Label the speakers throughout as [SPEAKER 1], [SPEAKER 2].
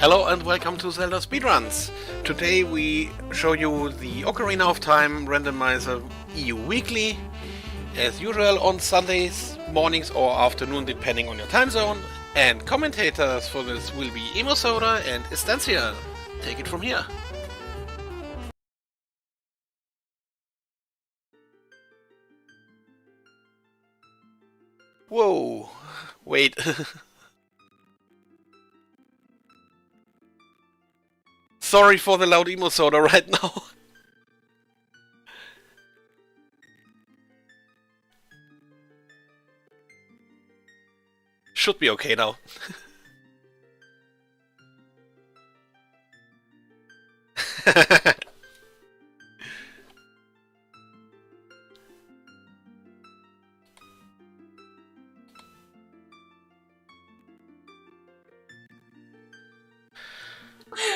[SPEAKER 1] Hello and welcome to ZeldaSpeedRuns. Today we show you the Ocarina of Time Randomizer EU Weekly, as usual on Sundays, mornings or afternoon depending on your time zone. And commentators for this will be Emosoda and Estancia. Take it from here. Whoa, wait. Sorry for the loud Emosoda right now. Should be okay now.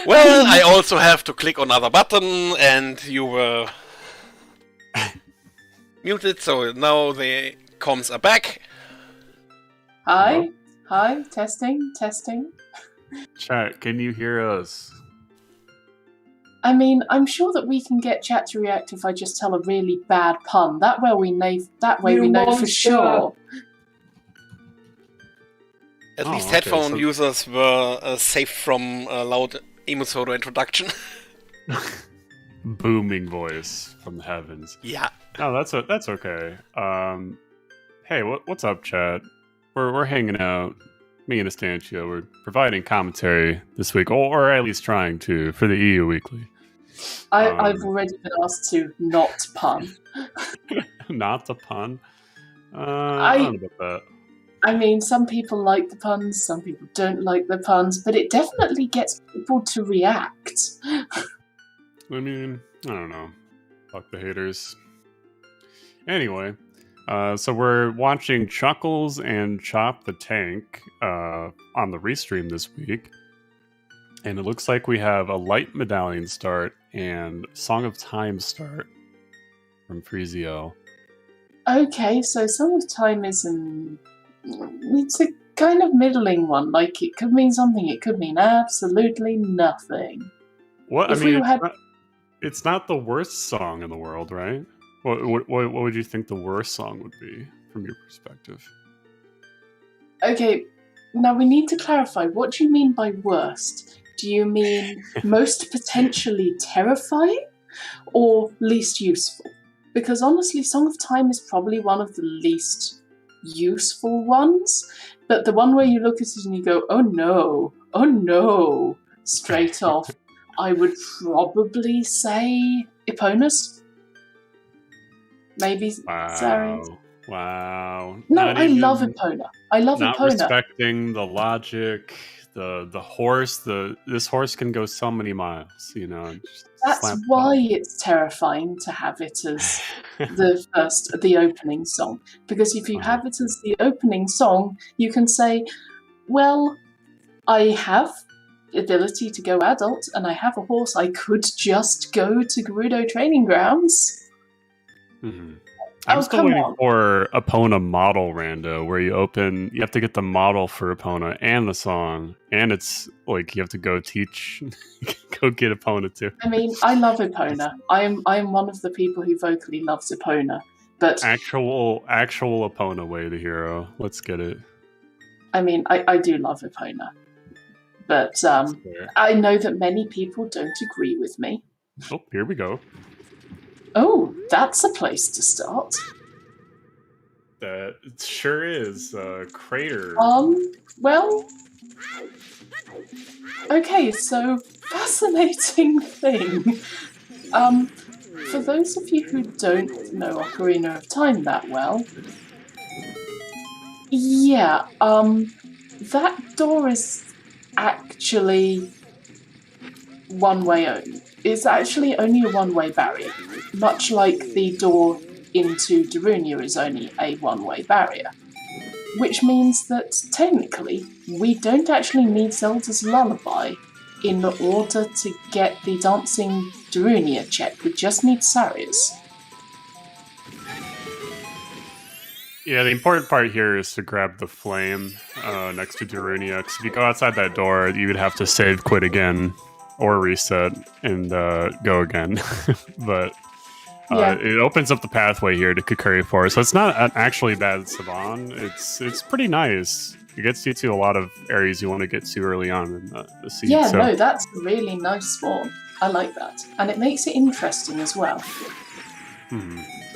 [SPEAKER 1] Well, I also have to click on another button, and you were muted, so now the comms are back.
[SPEAKER 2] Hi,
[SPEAKER 3] Hello?
[SPEAKER 2] hi, testing.
[SPEAKER 3] Chat, can you hear us?
[SPEAKER 2] I mean, I'm sure that we can get chat to react if I just tell a really bad pun. That way we know for sure.
[SPEAKER 1] At least
[SPEAKER 3] okay,
[SPEAKER 1] headphone
[SPEAKER 3] so-
[SPEAKER 1] users were safe from a loud Emosoda introduction.
[SPEAKER 3] Booming voice from the heavens.
[SPEAKER 1] Yeah.
[SPEAKER 3] Oh, that's okay. Hey, what's up, chat? We're hanging out. Me and Estancia, we're providing commentary this week, or at least trying to, for the EU Weekly.
[SPEAKER 2] I've already been asked to not pun.
[SPEAKER 3] Not the pun. I don't know about that.
[SPEAKER 2] I mean, some people like the puns, some people don't like the puns, but it definitely gets people to react.
[SPEAKER 3] I mean, I don't know. Fuck the haters. Anyway, so we're watching Chuckles and Chop the Tank on the restream this week. And it looks like we have a Light Medallion start and Song of Time start from Freezio.
[SPEAKER 2] Okay, so Song of Time is it's a kind of middling one. Like, it could mean something, it could mean absolutely nothing.
[SPEAKER 3] What?
[SPEAKER 2] If
[SPEAKER 3] I mean,
[SPEAKER 2] we had-
[SPEAKER 3] it's not the worst song in the world, right? What would you think the worst song would be from your perspective?
[SPEAKER 2] Okay, now we need to clarify, what do you mean by worst? Do you mean most potentially terrifying or least useful? Because honestly, Song of Time is probably one of the least useful ones, but the one where you look at it and you go, oh no, straight off, I would probably say Eponus. Maybe Zarius.
[SPEAKER 3] Wow.
[SPEAKER 2] No,
[SPEAKER 3] Not
[SPEAKER 2] I
[SPEAKER 3] even-
[SPEAKER 2] love Epona. I love
[SPEAKER 3] Not
[SPEAKER 2] Epona.
[SPEAKER 3] respecting the logic, the horse. This horse can go so many miles. Just
[SPEAKER 2] That's
[SPEAKER 3] slap
[SPEAKER 2] why it's terrifying to have it as the opening song. Because if you have it as the opening song, you can say, well, I have the ability to go adult, and I have a horse. I could just go to Gerudo Training Grounds.
[SPEAKER 3] Mhm. I'm
[SPEAKER 2] Oh,
[SPEAKER 3] still
[SPEAKER 2] come
[SPEAKER 3] waiting
[SPEAKER 2] on.
[SPEAKER 3] for Epona model rando, where you have to get the model for Epona and the song, and it's like you have to go teach, go get Epona too.
[SPEAKER 2] I mean, I love Epona. I am one of the people who vocally loves Epona. But
[SPEAKER 3] Actual Epona way the hero. Let's get it.
[SPEAKER 2] I mean, I do love Epona. But
[SPEAKER 3] Fair.
[SPEAKER 2] I know that many people don't agree with me.
[SPEAKER 3] Oh, here we go.
[SPEAKER 2] Oh, that's a place to start.
[SPEAKER 3] That sure is crater.
[SPEAKER 2] Well, okay, so fascinating thing. For those of you who don't know Ocarina of Time that well, yeah, that door is actually one-way only. It's actually only a one-way barrier, much like the door into Darunia is only a one-way barrier. Which means that, technically, we don't actually need Zelda's Lullaby in order to get the Dancing Darunia check. We just need Sarius.
[SPEAKER 3] Yeah, the important part here is to grab the flame next to Darunia, because if you go outside that door, you would have to save, quit again, or reset, and go again. But it opens up the pathway here to Kukuri Forest, so it's not an actually bad Saban. It's pretty nice. It gets you to a lot of areas you want to get to early on in the seed.
[SPEAKER 2] Yeah, no, that's a really nice spawn. I like that. And it makes it interesting as well.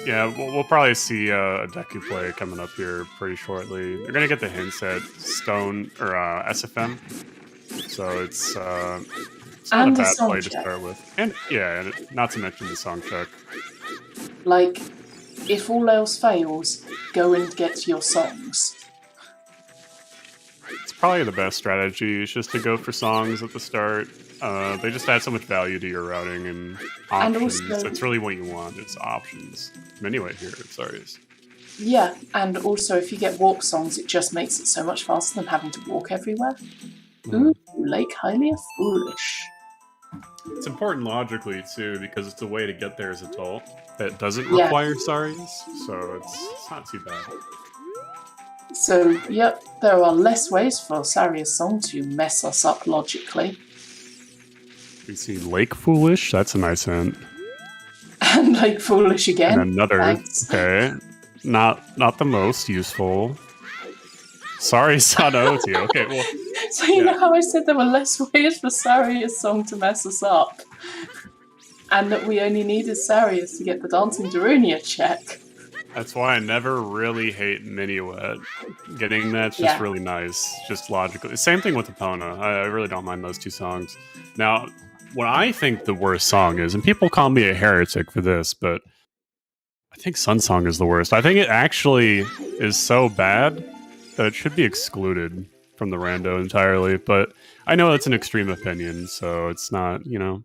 [SPEAKER 3] Yeah, we'll probably see a Deku play coming up here pretty shortly. They're going to get the hints at Stone, or SFM. So it's not a bad play to start with. And yeah, and not to mention the song check.
[SPEAKER 2] Like, if all else fails, go and get your songs.
[SPEAKER 3] It's probably the best strategy, is just to go for songs at the start. They just add so much value to your routing and options. And also, it's really what you want. It's options. Anyway, here, sorry.
[SPEAKER 2] Yeah, and also if you get walk songs, it just makes it so much faster than having to walk everywhere. Ooh, Lake Hylia Foolish.
[SPEAKER 3] It's important logically, too, because it's a way to get there as a toll that doesn't require Saris, so it's not too bad.
[SPEAKER 2] So, yep, there are less ways for Saria's song to mess us up logically.
[SPEAKER 3] We see Lake Foolish. That's a nice hint.
[SPEAKER 2] And Lake Foolish again.
[SPEAKER 3] And another.
[SPEAKER 2] Thanks.
[SPEAKER 3] Okay. Not the most useful. Sorry, Sana OoT. Okay, well.
[SPEAKER 2] So you know how I said there were less ways for Saria's song to mess us up? And that we only needed Saria's to get the Dancing Darunia check.
[SPEAKER 3] That's why I never really hate Minuet. Getting that's just really nice, just logically. Same thing with Epona. I really don't mind those two songs. Now, what I think the worst song is, and people call me a heretic for this, but I think Sun Song is the worst. I think it actually is so bad that it should be excluded from the rando entirely, but I know it's an extreme opinion, so it's not, you know.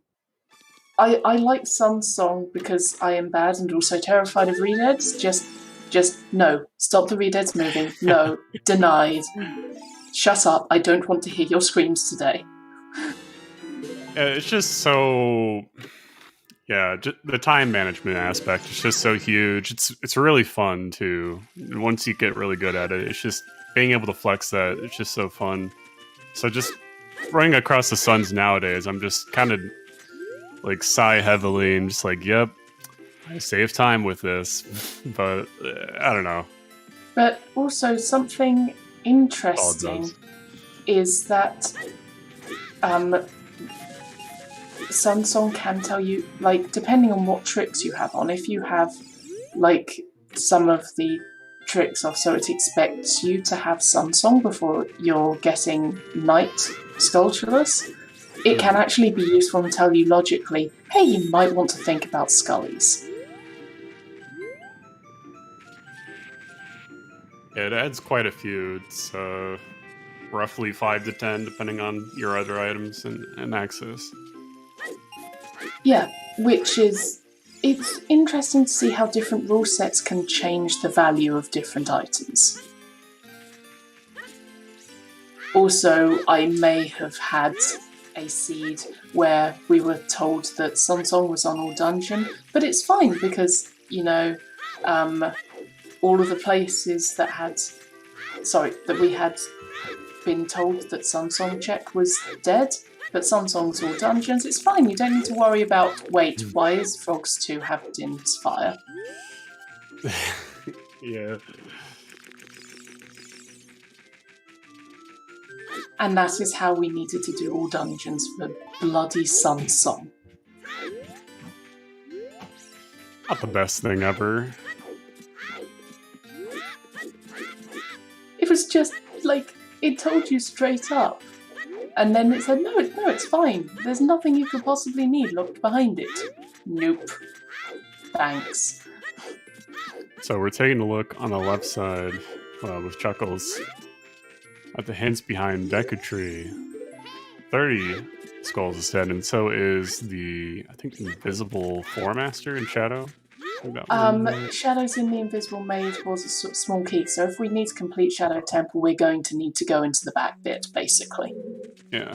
[SPEAKER 2] I like Sun Song because I am bad and also terrified of redeads. Just no. Stop the redeads moving. No. Denied. Shut up. I don't want to hear your screams today.
[SPEAKER 3] It's just so... Yeah, the time management aspect is just so huge. It's really fun, too. Once you get really good at it, it's just being able to flex that. It's just so fun. So just running across the suns nowadays, I'm just kind of... like sigh heavily and just like, yep, I save time with this, but I don't know.
[SPEAKER 2] But also something interesting is that Sun Song can tell you, like, depending on what tricks you have on, if you have like some of the tricks off, so it expects you to have Sun Song before you're getting Night Sculptureless, it can actually be useful and tell you logically, hey, you might want to think about Scullies.
[SPEAKER 3] Yeah, it adds quite a few. It's roughly 5 to 10, depending on your other items and access.
[SPEAKER 2] Yeah, which is... it's interesting to see how different rule sets can change the value of different items. Also, I may have had a seed where we were told that Sun Song was on all dungeon, but it's fine because, you know, all of the places that we had been told that Sun Song check was dead, but Sun Song's all dungeons, it's fine, you don't need to worry about, wait, why is Frogs 2 have Din's fire?
[SPEAKER 3] Yeah.
[SPEAKER 2] And that is how we needed to do all dungeons for bloody Sun Song.
[SPEAKER 3] Not the best thing ever.
[SPEAKER 2] It was just, like, it told you straight up. And then it said, no, it's fine. There's nothing you could possibly need locked behind it. Nope. Thanks.
[SPEAKER 3] So we're taking a look on the left side with Chuckles at the hints behind Deku Tree. 30 skulls instead, and so is the, I think, Invisible Four Master in Shadow.
[SPEAKER 2] Shadow's in the Invisible Maid was a small key, so if we need to complete Shadow Temple, we're going to need to go into the back bit, basically.
[SPEAKER 3] Yeah.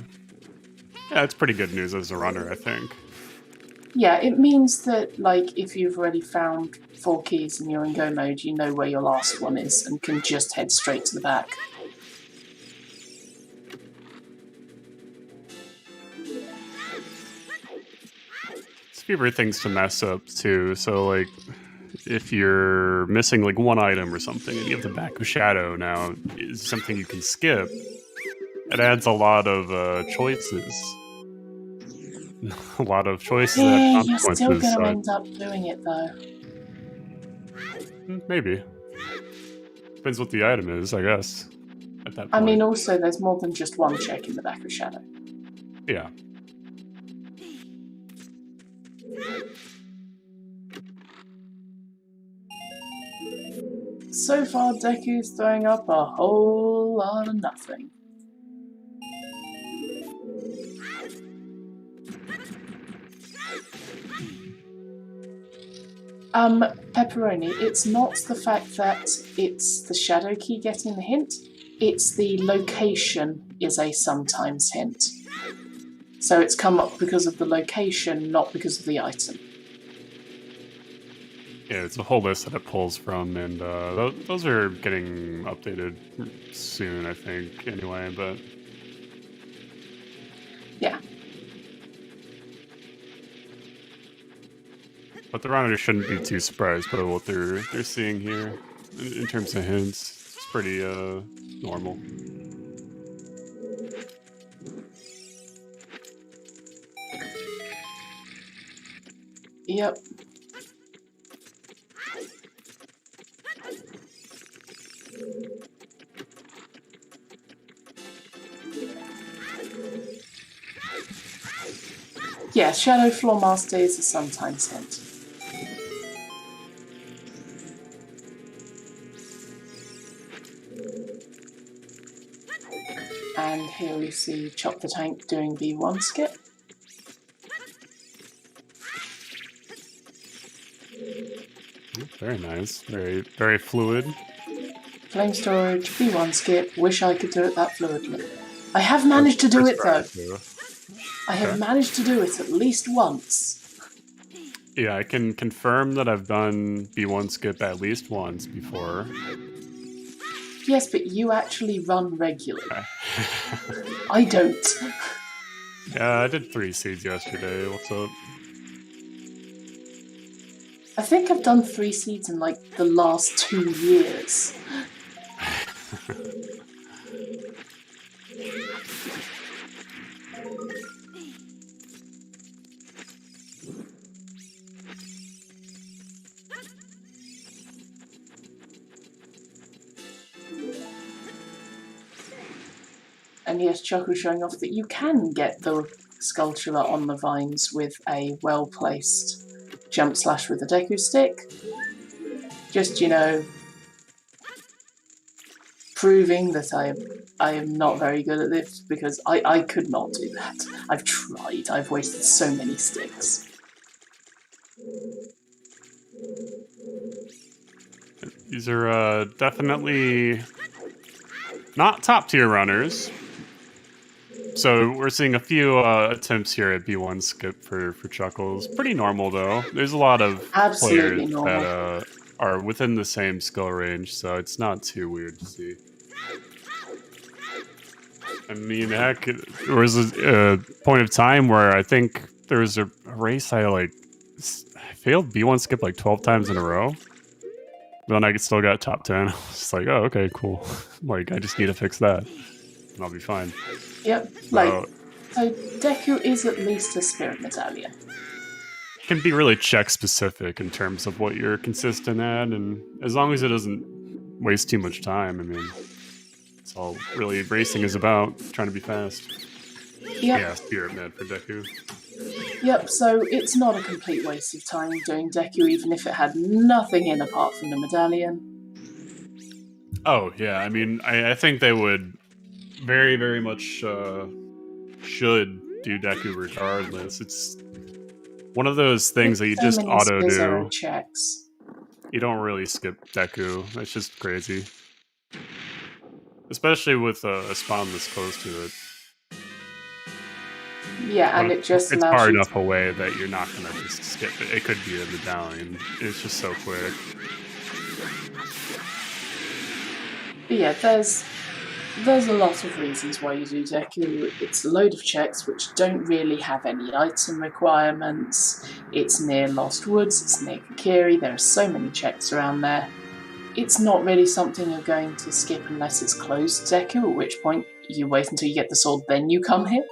[SPEAKER 3] Yeah, it's pretty good news as a runner, I think.
[SPEAKER 2] Yeah, it means that, like, if you've already found 4 keys and you're in go mode, you know where your last one is and can just head straight to the back.
[SPEAKER 3] It's favorite things to mess up too. So like, if you're missing like one item or something, and you have the back of shadow now is something you can skip. It adds a lot of choices. A lot of choices that
[SPEAKER 2] Yeah,
[SPEAKER 3] have
[SPEAKER 2] you're still
[SPEAKER 3] consequences.
[SPEAKER 2] going to end up doing it though.
[SPEAKER 3] Maybe. Depends what the item is, I guess. At that point.
[SPEAKER 2] I mean, also, there's more than just one check in the back of shadow.
[SPEAKER 3] Yeah.
[SPEAKER 2] So far, Deku's throwing up a whole lot of nothing. Pepperoni, it's not the fact that it's the shadow key getting the hint, it's the location is a sometimes hint. So it's come up because of the location, not because of the item.
[SPEAKER 3] Yeah, it's a whole list that it pulls from, and those are getting updated soon, I think, anyway, but...
[SPEAKER 2] Yeah.
[SPEAKER 3] But the runners shouldn't be too surprised by what they're seeing here. In terms of hints, it's pretty normal.
[SPEAKER 2] Yep. Yeah, Shadow Floor Master is a sometimes hint. And here we see Chop the Tank doing B1 skip.
[SPEAKER 3] Very nice. Very, very fluid.
[SPEAKER 2] Flame storage, B1 skip. Wish I could do it that fluidly. I have managed to do it though. I have managed to do it at least once.
[SPEAKER 3] Yeah, I can confirm that I've done B1 skip at least once before.
[SPEAKER 2] Yes, but you actually run regularly. I don't.
[SPEAKER 3] Yeah, I did 3 seeds yesterday. What's up?
[SPEAKER 2] I think I've done 3 seeds in like the last 2 years. And yes, Choco showing off that you can get the Skulltula on the vines with a well-placed jump slash with a Deku stick. Just, you know, proving that I am not very good at this, because I could not do that. I've tried. I've wasted so many sticks.
[SPEAKER 3] These are definitely not top tier runners. So we're seeing a few attempts here at B1 skip for Chuckles. Pretty normal though. There's a lot of
[SPEAKER 2] Absolutely
[SPEAKER 3] players
[SPEAKER 2] normal.
[SPEAKER 3] that are within the same skill range, so it's not too weird to see. I mean, heck, there was a point of time where I think there was a race I failed B1 skip like 12 times in a row. But then I still got top 10. I was just like, oh, okay, cool. Like, I just need to fix that, and I'll be fine.
[SPEAKER 2] Yep, so Deku is at least a Spirit Medallion.
[SPEAKER 3] It can be really check specific in terms of what you're consistent at, and as long as it doesn't waste too much time, I mean, it's all really racing is about, trying to be fast.
[SPEAKER 2] Yep.
[SPEAKER 3] Yeah, Spirit Med for Deku.
[SPEAKER 2] Yep, so it's not a complete waste of time doing Deku, even if it had nothing in apart from the medallion.
[SPEAKER 3] Oh, yeah, I mean, I think they would very, very much should do Deku regardless. It's one of those things that you just auto-do.
[SPEAKER 2] Checks.
[SPEAKER 3] You don't really skip Deku. It's just crazy. Especially with a spawn this close to it.
[SPEAKER 2] Yeah, and
[SPEAKER 3] But
[SPEAKER 2] it just
[SPEAKER 3] it's
[SPEAKER 2] allows
[SPEAKER 3] far
[SPEAKER 2] you
[SPEAKER 3] enough away that you're not gonna just skip it. It could be a medallion. It's just so quick.
[SPEAKER 2] But yeah, there's a lot of reasons why you do Deku. It's a load of checks which don't really have any item requirements. It's near Lost Woods, it's near Kakiri, there are so many checks around there. It's not really something you're going to skip unless it's closed Deku, at which point you wait until you get the sword, then you come here.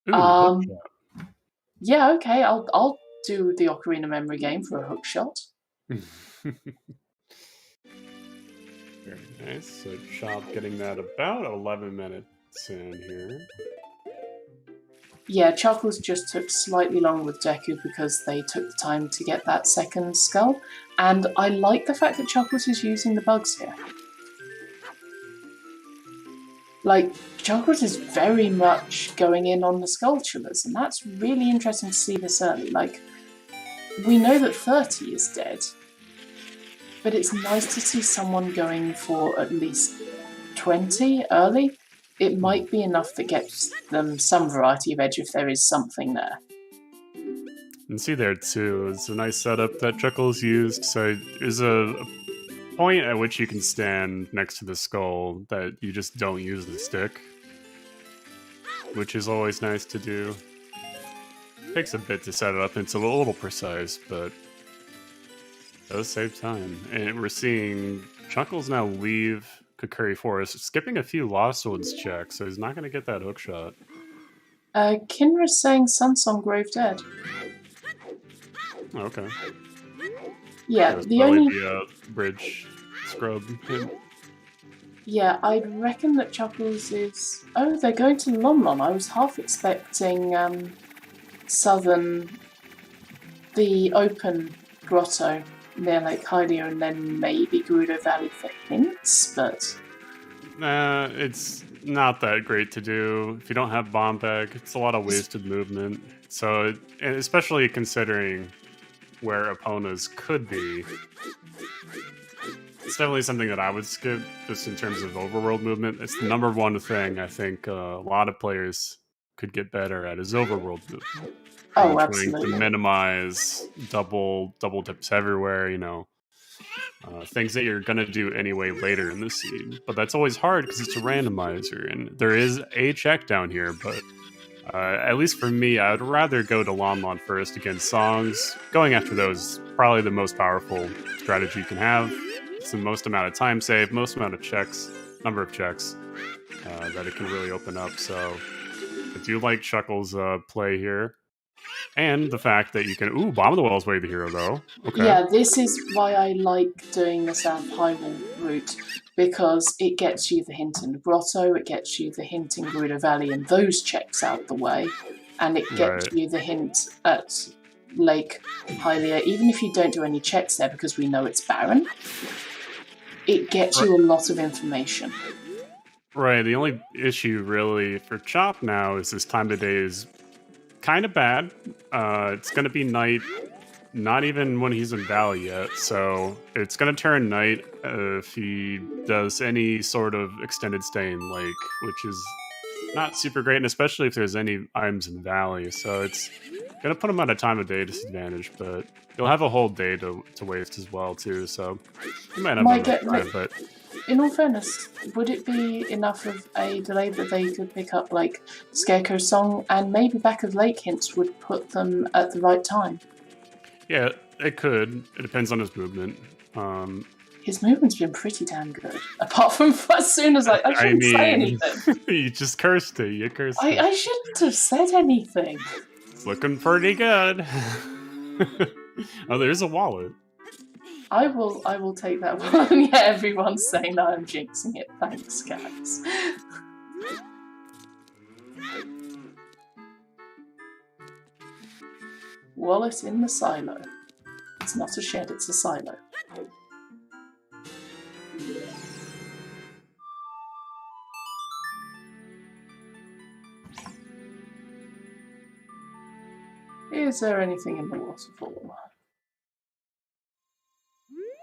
[SPEAKER 3] Ooh, hook
[SPEAKER 2] Yeah, okay, I'll do the Ocarina memory game for a hook shot.
[SPEAKER 3] shot. Very nice. So Chop getting that about 11 minutes in here.
[SPEAKER 2] Yeah, Chuckles just took slightly longer with Deku because they took the time to get that second skull, and I like the fact that Chuckles is using the bugs here. Like, Chuckles is very much going in on the Skulltulas, and that's really interesting to see this early. Like, we know that 30 is dead, but it's nice to see someone going for at least 20 early. It might be enough that gets them some variety of edge if there is something there.
[SPEAKER 3] And see there too, it's a nice setup that Chuckles used. So there's a point at which you can stand next to the skull that you just don't use the stick, which is always nice to do. Takes a bit to set it up, and it's a little precise, but does save time. And we're seeing Chuckles now leave Kakuri Forest, skipping a few Lost Woods checks, so he's not going to get that hook shot.
[SPEAKER 2] Kinra's saying Sunsong Grove Dead.
[SPEAKER 3] Okay.
[SPEAKER 2] Yeah,
[SPEAKER 3] That's
[SPEAKER 2] the
[SPEAKER 3] probably
[SPEAKER 2] only...
[SPEAKER 3] the bridge scrub hint.
[SPEAKER 2] Yeah, I'd reckon that Chuckles is... Oh, they're going to Lon. I was half expecting Southern... the open grotto near Lake Hylia and then maybe Gerudo Valley for hints, but...
[SPEAKER 3] Nah, it's not that great to do. If you don't have bomb bag, it's a lot of wasted movement. So, and especially considering where Epona's could be, it's definitely something that I would skip just in terms of overworld movement. It's the number one thing I think a lot of players could get better at is overworld movement.
[SPEAKER 2] Oh,
[SPEAKER 3] Trying
[SPEAKER 2] absolutely.
[SPEAKER 3] to minimize double dips everywhere, you know. Things that you're gonna do anyway later in the scene, but that's always hard because it's a randomizer, and there is a check down here. But at least for me, I would rather go to Lon first against songs. Going after those, probably the most powerful strategy you can have. It's the most amount of time saved, most amount of checks, number of checks that it can really open up. So I do like Chuckles' play here. And the fact that you can... Ooh, Bomb of the Well's way the hero, though. Okay.
[SPEAKER 2] Yeah, this is why I like doing the South Hyrule route, because it gets you the hint in the grotto, it gets you the hint in Gerudo Valley and those checks out the way, and it gets you the hint at Lake Hylia, even if you don't do any checks there because we know it's barren. It gets you a lot of information.
[SPEAKER 3] Right, the only issue really for Chop now is his time of day is kind of bad. It's going to be night, not even when he's in Valley yet, so it's going to turn night if he does any sort of extended stay in Lake, which is not super great, and especially if there's any items in Valley, so it's going to put him at a time of day disadvantage, but he'll have a whole day to waste as well, too, so he might have enough time, but...
[SPEAKER 2] In all fairness, would it be enough of a delay that they could pick up, like, Scarecrow's song, and maybe Back of Lake hints would put them at the right time?
[SPEAKER 3] Yeah, it could. It depends on his movement.
[SPEAKER 2] His movement's been pretty damn good. Apart from as soon as I shouldn't say anything.
[SPEAKER 3] You just cursed it. You cursed it.
[SPEAKER 2] I shouldn't have said anything.
[SPEAKER 3] It's looking pretty good. Oh, there's a wallet.
[SPEAKER 2] I will take that one. Yeah, everyone's saying that I'm jinxing it. Thanks, guys. Wallet in the silo. It's not a shed, it's a silo. Is there anything in the waterfall?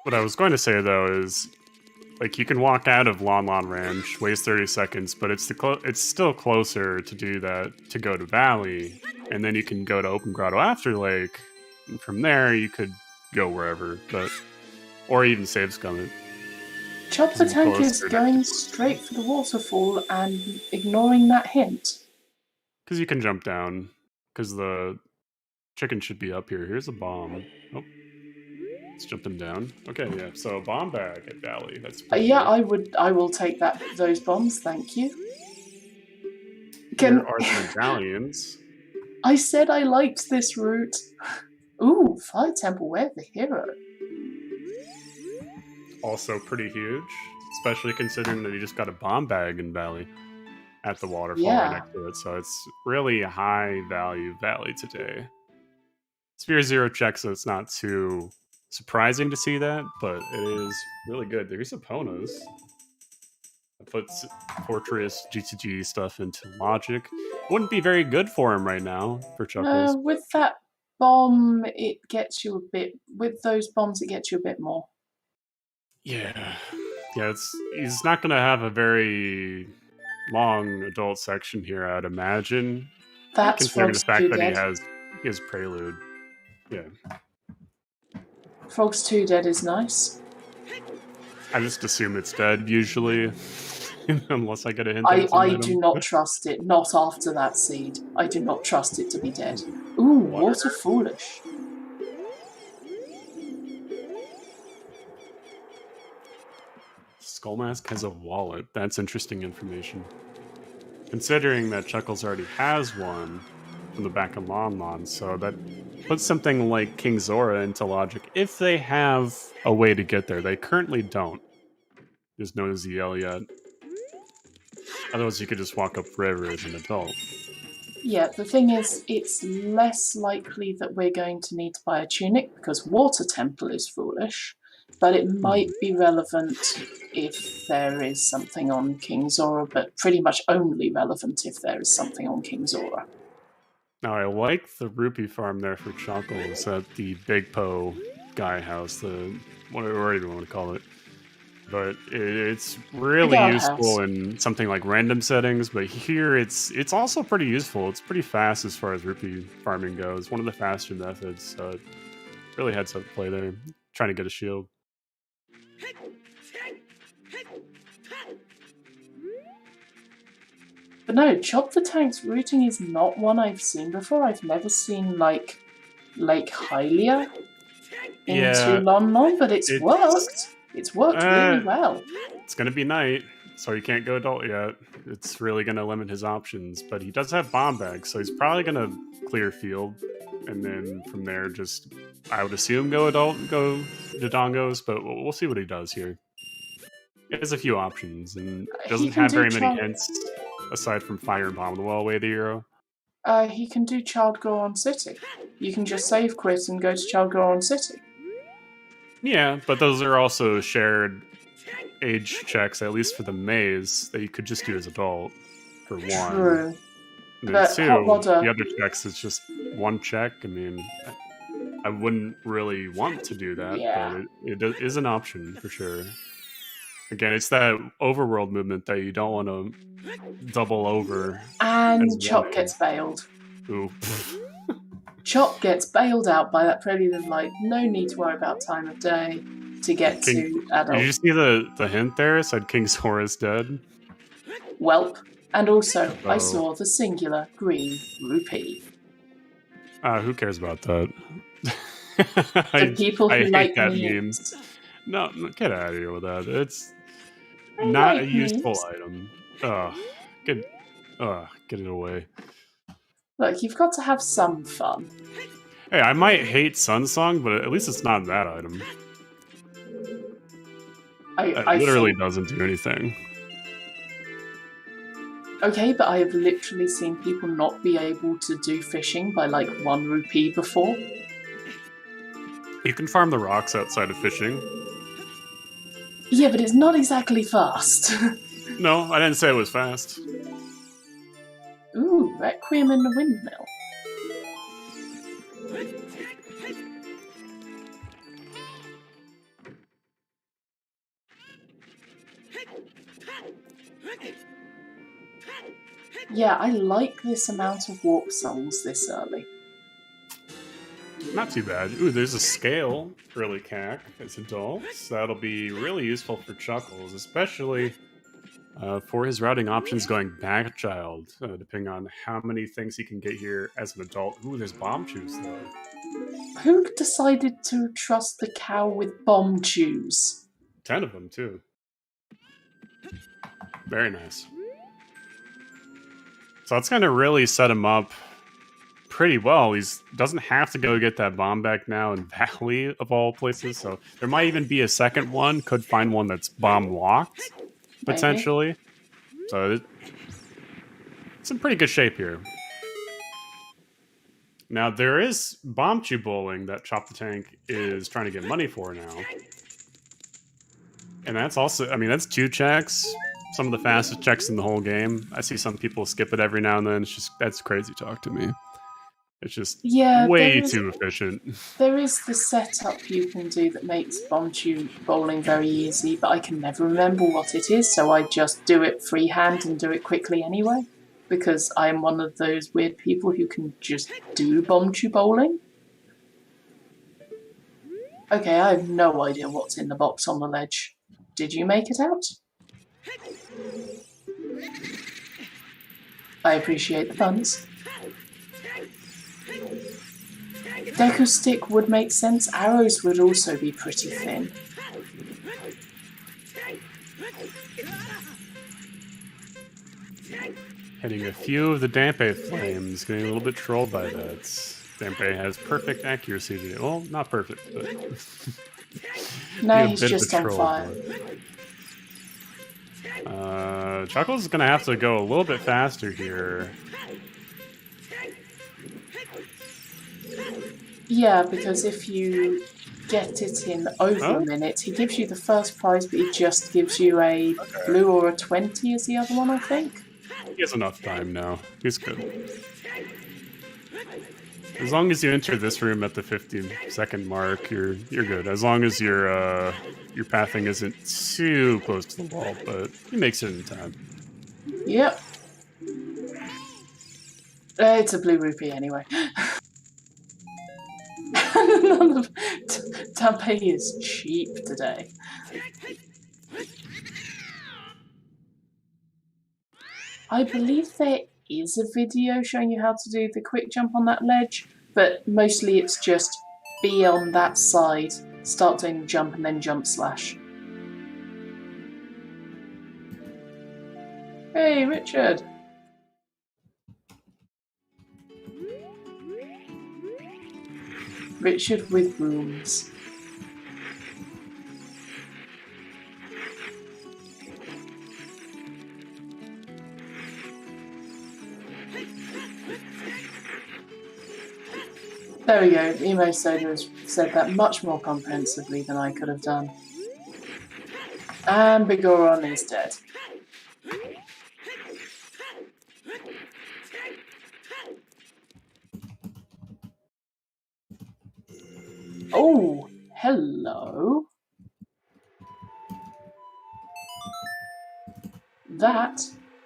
[SPEAKER 3] What I was going to say though is, like, you can walk out of Lon Lon Ranch, waste 30 seconds, but it's still closer to do that to go to Valley, and then you can go to Open Grotto after Lake, and from there you could go wherever, or even save scum it.
[SPEAKER 2] Chop the Tank is going straight for the waterfall and ignoring that hint.
[SPEAKER 3] Because you can jump down, because the chicken should be up here. Here's a bomb. Oh. It's jumping down. Okay, yeah. So bomb bag at Valley. That's pretty good.
[SPEAKER 2] I will take those bombs, thank you.
[SPEAKER 3] Here are the medallions.
[SPEAKER 2] I said I liked this route. Ooh, Fire Temple, where the hero?
[SPEAKER 3] Also pretty huge, especially considering that you just got a bomb bag in Valley at the waterfall right next to it. So it's really a high value Valley today. Sphere 0 check, so it's not too surprising to see that, but it is really good. There's Eponas. I put Fortress GTG stuff into Logic. Wouldn't be very good for him right now, for Chuckles.
[SPEAKER 2] With that bomb, it gets you a bit... With those bombs, it gets you a bit more.
[SPEAKER 3] Yeah. Yeah, he's not going to have a very long adult section here, I'd imagine.
[SPEAKER 2] That's
[SPEAKER 3] considering the fact that he has Prelude. Yeah.
[SPEAKER 2] Frogs 2 dead is nice.
[SPEAKER 3] I just assume it's dead, usually. Unless I get a hint.
[SPEAKER 2] I do not trust it. Not after that seed. I do not trust it to be dead. Ooh, water foolish.
[SPEAKER 3] Skullmask has a wallet. That's interesting information. Considering that Chuckles already has one from the back of Lon Lon, so that puts something like King Zora into Logic if they have a way to get there. They currently don't. There's no ZL yet. Otherwise, you could just walk up forever as an adult.
[SPEAKER 2] Yeah, the thing is, it's less likely that we're going to need to buy a tunic because Water Temple is foolish, but it might be relevant if there is something on King Zora, but pretty much only relevant if there is something on King Zora.
[SPEAKER 3] Now, I like the rupee farm there for Chuckles at the Big Po guy house, whatever you want to call it. But it's really useful in something like random settings, but here it's also pretty useful. It's pretty fast as far as rupee farming goes. One of the faster methods, so it really had some play there. Trying to get a shield.
[SPEAKER 2] But no, Chop the Tank's routing is not one I've seen before. I've never seen, like, Lake Hylia into Lon Lon, but it's worked. It's worked really well.
[SPEAKER 3] It's going to be night, so he can't go adult yet. It's really going to limit his options, but he does have bomb bags, so he's probably going to clear field, and then from there just, I would assume, go adult and go Dodongos, but we'll see what he does here. He has a few options, and doesn't have very many hints, aside from Fire and Bomb the Well away the hero.
[SPEAKER 2] He can do Child Goron City. You can just save quit and go to Child Goron City.
[SPEAKER 3] Yeah, but those are also shared age checks, at least for the maze, that you could just do as adult, for one.
[SPEAKER 2] True.
[SPEAKER 3] And then two, the other checks is just one check. I mean, I wouldn't really want to do that, but it is an option, for sure. Again, it's that overworld movement that you don't want to double over.
[SPEAKER 2] And Chop gets bailed.
[SPEAKER 3] Ooh.
[SPEAKER 2] Chop gets bailed out by that prelude of like, no need to worry about time of day to get to adult.
[SPEAKER 3] Did you see the hint there? It said King Zora's dead.
[SPEAKER 2] Welp. And also, I saw the singular green rupee.
[SPEAKER 3] Who cares about that?
[SPEAKER 2] The people who like
[SPEAKER 3] that
[SPEAKER 2] memes.
[SPEAKER 3] No, get out of here with that. It's not a useful item. Get it away.
[SPEAKER 2] Look, you've got to have some fun.
[SPEAKER 3] Hey, I might hate Sunsong, but at least it's not that item. It literally doesn't do anything.
[SPEAKER 2] Okay, but I have literally seen people not be able to do fishing by like 1 rupee before.
[SPEAKER 3] You can farm the rocks outside of fishing.
[SPEAKER 2] Yeah, but it's not exactly fast.
[SPEAKER 3] No, I didn't say it was fast.
[SPEAKER 2] Ooh, Requiem in the Windmill. Yeah, I like this amount of warp songs this early.
[SPEAKER 3] Not too bad. Ooh, there's a scale early cac as adults. That'll be really useful for Chuckles, especially for his routing options going back child, depending on how many things he can get here as an adult. Ooh, there's bomb chews though.
[SPEAKER 2] Who decided to trust the cow with bomb chews?
[SPEAKER 3] 10 of them too. Very nice. So that's gonna really set him up pretty well. He doesn't have to go get that bomb back now in Valley of all places. So there might even be a second one. Could find one that's bomb locked potentially.
[SPEAKER 2] Maybe.
[SPEAKER 3] So it's in pretty good shape here. Now there is bomb chew bowling that Chop the Tank is trying to get money for now. And that's also, I mean, that's 2 checks. Some of the fastest checks in the whole game. I see some people skip it every now and then. It's just, that's crazy talk to me. It's just way too efficient.
[SPEAKER 2] There is the setup you can do that makes bomb chew bowling very easy, but I can never remember what it is, so I just do it freehand and do it quickly anyway, because I'm one of those weird people who can just do bomb chew bowling. Okay, I have no idea what's in the box on the ledge. Did you make it out? I appreciate the puns. Deku stick would make sense. Arrows would also be pretty thin.
[SPEAKER 3] Hitting a few of the Dampe flames, getting a little bit trolled by that. Dampe has perfect accuracy to it. Well, not perfect, but...
[SPEAKER 2] No, he's just on fire.
[SPEAKER 3] Chuckles is going to have to go a little bit faster here.
[SPEAKER 2] Yeah, because if you get it in over a minute, he gives you the first prize, but he just gives you a blue or a 20 is the other one, I think.
[SPEAKER 3] He has enough time now. He's good. As long as you enter this room at the 50-second mark, you're good. As long as your pathing isn't too close to the wall, but he makes it in time.
[SPEAKER 2] Yep. It's a blue rupee anyway. None of Dampe is cheap today. I believe there is a video showing you how to do the quick jump on that ledge, but mostly it's just be on that side, start doing the jump, and then jump slash. Hey, Richard! Richard with rooms. There we go. Emo Soda has said that much more comprehensively than I could have done. And Bigoron is dead. Oh, hello. That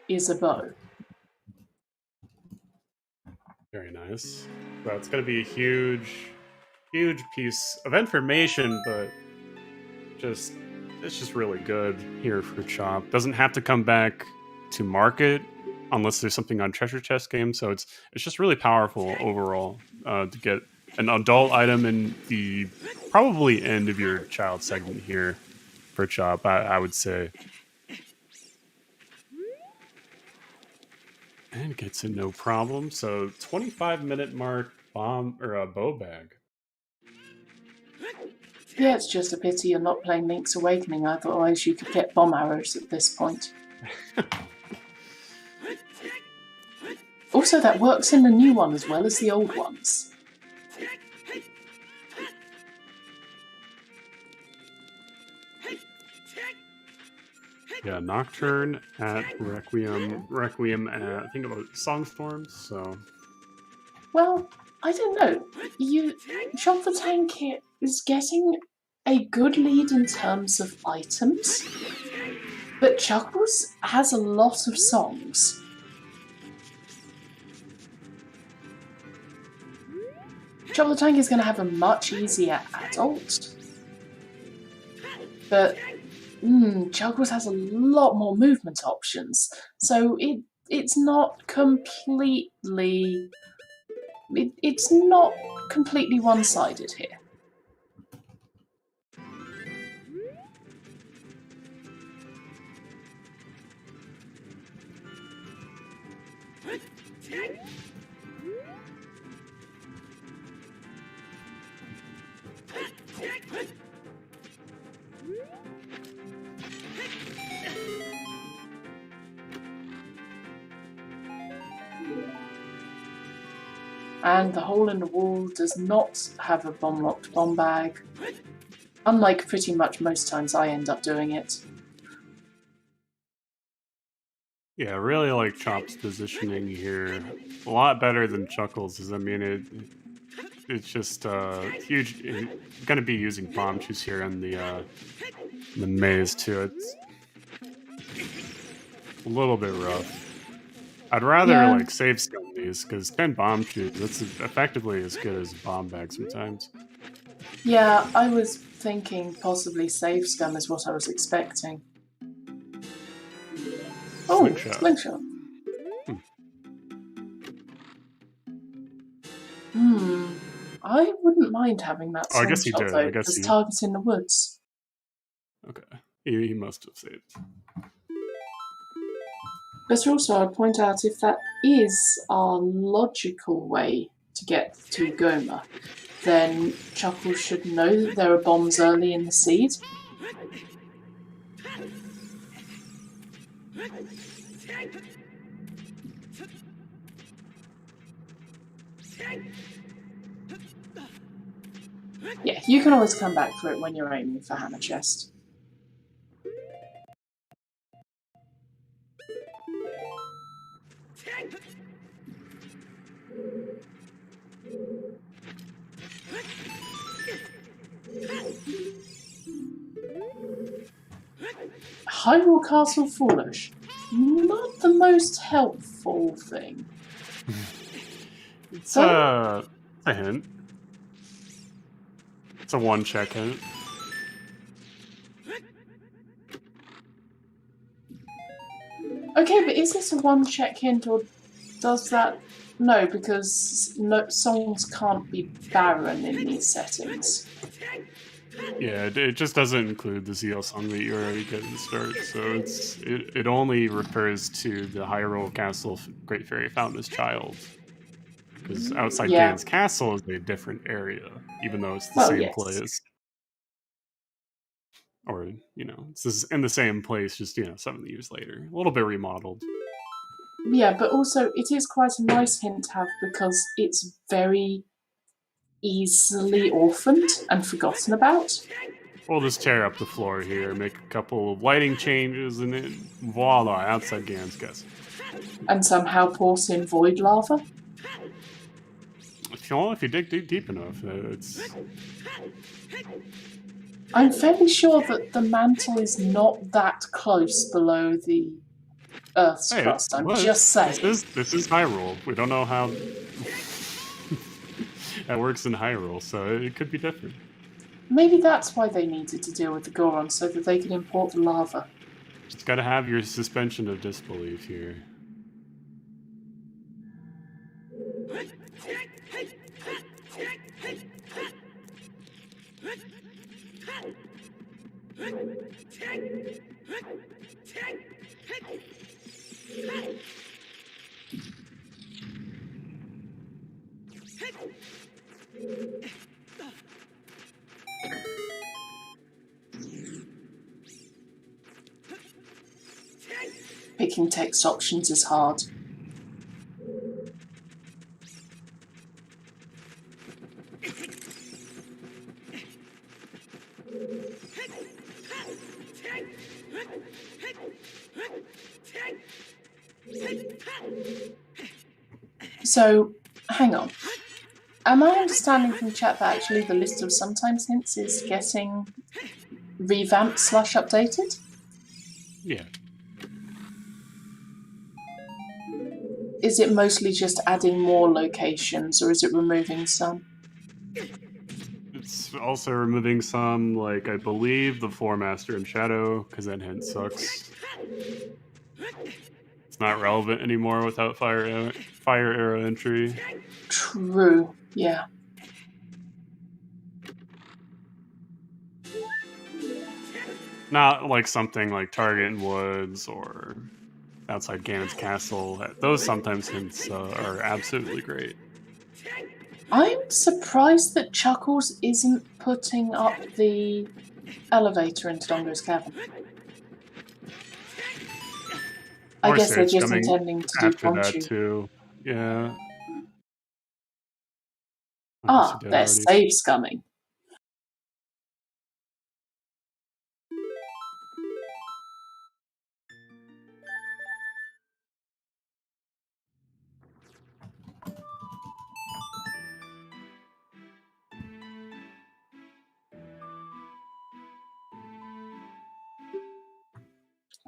[SPEAKER 2] is a bow.
[SPEAKER 3] Very nice. So it's going to be a huge piece of information, but it's just really good here for Chop. Doesn't have to come back to market unless there's something on Treasure Chest game. So it's just really powerful overall to get an adult item in the probably end of your child segment here for Chop, I would say. And gets in no problem. So 25-minute mark bomb or a bow bag.
[SPEAKER 2] Yeah, it's just a pity you're not playing Link's Awakening, otherwise you could get bomb arrows at this point. Also, that works in the new one as well as the old ones.
[SPEAKER 3] Yeah, Nocturne at Requiem at, I think about Songstorms, so...
[SPEAKER 2] Well, I don't know. Chop the Tank is getting a good lead in terms of items, but Chuckles has a lot of songs. Trouble the Tank is going to have a much easier adult. But Chuckles has a lot more movement options. So it's not completely... It's not completely one-sided here. And the hole in the wall does not have a bomb-locked bomb bag, unlike pretty much most times I end up doing it.
[SPEAKER 3] Yeah, I really like Chop's positioning here. A lot better than Chuckles'. I mean, it's just huge. You're gonna be using bomb juice here in the maze too. It's a little bit rough. I'd rather like save scum these because 10 bomb juice. That's effectively as good as a bomb bag sometimes.
[SPEAKER 2] Yeah, I was thinking possibly save scum is what I was expecting. Oh, slingshot. I wouldn't mind having that slingshot,
[SPEAKER 3] I guess he did.
[SPEAKER 2] though,
[SPEAKER 3] I guess
[SPEAKER 2] as target in the woods.
[SPEAKER 3] Okay. He must have saved.
[SPEAKER 2] But also, I'd point out if that is our logical way to get to Goma, then Chuckles should know that there are bombs early in the seed. Yeah, you can always come back for it when you're aiming for Hammer Chest. Hyrule Castle Foolish. Not the most helpful thing.
[SPEAKER 3] It's a hint. It's a one-check hint.
[SPEAKER 2] Okay, but is this a one-check hint, or does that... No, because songs can't be barren in these settings.
[SPEAKER 3] Yeah, it just doesn't include the ZL song that you already get in the start, so it only refers to the Hyrule Castle Great Fairy Fountain as Child. Because outside Ganon's Castle is a different area, even though it's the same place. Or, it's in the same place, just, 7 years later. A little bit remodeled.
[SPEAKER 2] Yeah, but also it is quite a nice hint to have because it's very easily orphaned and forgotten about.
[SPEAKER 3] We'll just tear up the floor here, make a couple of lighting changes, and then voila, outside Ganon's Castle.
[SPEAKER 2] And somehow pour in void lava?
[SPEAKER 3] If you dig deep enough, it's...
[SPEAKER 2] I'm fairly sure that the mantle is not that close below the Earth's crust. I'm just saying.
[SPEAKER 3] This is Hyrule. We don't know how that works in Hyrule, so it could be different.
[SPEAKER 2] Maybe that's why they needed to deal with the Goron, so that they could import the lava.
[SPEAKER 3] Just gotta have your suspension of disbelief here.
[SPEAKER 2] Picking text options is hard. So, hang on. Am I understanding from chat that actually the list of sometimes hints is getting revamped/updated?
[SPEAKER 3] Yeah.
[SPEAKER 2] Is it mostly just adding more locations, or is it removing some?
[SPEAKER 3] it's also removing some, like, I believe, the Four Master and Shadow, because that hint sucks. It's not relevant anymore without fire arrow entry.
[SPEAKER 2] True. Yeah.
[SPEAKER 3] Not like something like Target and Woods or outside Ganon's Castle. Those sometimes hints are absolutely great.
[SPEAKER 2] I'm surprised that Chuckles isn't putting up the elevator into Dongo's Cavern. I guess they're just intending to do
[SPEAKER 3] after that
[SPEAKER 2] Ponchu.
[SPEAKER 3] too. Yeah.
[SPEAKER 2] Their save's coming.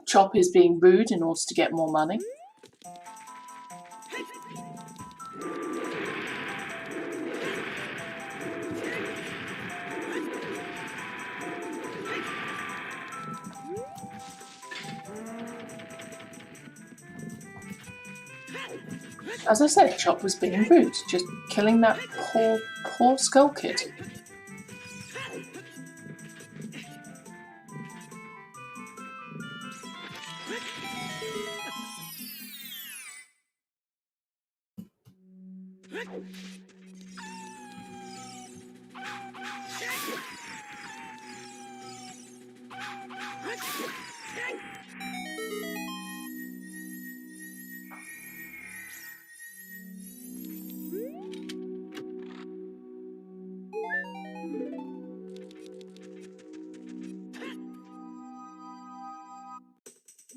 [SPEAKER 2] Chop is being rude in order to get more money. As I said, Chop was being rude, just killing that poor Skull Kid.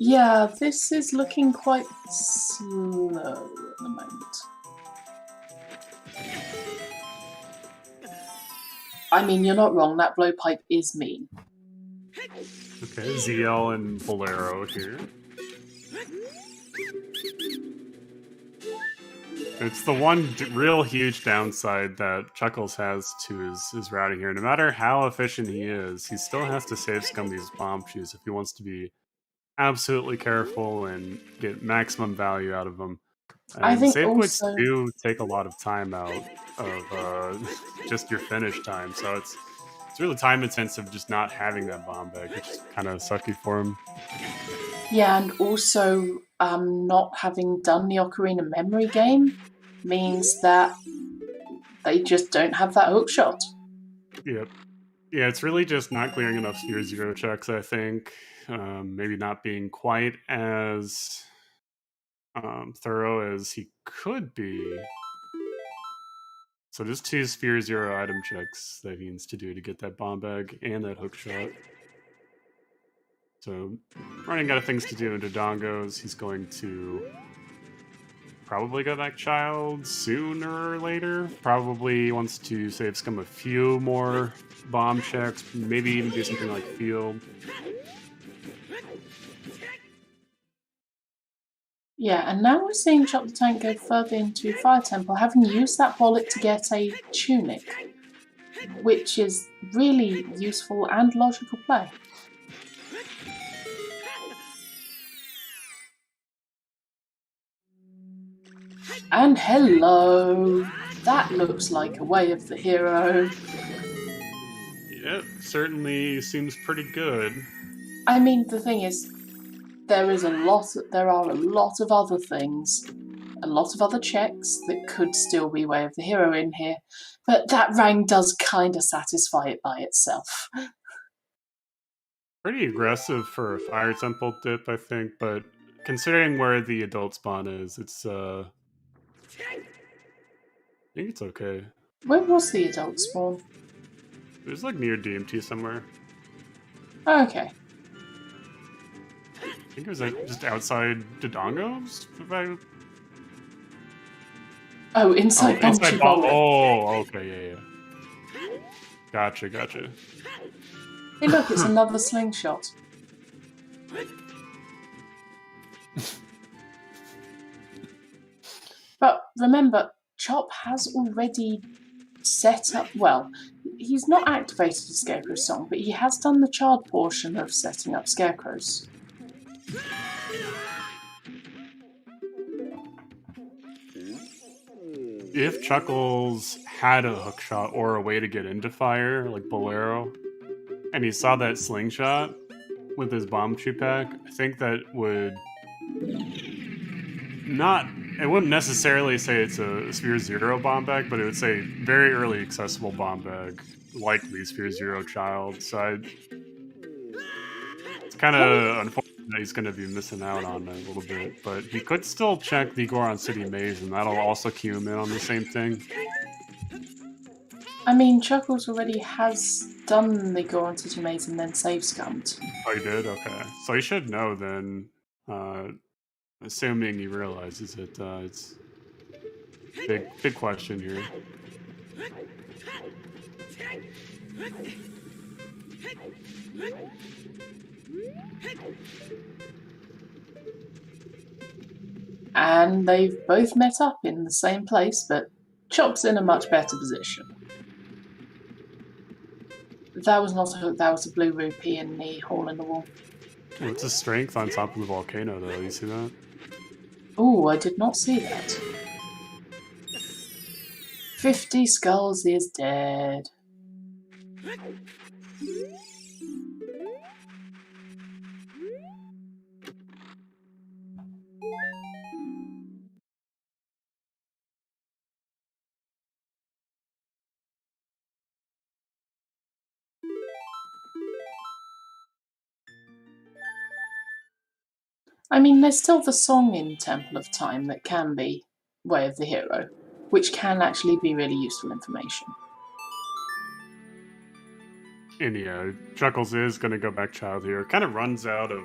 [SPEAKER 2] Yeah, this is looking quite slow at the moment. I mean, you're not wrong, that blowpipe is mean.
[SPEAKER 3] Okay, ZL and Bolero here. It's the one real huge downside that Chuckles has to his routing here. No matter how efficient he is, he still has to save scum these bomb shoes if he wants to be absolutely careful and get maximum value out of them. And
[SPEAKER 2] I think
[SPEAKER 3] save quits
[SPEAKER 2] also
[SPEAKER 3] do take a lot of time out of just your finish time, so it's really time intensive just not having that bomb bag, which is kind of sucky for him.
[SPEAKER 2] Yeah, and also not having done the Ocarina memory game means that they just don't have that hook shot.
[SPEAKER 3] Yep. Yeah, it's really just not clearing enough Sphere Zero checks, I think. Maybe not being quite as thorough as he could be. So just 2 Sphere Zero item checks that he needs to do to get that bomb bag and that hook shot. So running out of things to do into Dongos, he's going to probably go back Child sooner or later. Probably wants to save scum a few more bomb checks, maybe even do something like Field.
[SPEAKER 2] Yeah, and now we're seeing Chop the Tank go further into Fire Temple, having used that wallet to get a tunic, which is really useful and logical play. And hello! That looks like a way of the hero.
[SPEAKER 3] Yep, certainly seems pretty good.
[SPEAKER 2] I mean, the thing is, there are a lot of other things, a lot of other checks that could still be way of the hero in here, but that rank does kind of satisfy it by itself.
[SPEAKER 3] Pretty aggressive for a Fire Temple dip, I think, but considering where the adult spawn is, it's I think it's okay.
[SPEAKER 2] Where was the adult spawn?
[SPEAKER 3] It was like near DMT somewhere.
[SPEAKER 2] Okay.
[SPEAKER 3] I think it was like just outside Dodongos.
[SPEAKER 2] Oh, inside Bumpy Bowl.
[SPEAKER 3] Oh, okay, yeah. Gotcha.
[SPEAKER 2] Hey, look, it's another slingshot. But remember, Chop has already set up. Well, he's not activated the Scarecrow song, but he has done the child portion of setting up scarecrows.
[SPEAKER 3] If Chuckles had a hookshot or a way to get into fire, like Bolero, and he saw that slingshot with his bomb chew pack, I think that would not. It wouldn't necessarily say it's a Sphere Zero bomb bag, but it would say very early accessible bomb bag, likely Sphere Zero child. So it's kind of unfortunate that he's going to be missing out on that a little bit. But he could still check the Goron City Maze, and that'll also cue him in on the same thing.
[SPEAKER 2] I mean, Chuckles already has done the Goron City Maze and then save scummed.
[SPEAKER 3] Oh, he did? Okay. So he should know then. Assuming he realizes it, it's big question here.
[SPEAKER 2] And they've both met up in the same place, but Chop's in a much better position. That was not a hook, that was a blue rupee in the hole in the wall.
[SPEAKER 3] Oh, it's a strength on top of the volcano, though. You see that?
[SPEAKER 2] Ooh, I did not see that. 50 Skulls is dead. I mean, there's still the song in Temple of Time that can be Way of the Hero, which can actually be really useful information.
[SPEAKER 3] And yeah, Chuckles is going to go back child here. Kind of runs out of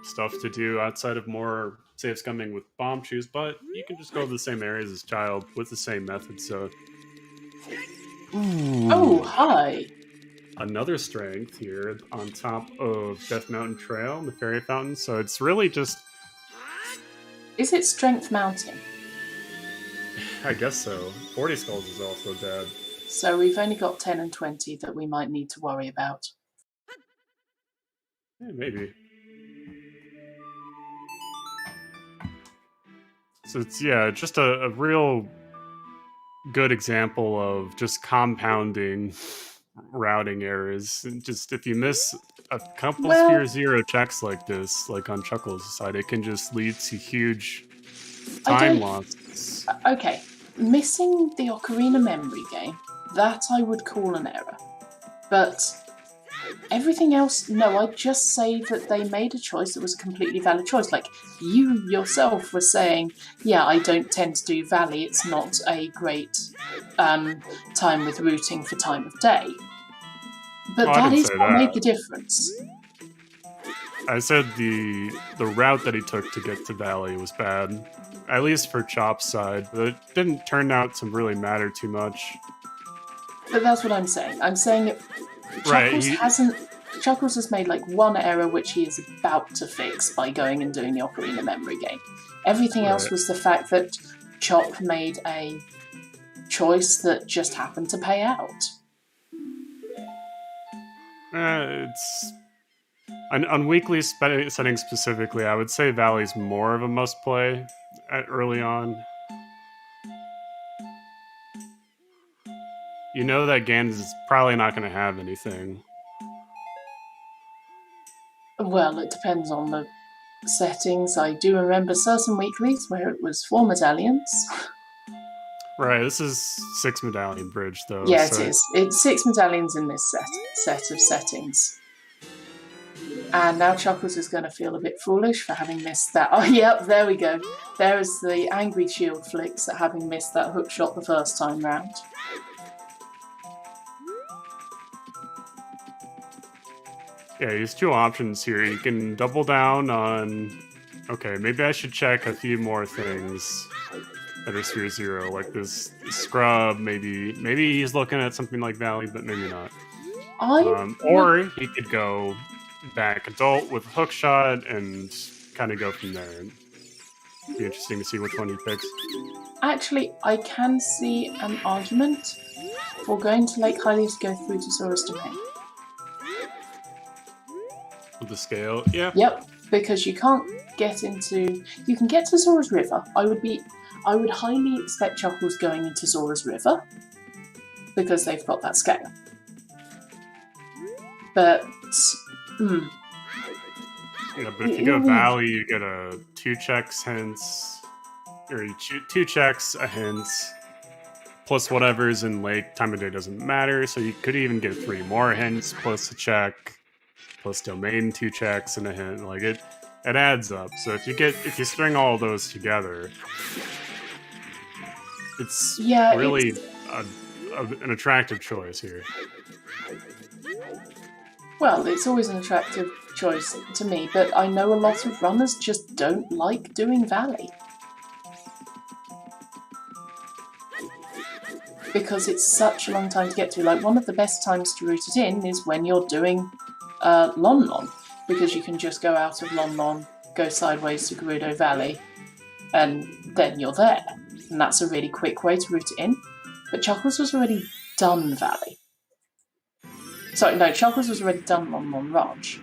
[SPEAKER 3] stuff to do outside of more safe scumming with bomb shoes, but you can just go to the same areas as child with the same method, so... Ooh.
[SPEAKER 2] Oh, hi!
[SPEAKER 3] Another strength here on top of Death Mountain Trail, the Fairy Fountain, so it's really just...
[SPEAKER 2] Is it strength mounting?
[SPEAKER 3] I guess so. 40 Skulls is also dead.
[SPEAKER 2] So we've only got 10 and 20 that we might need to worry about.
[SPEAKER 3] Yeah, maybe. So it's, yeah, just a real good example of just compounding routing errors. Just if you miss a couple Sphere Zero checks like this, like on Chuckles' side, it can just lead to huge time losses.
[SPEAKER 2] Okay, missing the Ocarina memory game, that I would call an error. But everything else, no, I'd just say that they made a choice that was a completely valid choice. Like, you yourself were saying, yeah, I don't tend to do Valley, it's not a great time with routing for time of day. But that is what made the difference.
[SPEAKER 3] I said the route that he took to get to Valley was bad, at least for Chop's side, but it didn't turn out to really matter too much.
[SPEAKER 2] But that's what I'm saying. I'm saying it. Chuckles has made like one error which he is about to fix by going and doing the Ocarina memory game. Everything else was the fact that Chop made a choice that just happened to pay out.
[SPEAKER 3] It's on weekly settings specifically. I would say Valley's more of a must play early on. You know that Gans is probably not going to have anything.
[SPEAKER 2] Well, it depends on the settings. I do remember certain weeklies where it was 4 medallions.
[SPEAKER 3] Right, this is 6 medallion bridge, though.
[SPEAKER 2] Yeah, so. It is. It's 6 medallions in this set of settings. And now Chuckles is going to feel a bit foolish for having missed that. Oh, yep, there we go. There is the angry shield flicks at having missed that hook shot the first time round.
[SPEAKER 3] Yeah, he has 2 options here. You can double down on... Okay, maybe I should check a few more things that are Sphere Zero, like this scrub, maybe he's looking at something like Valley, but maybe not. Or he could go back adult with hookshot and kind of go from there. It'd be interesting to see which one he picks.
[SPEAKER 2] Actually, I can see an argument for going to Lake Hylia to go through to Saurus Domain.
[SPEAKER 3] With the scale, yeah.
[SPEAKER 2] Yep, because you can't get into... You can get to Zora's River. I would highly expect Chuckles going into Zora's River, because they've got that scale. But...
[SPEAKER 3] Yeah, but if you go Valley, you get a 2 checks hints, or 2 checks, a hint, plus whatever's in Lake. Time of day doesn't matter, so you could even get 3 more hints, plus a check, plus Domain 2 checks and a hint. Like, it adds up. So if you string all those together, it's really an attractive choice here.
[SPEAKER 2] Well, it's always an attractive choice to me, but I know a lot of runners just don't like doing Valley. Because it's such a long time to get to. Like, one of the best times to route it in is when you're doing Lon Lon, because you can just go out of Lon Lon, go sideways to Gerudo Valley, and then you're there. And that's a really quick way to route it in. But Chuckles was already done Valley. Sorry, no, Chuckles was already done Lon Lon Ranch.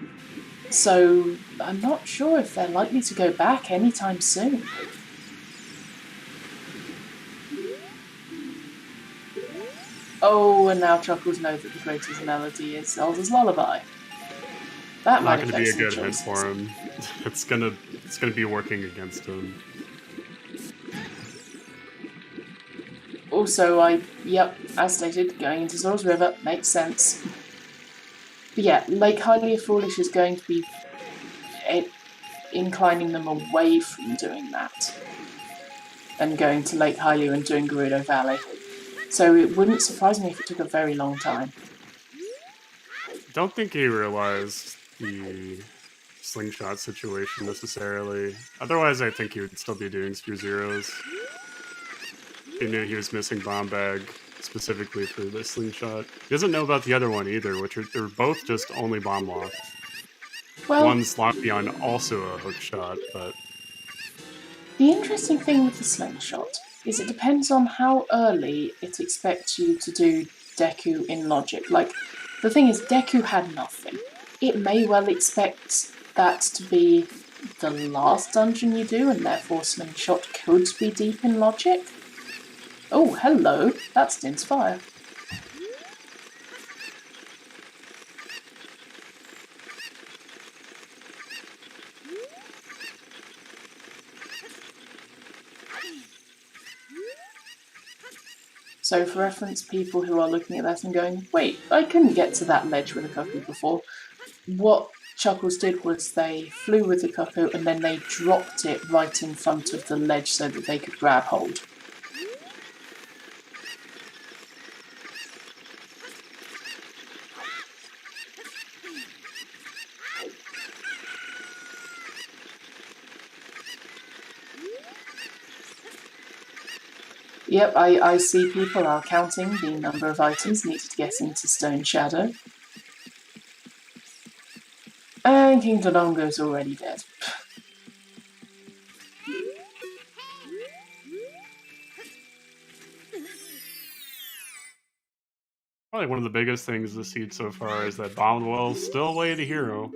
[SPEAKER 2] So I'm not sure if they're likely to go back anytime soon. Oh, and now Chuckles knows that the greatest melody is Zelda's Lullaby. That might
[SPEAKER 3] not going to be a good hint for him. It's gonna be working against him.
[SPEAKER 2] Also, as stated, going into Zora's River makes sense. But yeah, Lake Hylia Foolish is going to be inclining them away from doing that. And going to Lake Hylia and doing Gerudo Valley. So it wouldn't surprise me if it took a very long time.
[SPEAKER 3] Don't think he realized the slingshot situation necessarily. Otherwise, I think he would still be doing Spear Zeros. He knew he was missing Bomb Bag specifically for the slingshot. He doesn't know about the other one either, they're both just only bomb lock.
[SPEAKER 2] Well,
[SPEAKER 3] one's locked beyond also a hook shot, but...
[SPEAKER 2] The interesting thing with the slingshot is it depends on how early it expects you to do Deku in logic. Like, the thing is, Deku had nothing. It may well expect that to be the last dungeon you do, and therefore slingshot could be deep in logic. Oh, hello, that's Din's Fire. So for reference, people who are looking at that and going, wait, I couldn't get to that ledge with a cuckoo before. What Chuckles did was they flew with the cuckoo and then they dropped it right in front of the ledge so that they could grab hold. Yep, I see people are counting the number of items needed to get into Stone Shadow. And King Dodongo's already dead.
[SPEAKER 3] Probably one of the biggest things this seed so far is that Bombwell's still away the hero.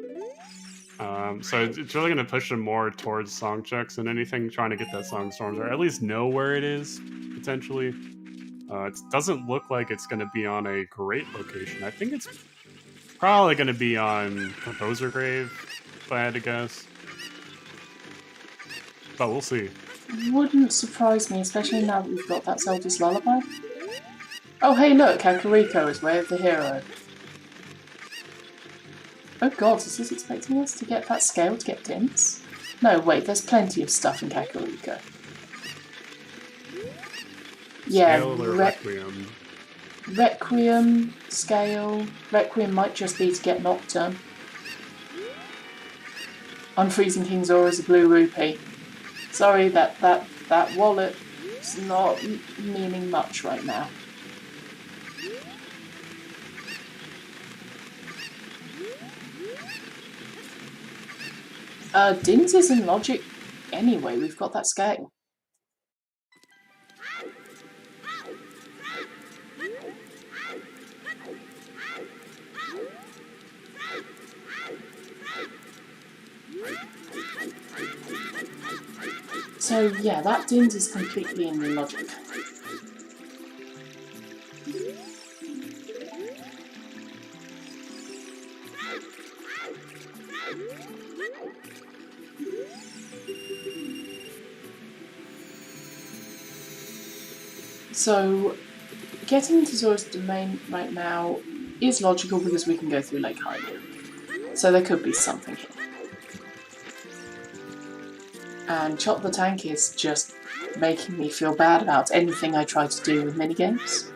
[SPEAKER 3] So it's really going to push him more towards song checks than anything, trying to get that song storms, or at least know where it is, potentially. It doesn't look like it's going to be on a great location. I think it's probably going to be on Composer Grave, if I had to guess. But we'll see.
[SPEAKER 2] Wouldn't surprise me, especially now that we've got that Zelda's Lullaby. Oh hey look, Kakariko is Way of the Hero. Oh god, is this expecting us to get that scale to get Dints? No, wait, there's plenty of stuff in Kakariko. Yeah,
[SPEAKER 3] Scale or Requiem?
[SPEAKER 2] Requiem, Scale. Requiem might just be to get Nocturne. Unfreezing King Zora's a blue rupee. Sorry, that wallet is not meaning much right now. Dins is in logic anyway, we've got that scale. So yeah, that dint is completely in your logic. So getting into Zora's domain right now is logical because we can go through Lake Hylia. So there could be something here. And Chop the Tank is just making me feel bad about anything I try to do with minigames.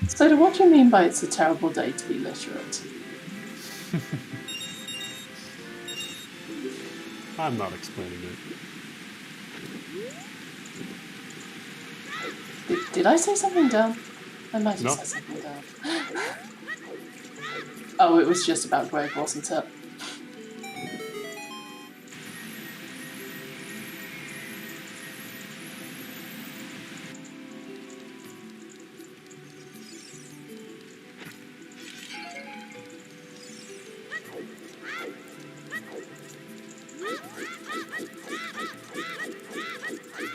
[SPEAKER 2] So what do you mean by it's a terrible day to be literate?
[SPEAKER 3] I'm not explaining it.
[SPEAKER 2] Did I say something dumb? I might have
[SPEAKER 3] No.
[SPEAKER 2] said something dumb. Oh, it was just about Greg, wasn't it?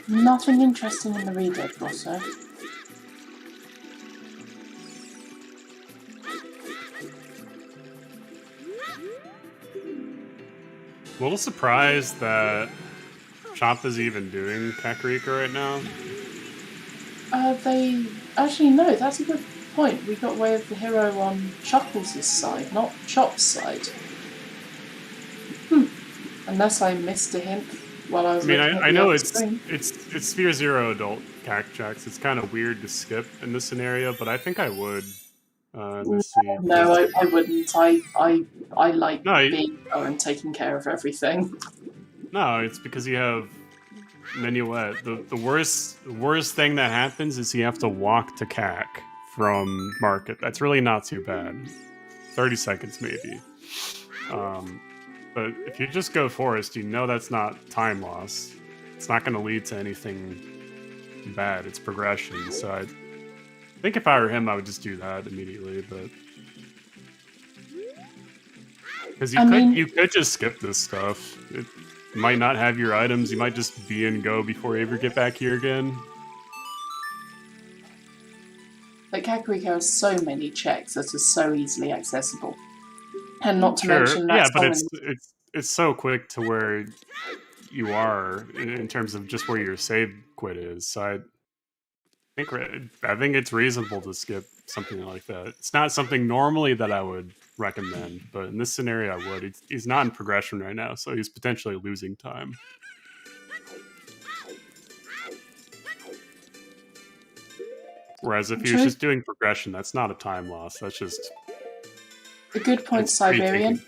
[SPEAKER 2] Nothing interesting in the reader, Grosso.
[SPEAKER 3] A little surprised that Chop is even doing Kakariko right now.
[SPEAKER 2] They... Actually, no, that's a good point. We got Way of the Hero on Chuckles' side, not Chop's side. Unless I missed a hint while I was looking at
[SPEAKER 3] I
[SPEAKER 2] the
[SPEAKER 3] know
[SPEAKER 2] other
[SPEAKER 3] it's
[SPEAKER 2] screen.
[SPEAKER 3] Sphere Zero adult Cacjax. It's kind of weird to skip in this scenario, but I think I would. Let's see.
[SPEAKER 2] No, I wouldn't. I like
[SPEAKER 3] No,
[SPEAKER 2] being and taking care of everything.
[SPEAKER 3] No, it's because you have Minuet. The worst thing that happens is you have to walk to CAC from Market. That's really not too bad. 30 seconds maybe. But if you just go Forest, you know that's not time loss. It's not going to lead to anything bad. It's progression. So I think if I were him, I would just do that immediately. But because you could just skip this stuff. It might not have your items. You might just be and go before you ever get back here again.
[SPEAKER 2] But Kakariko has so many checks that are so easily accessible. And not to mention that
[SPEAKER 3] but it's so quick to where you are in terms of just where your save quit is. So I think it's reasonable to skip something like that. It's not something normally that I would recommend, but in this scenario, I would. He's not in progression right now, so he's potentially losing time. Whereas if he was just doing progression, that's not a time loss. That's just
[SPEAKER 2] a good point, Siberian.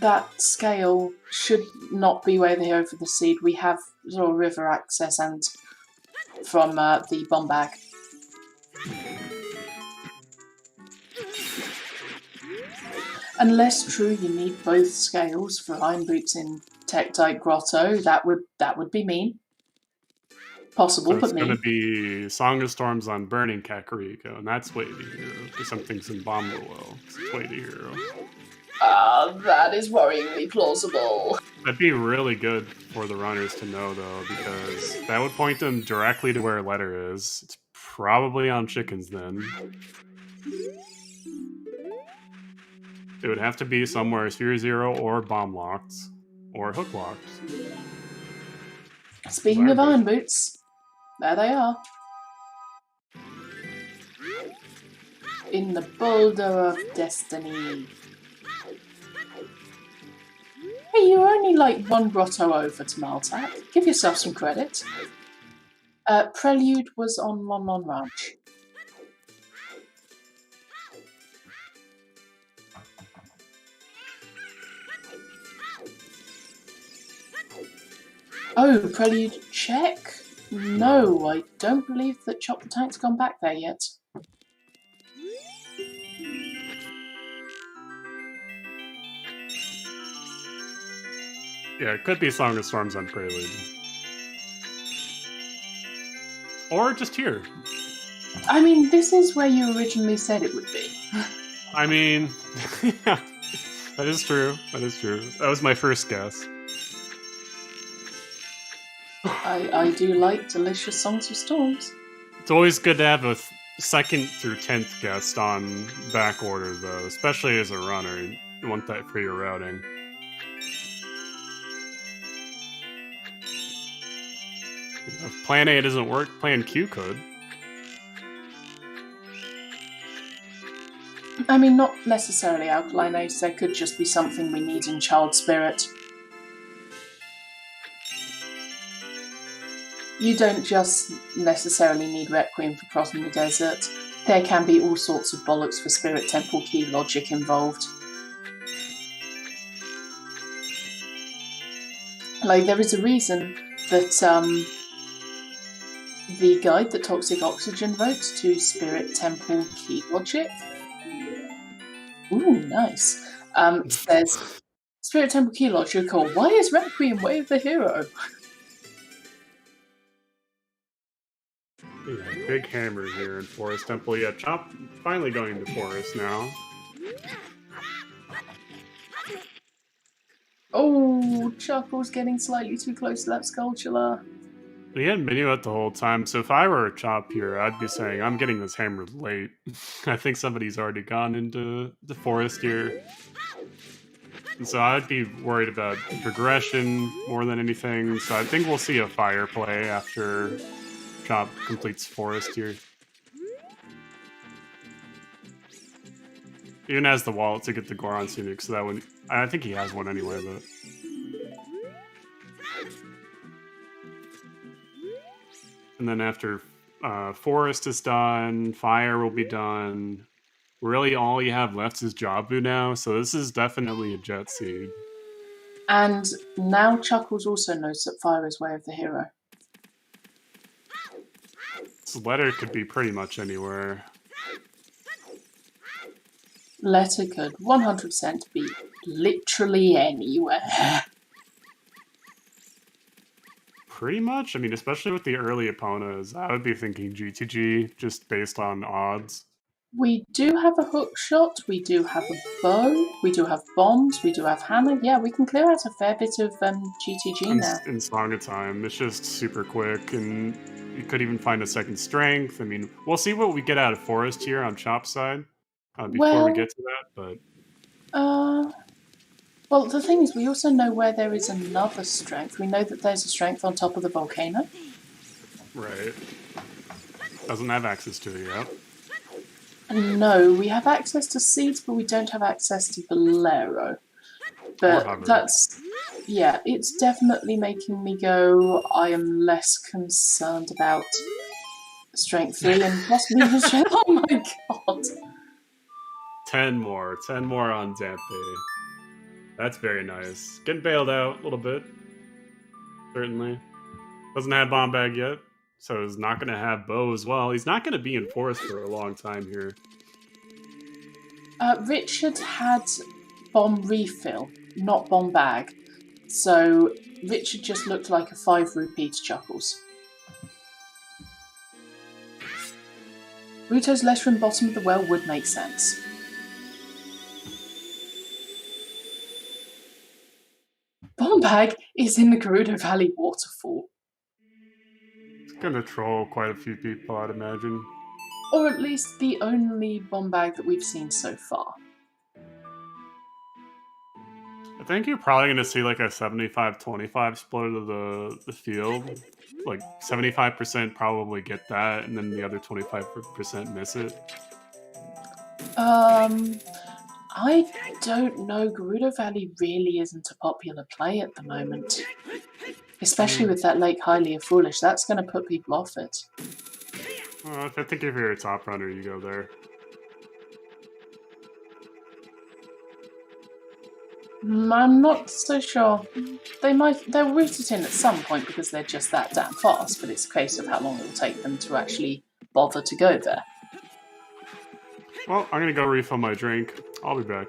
[SPEAKER 2] That scale should not be Way the Hero for the Seed. We have Zora River access and from the bomb bag. Unless true, you need both scales for Iron Boots in Tektite Grotto. That would be mean. Possible,
[SPEAKER 3] so
[SPEAKER 2] but mean.
[SPEAKER 3] It's going to be Song of Storms on Burning Kakariko, and that's Way the Hero. Because something's in Bomb Well. It's Way the Hero.
[SPEAKER 2] That is worryingly plausible.
[SPEAKER 3] That'd be really good for the runners to know, though, because that would point them directly to where Letter is. It's probably on Chickens, then. It would have to be somewhere Sphere Zero or Bomb Locked or Hook Locked.
[SPEAKER 2] Speaking of Iron Boots, there they are. In the Boulder of Destiny. Hey, you're only like one grotto over to Maltac. Give yourself some credit. Prelude was on Lon Lon Ranch. Oh, Prelude check? No, I don't believe that Chop the Tank's gone back there yet.
[SPEAKER 3] Yeah, it could be Song of Storms on Prelude. Or just here.
[SPEAKER 2] I mean, this is where you originally said it would be.
[SPEAKER 3] I mean, yeah, that is true. That is true. That was my first guess.
[SPEAKER 2] I do like delicious Songs of Storms.
[SPEAKER 3] It's always good to have a second through 10th guest on back order, though, especially as a runner. You want that for your routing. If Plan A doesn't work, Plan Q could.
[SPEAKER 2] I mean, not necessarily Alkaline Ace. There could just be something we need in Child Spirit. You don't just necessarily need Requiem for Crossing the Desert. There can be all sorts of bollocks for Spirit Temple key logic involved. Like, there is a reason that the guide that Toxic Oxygen wrote to Spirit Temple key logic. Ooh, nice. Says Spirit Temple key logic, or why is Requiem Way of the Hero?
[SPEAKER 3] Yeah, big hammer here in Forest Temple. Yeah, Chop finally going to Forest now.
[SPEAKER 2] Oh, Chuckle's getting slightly too close to that Skulltula.
[SPEAKER 3] He hadn't been out the whole time, so if I were a Chop here, I'd be saying, I'm getting this hammered late. I think somebody's already gone into the Forest here. And so I'd be worried about progression more than anything, so I think we'll see a fire play after Chop completes Forest here. Even has the wallet to get the Goron Scenic, so that would... I think he has one anyway, but... And then after Forest is done, Fire will be done. Really all you have left is Jabu now, so this is definitely a Jet Seed.
[SPEAKER 2] And now Chuckles also knows that Fire is Way of the Hero.
[SPEAKER 3] This letter could be pretty much anywhere.
[SPEAKER 2] Letter could 100% be literally anywhere.
[SPEAKER 3] Pretty much? I mean, especially with the early opponents, I would be thinking GTG, just based on odds.
[SPEAKER 2] We do have a hook shot, we do have a bow, we do have bombs, we do have hammer. Yeah, we can clear out a fair bit of GTG now.
[SPEAKER 3] In Song of Time, it's just super quick, and you could even find a second strength. I mean, we'll see what we get out of Forest here on Chop's side before we get to that, but...
[SPEAKER 2] Well, the thing is, we also know where there is another strength. We know that there's a strength on top of the volcano.
[SPEAKER 3] Right. Doesn't have access to it yet.
[SPEAKER 2] No, we have access to seeds, but we don't have access to Bolero. But that's... Yeah, it's definitely making me go, I am less concerned about Strength 3 and possibly even Strength... Oh my god!
[SPEAKER 3] 10 more on Zampe. That's very nice. Getting bailed out a little bit. Certainly. Doesn't have Bomb Bag yet, so he's not going to have Bow as well. He's not going to be in Forest for a long time here.
[SPEAKER 2] Richard had Bomb Refill, not Bomb Bag. So Richard just looked like a 5 rupee to Chuckles. Ruto's letter in bottom of the well would make sense. Bomb Bag is in the Gerudo Valley waterfall.
[SPEAKER 3] It's gonna troll quite a few people, I'd imagine.
[SPEAKER 2] Or at least the only Bomb Bag that we've seen so far.
[SPEAKER 3] I think you're probably gonna see like a 75-25 split of the field. Like 75% probably get that, and then the other 25% miss it.
[SPEAKER 2] I don't know. Gerudo Valley really isn't a popular play at the moment. Especially with that Lake Hylia Foolish. That's going to put people off it.
[SPEAKER 3] I think if you're a top runner, you go there.
[SPEAKER 2] I'm not so sure. They'll root it in at some point because they're just that damn fast, but it's a case of how long it will take them to actually bother to go there.
[SPEAKER 3] Well, I'm gonna go refill my drink. I'll be back.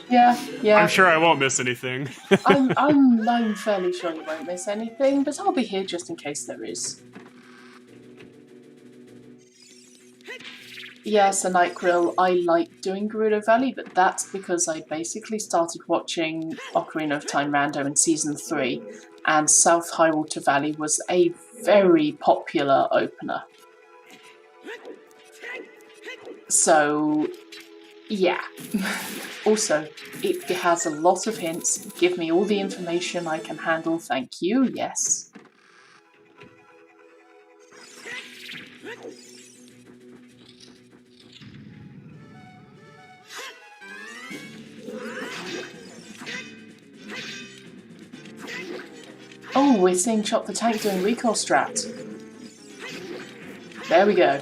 [SPEAKER 2] Yeah.
[SPEAKER 3] I'm sure I won't miss anything.
[SPEAKER 2] I'm fairly sure you won't miss anything, but I'll be here just in case there is. Yes, a Night Grill. I like doing Gerudo Valley, but that's because I basically started watching Ocarina of Time Rando in Season 3, and South Highwater Valley was a very popular opener. So, yeah. Also, it has a lot of hints. Give me all the information I can handle, thank you, yes. Oh, we're seeing Chop the Tank doing recoil strat. There we go.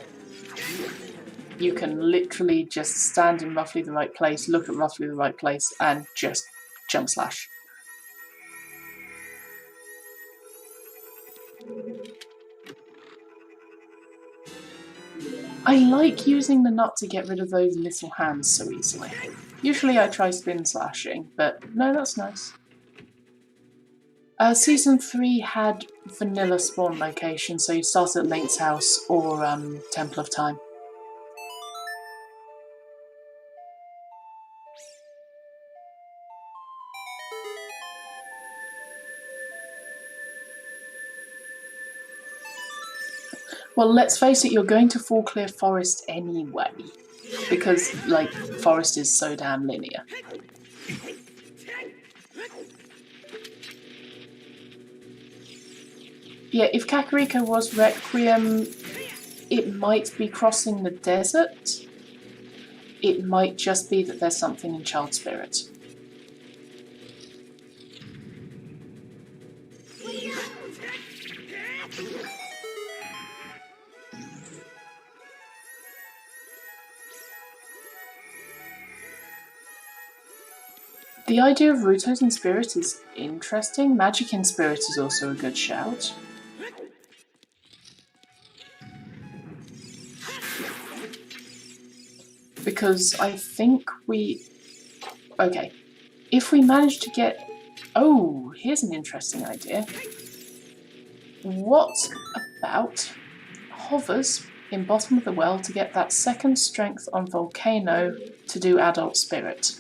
[SPEAKER 2] You can literally just stand in roughly the right place, look at roughly the right place, and just jump slash. I like using the nut to get rid of those little hands so easily. Usually I try spin slashing, but no, that's nice. Season 3 had vanilla spawn location, so you start at Link's house or Temple of Time. Well, let's face it, you're going to fall clear forest anyway, because, like, forest is so damn linear. Yeah, if Kakariko was Requiem, it might be crossing the desert. It might just be that there's something in Child Spirit. The idea of Rutos in Spirit is interesting. Magic in Spirit is also a good shout. Because I think okay, if we manage to get... Oh, here's an interesting idea. What about hovers in bottom of the well to get that second strength on Volcano to do Adult Spirit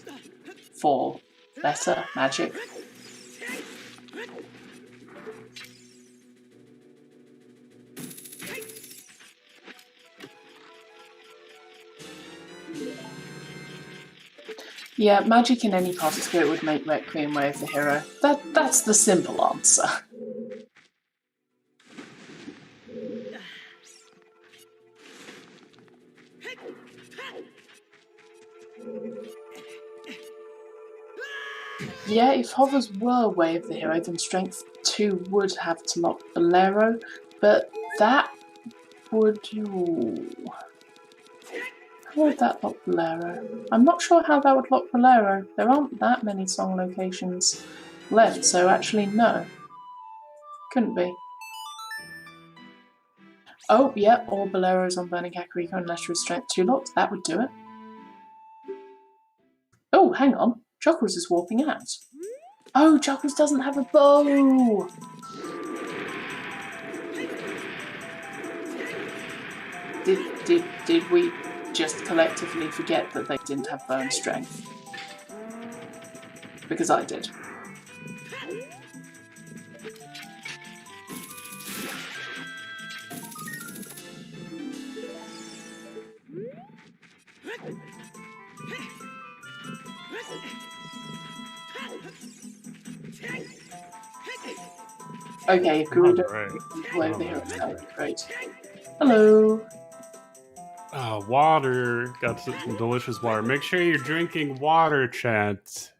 [SPEAKER 2] for better magic? Yeah, magic in any part of Spirit would make Requiem Way of the Hero. That's the simple answer. Yeah, if hovers were Way of the Hero, then Strength 2 would have to lock Bolero, but that would... Ooh. How would that lock Bolero? I'm not sure how that would lock Bolero. There aren't that many song locations left, so actually no. Couldn't be. Oh, yeah, or Bolero's on Burning Kakariko unless you're Strength 2 locked. That would do it. Oh, hang on. Chuckles is warping out. Oh, Chuckles doesn't have a bow! Did we just collectively forget that they didn't have bone strength? Because I did. Okay, if Gerudo Way of the Hero, that would be great. Hello!
[SPEAKER 3] Water. Got some delicious water. Make sure you're drinking water, chat.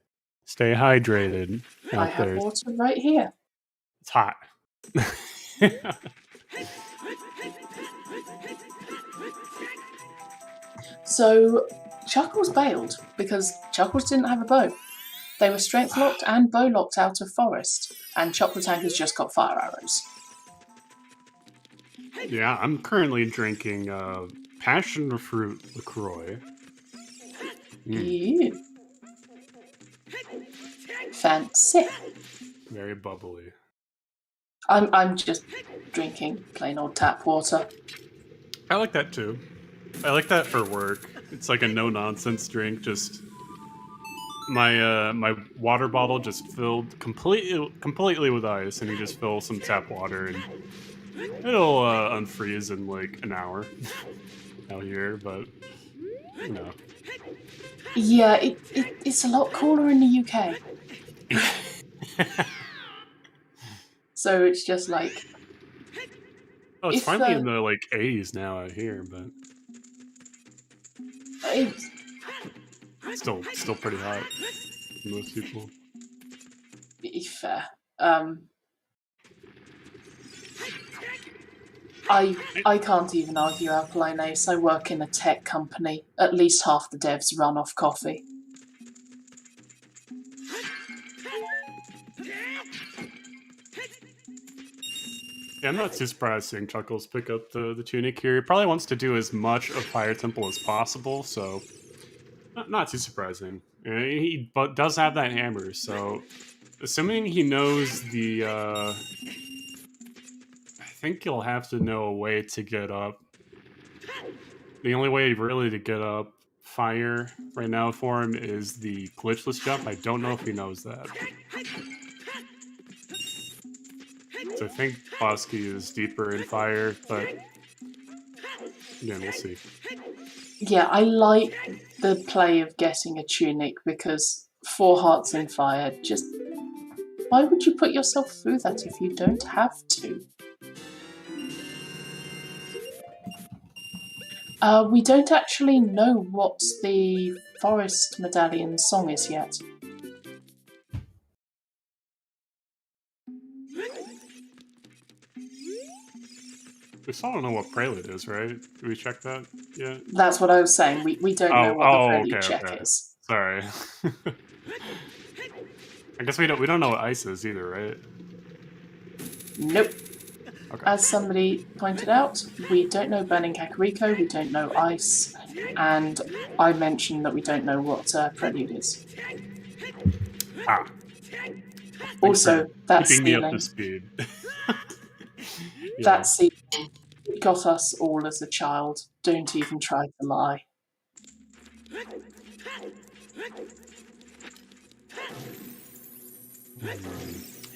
[SPEAKER 3] Stay hydrated.
[SPEAKER 2] I have water right here.
[SPEAKER 3] It's hot.
[SPEAKER 2] So, Chuckles bailed because Chuckles didn't have a bow. They were strength locked and bow locked out of forest, and Chop the Tank has just got fire arrows.
[SPEAKER 3] Yeah, I'm currently drinking passion fruit LaCroix.
[SPEAKER 2] Ew. Fancy.
[SPEAKER 3] Very bubbly.
[SPEAKER 2] I'm just drinking plain old tap water.
[SPEAKER 3] I like that too. I like that for work. It's like a no-nonsense drink. Just my water bottle just filled completely with ice, and you just fill some tap water, and it'll unfreeze in like an hour out here. But you know,
[SPEAKER 2] Yeah, it's a lot cooler in the UK. So it's just like...
[SPEAKER 3] oh, it's
[SPEAKER 2] If,
[SPEAKER 3] finally in the like 80s now out here, but
[SPEAKER 2] it's,
[SPEAKER 3] still pretty hot for most people.
[SPEAKER 2] fair. I can't even argue Alkaline Ace. I work in a tech company. At least half the devs run off coffee.
[SPEAKER 3] Yeah, I'm not too surprised seeing Chuckles pick up the tunic here. He probably wants to do as much of Fire Temple as possible, so not too surprising. He but does have that hammer, so assuming he knows the... I think he'll have to know a way to get up. The only way really to get up fire right now for him is the glitchless jump. I don't know if he knows that. So I think Bosky is deeper in fire, but again, we'll see.
[SPEAKER 2] Yeah, I like the play of getting a tunic because 4 hearts in fire, just... Why would you put yourself through that if you don't have to? We don't actually know what the Forest Medallion song is yet.
[SPEAKER 3] We still don't know what Prelude is, right? Did we check that yet?
[SPEAKER 2] That's what I was saying. We don't know what the Prelude check is.
[SPEAKER 3] Sorry. I guess we don't know what ice is either, right?
[SPEAKER 2] Nope.
[SPEAKER 3] Okay.
[SPEAKER 2] As somebody pointed out, we don't know Burning Kakariko, we don't know ice, and I mentioned that we don't know what Prelude is.
[SPEAKER 3] Ah.
[SPEAKER 2] Also, that
[SPEAKER 3] keeping me up to
[SPEAKER 2] ceiling.
[SPEAKER 3] speed. Yeah.
[SPEAKER 2] That ceiling got us all as a child. Don't even try to lie.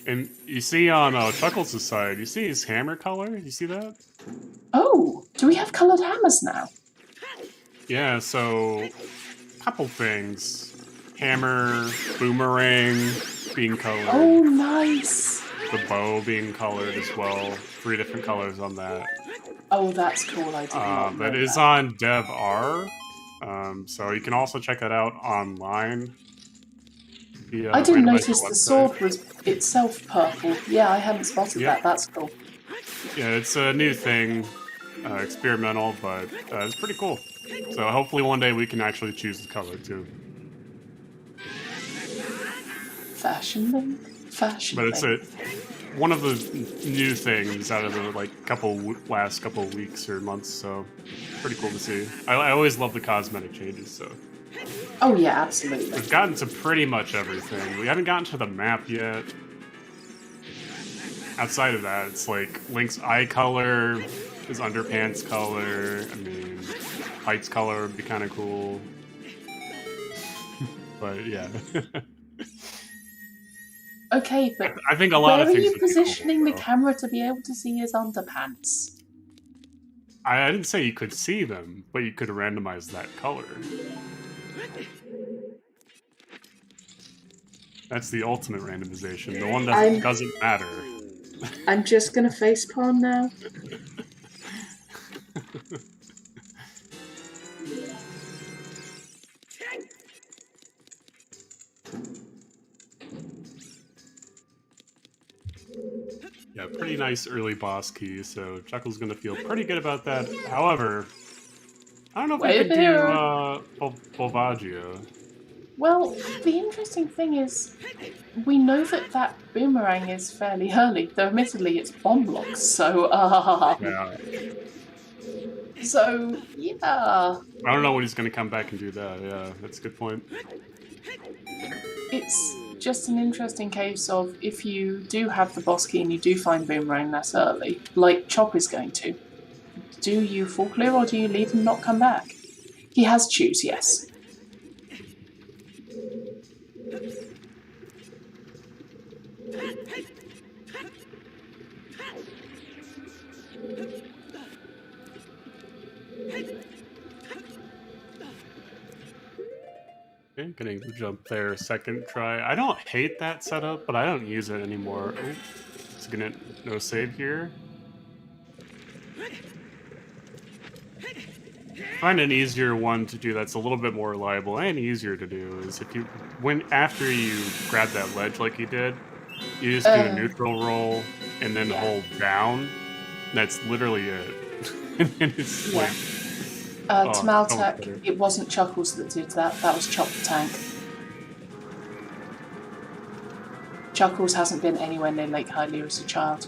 [SPEAKER 3] And you see on Chuckles' side, you see his hammer color? You see that?
[SPEAKER 2] Oh, do we have coloured hammers now?
[SPEAKER 3] Yeah, so a couple things. Hammer, boomerang being colored.
[SPEAKER 2] Oh, nice.
[SPEAKER 3] The bow being colored as well. 3 different colors on that.
[SPEAKER 2] Oh, that's cool. I did not know
[SPEAKER 3] that is on Dev R. So you can also check that out online.
[SPEAKER 2] I didn't notice the sword was itself purple. Yeah, I hadn't spotted
[SPEAKER 3] Yep.
[SPEAKER 2] that. That's cool.
[SPEAKER 3] Yeah, it's a new thing. Experimental, but it's pretty cool. So hopefully one day we can actually choose the color too.
[SPEAKER 2] Fashion thing. Fashion
[SPEAKER 3] But it's
[SPEAKER 2] thing.
[SPEAKER 3] one of the new things out of the like last couple weeks or months, so pretty cool to see. I always love the cosmetic changes, so.
[SPEAKER 2] Oh yeah, absolutely.
[SPEAKER 3] We've gotten to pretty much everything. We haven't gotten to the map yet. Outside of that, it's like Link's eye color, his underpants color, I mean, Heights color would be kind of cool. But yeah.
[SPEAKER 2] Okay, but
[SPEAKER 3] I think a lot
[SPEAKER 2] where
[SPEAKER 3] of
[SPEAKER 2] are
[SPEAKER 3] things
[SPEAKER 2] you
[SPEAKER 3] would be
[SPEAKER 2] positioning
[SPEAKER 3] cool,
[SPEAKER 2] the camera to be able to see his underpants?
[SPEAKER 3] I didn't say you could see them, but you could randomize that color. That's the ultimate randomization, the one that doesn't matter.
[SPEAKER 2] I'm just gonna facepalm now.
[SPEAKER 3] Yeah, pretty nice early boss key, so Chuckle's gonna feel pretty good about that. However, I don't know if we could do Volvagia.
[SPEAKER 2] Well, the interesting thing is, we know that boomerang is fairly early, though admittedly it's bomb blocks, so,
[SPEAKER 3] Yeah.
[SPEAKER 2] So, yeah.
[SPEAKER 3] I don't know when he's gonna come back and do that, yeah, that's a good point.
[SPEAKER 2] It's just an interesting case of if you do have the boss key and you do find Boomerang that early, like Chop is going to, do you fall clear or do you leave and not come back? He has choose, yes.
[SPEAKER 3] Okay, getting the jump there, second try. I don't hate that setup, but I don't use it anymore. Oh, it's gonna no save here. Find an easier one to do that's a little bit more reliable and easier to do is if you after you grab that ledge like you did, you just do a neutral roll and then hold down. That's literally it. And it's like
[SPEAKER 2] to Maltech, it wasn't Chuckles that did that. That was Chop the Tank. Chuckles hasn't been anywhere near Lake Hylia as a child.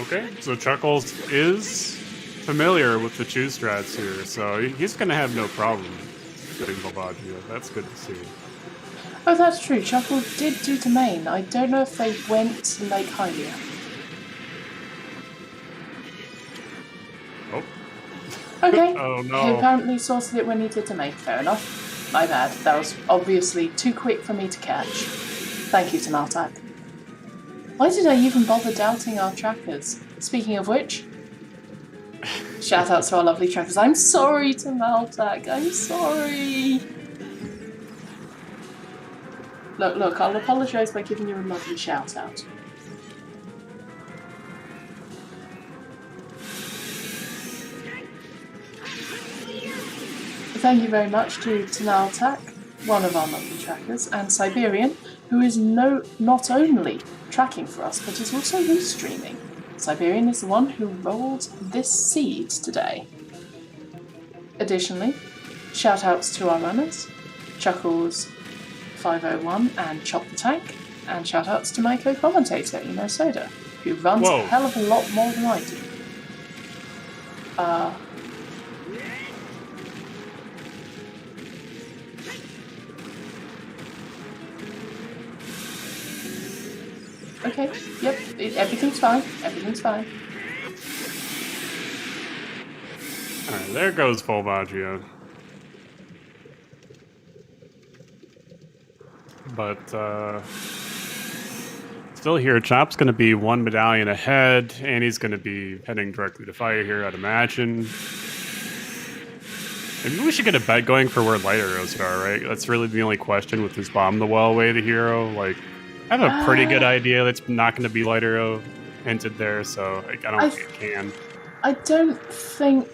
[SPEAKER 3] Okay, so Chuckles is familiar with the choose strats here, so he's going to have no problem getting Volvaggio. That's good to see.
[SPEAKER 2] Oh, that's true. Chuckles did do Domain. I don't know if they went to Lake Hylia.
[SPEAKER 3] Oh.
[SPEAKER 2] Okay.
[SPEAKER 3] Oh, no.
[SPEAKER 2] He apparently sorted it when he did Domain. Fair enough. My bad. That was obviously too quick for me to catch. Thank you to Maltak. Why did I even bother doubting our trackers? Speaking of which, shout outs to our lovely trackers. I'm sorry to Maltak. I'm sorry. Look, I'll apologise by giving you a lovely shout out. Thank you very much to Maltak, one of our lovely trackers, and Siberian, who is not only tracking for us, but is also restreaming. Siberian is the one who rolled this seed today. Additionally, shout-outs to our runners, Chuckles501 and Chop the Tank, and shout-outs to my co-commentator, Soda, who runs a hell of a lot more than I do. Okay, yep, everything's fine. Everything's fine.
[SPEAKER 3] Alright, there goes Volvaggio. But, still here, Chop's going to be one medallion ahead, and he's going to be heading directly to fire here, I'd imagine. Maybe we should get a bet going for where light arrows are, right? That's really the only question with this bomb the well way the hero. Like, I have a pretty good idea that's not going to be light arrow hinted there, so I don't think it can.
[SPEAKER 2] I don't think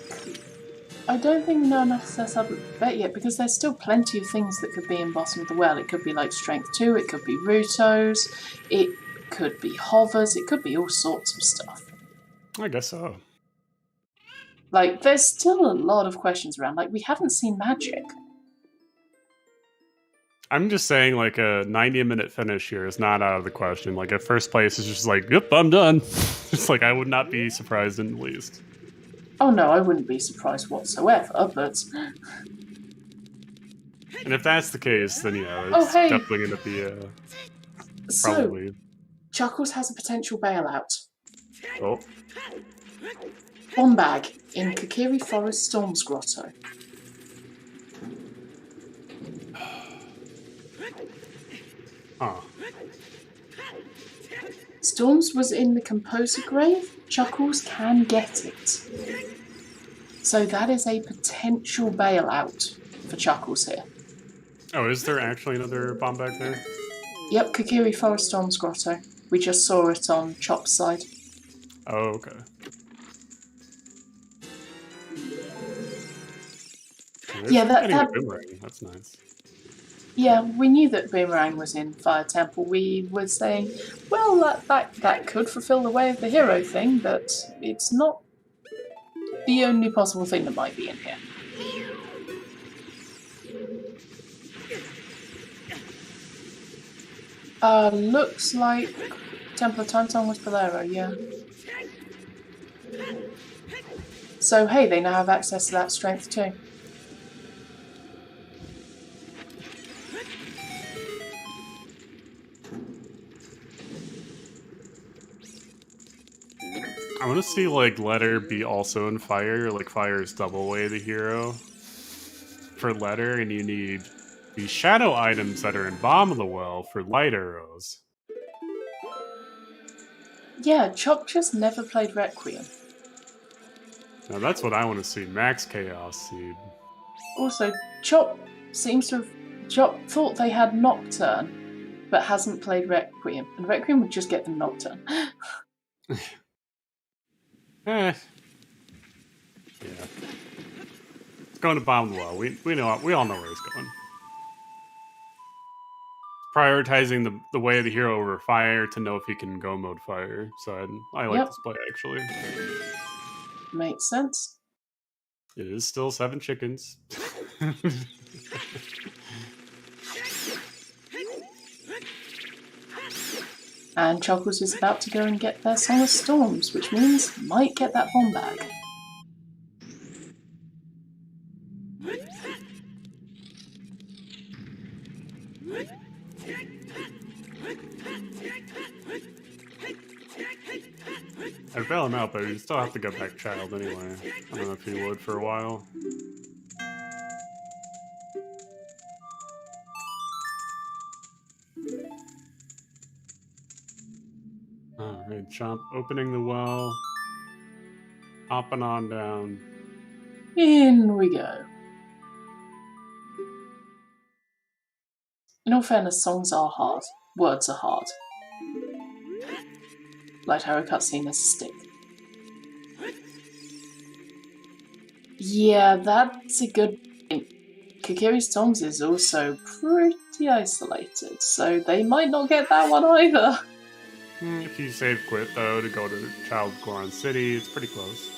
[SPEAKER 2] we know enough to set up a bet yet, because there's still plenty of things that could be in bottom of the well. It could be like Strength 2, it could be Rutos, it could be Hovers, it could be all sorts of stuff.
[SPEAKER 3] I guess so.
[SPEAKER 2] Like, there's still a lot of questions around. Like, we haven't seen magic.
[SPEAKER 3] I'm just saying, like, a 90-minute finish here is not out of the question. Like, at first place, it's just like, yep, I'm done. It's like, I would not be surprised in the least.
[SPEAKER 2] Oh no, I wouldn't be surprised whatsoever, but...
[SPEAKER 3] And if that's the case, then yeah, it's definitely going to be probably...
[SPEAKER 2] So, Chuckles has a potential bailout.
[SPEAKER 3] Oh.
[SPEAKER 2] One bag in Kakiri Forest Storm's Grotto.
[SPEAKER 3] Huh.
[SPEAKER 2] Storms was in the Composer Grave. Chuckles can get it. So that is a potential bailout for Chuckles here.
[SPEAKER 3] Oh, is there actually another bomb back there?
[SPEAKER 2] Yep, Kakiri Forest Storm's Grotto. We just saw it on Chop's side.
[SPEAKER 3] Oh, okay.
[SPEAKER 2] Yeah, that
[SPEAKER 3] boomerang. That's nice.
[SPEAKER 2] Yeah, we knew that Boomerang was in Fire Temple. We were saying, well, that could fulfill the Way of the Hero thing, but it's not the only possible thing that might be in here. Looks like Temple of Time Song was Bolero, yeah. So, hey, they now have access to that strength too.
[SPEAKER 3] I want to see like Letter be also in fire. Like fire is double way the hero for Letter, and you need the shadow items that are in Bomb of the Well for light arrows.
[SPEAKER 2] Yeah, Chop just never played Requiem.
[SPEAKER 3] Now that's what I want to see. Max Chaos Seed.
[SPEAKER 2] Also, Chop thought they had Nocturne, but hasn't played Requiem, and Requiem would just get them Nocturne.
[SPEAKER 3] Yeah. It's going to Bomb the Well. We all know where it's going. Prioritizing the way of the hero over fire to know if he can go mode fire. So I like this play actually.
[SPEAKER 2] Makes sense.
[SPEAKER 3] It is still 7 chickens.
[SPEAKER 2] And Chuckles is about to go and get their Song of Storms, which means might get that bomb bag.
[SPEAKER 3] I'd bail him out, but he'd still have to go back child anyway. I don't know if he would for a while. Alright, Chomp opening the well. Hopping on down.
[SPEAKER 2] In we go. In all fairness, songs are hard. Words are hard. Light arrow cutscene is a stick. Yeah, that's a good point. Kokiri's songs is also pretty isolated, so they might not get that one either.
[SPEAKER 3] If you save quit though to go to Child Goron City, it's pretty close.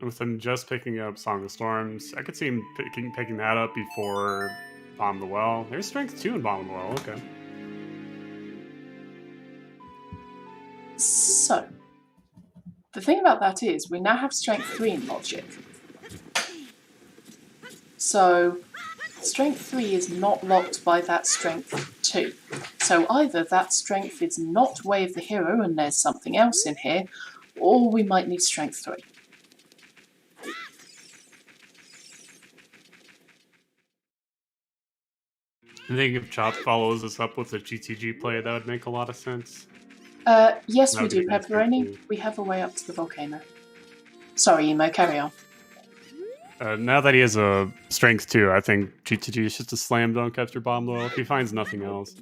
[SPEAKER 3] With him just picking up Song of Storms, I could see him picking that up before Bomb the Well. There's strength 2 in Bomb the Well, okay.
[SPEAKER 2] So, the thing about that is, we now have strength 3 in logic. So, strength 3 is not locked by that strength 2. So either that strength is not Way of the Hero and there's something else in here, or we might need strength 3.
[SPEAKER 3] I think if Chop follows us up with a GTG play, that would make a lot of sense.
[SPEAKER 2] Yes, we do, Pepperoni. We have a way up to the volcano. Sorry, Emo, carry on.
[SPEAKER 3] Now that he has a strength 2, I think GTG is just a slam dunk after Bomb Well if he finds nothing else.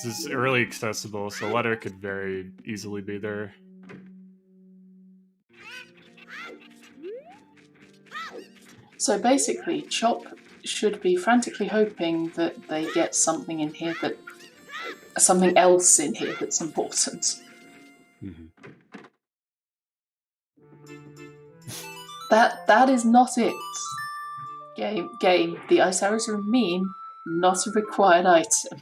[SPEAKER 3] This is early accessible, so Letter could very easily be there.
[SPEAKER 2] So basically, Chop should be frantically hoping that they get something in here something else in here that's important.
[SPEAKER 3] Mm-hmm.
[SPEAKER 2] That is not it. Game. The ice arrows are a meme, not a required item.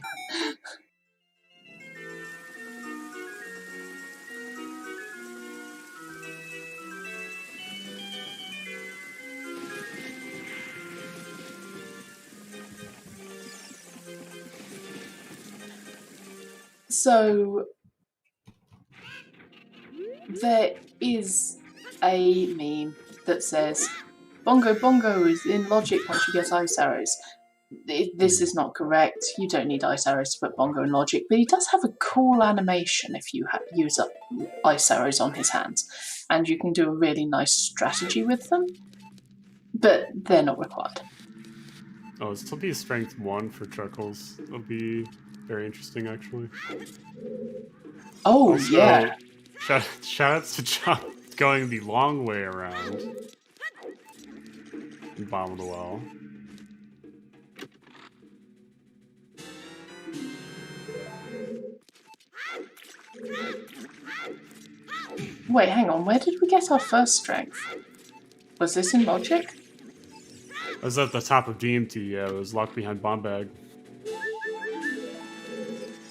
[SPEAKER 2] So, there is a meme that says, Bongo Bongo is in logic once you get ice arrows. This is not correct. You don't need ice arrows to put Bongo in logic, but he does have a cool animation if you use up ice arrows on his hands. And you can do a really nice strategy with them, but they're not required.
[SPEAKER 3] Oh, this will be a strength 1 for Chuckles. It'll be very interesting, actually.
[SPEAKER 2] Oh,
[SPEAKER 3] also,
[SPEAKER 2] yeah.
[SPEAKER 3] Shoutouts to Chop going the long way around. Bomb of the Well.
[SPEAKER 2] Wait, hang on. Where did we get our first strength? Was this in logic?
[SPEAKER 3] It was at the top of DMT, yeah. It was locked behind Bomb Bag.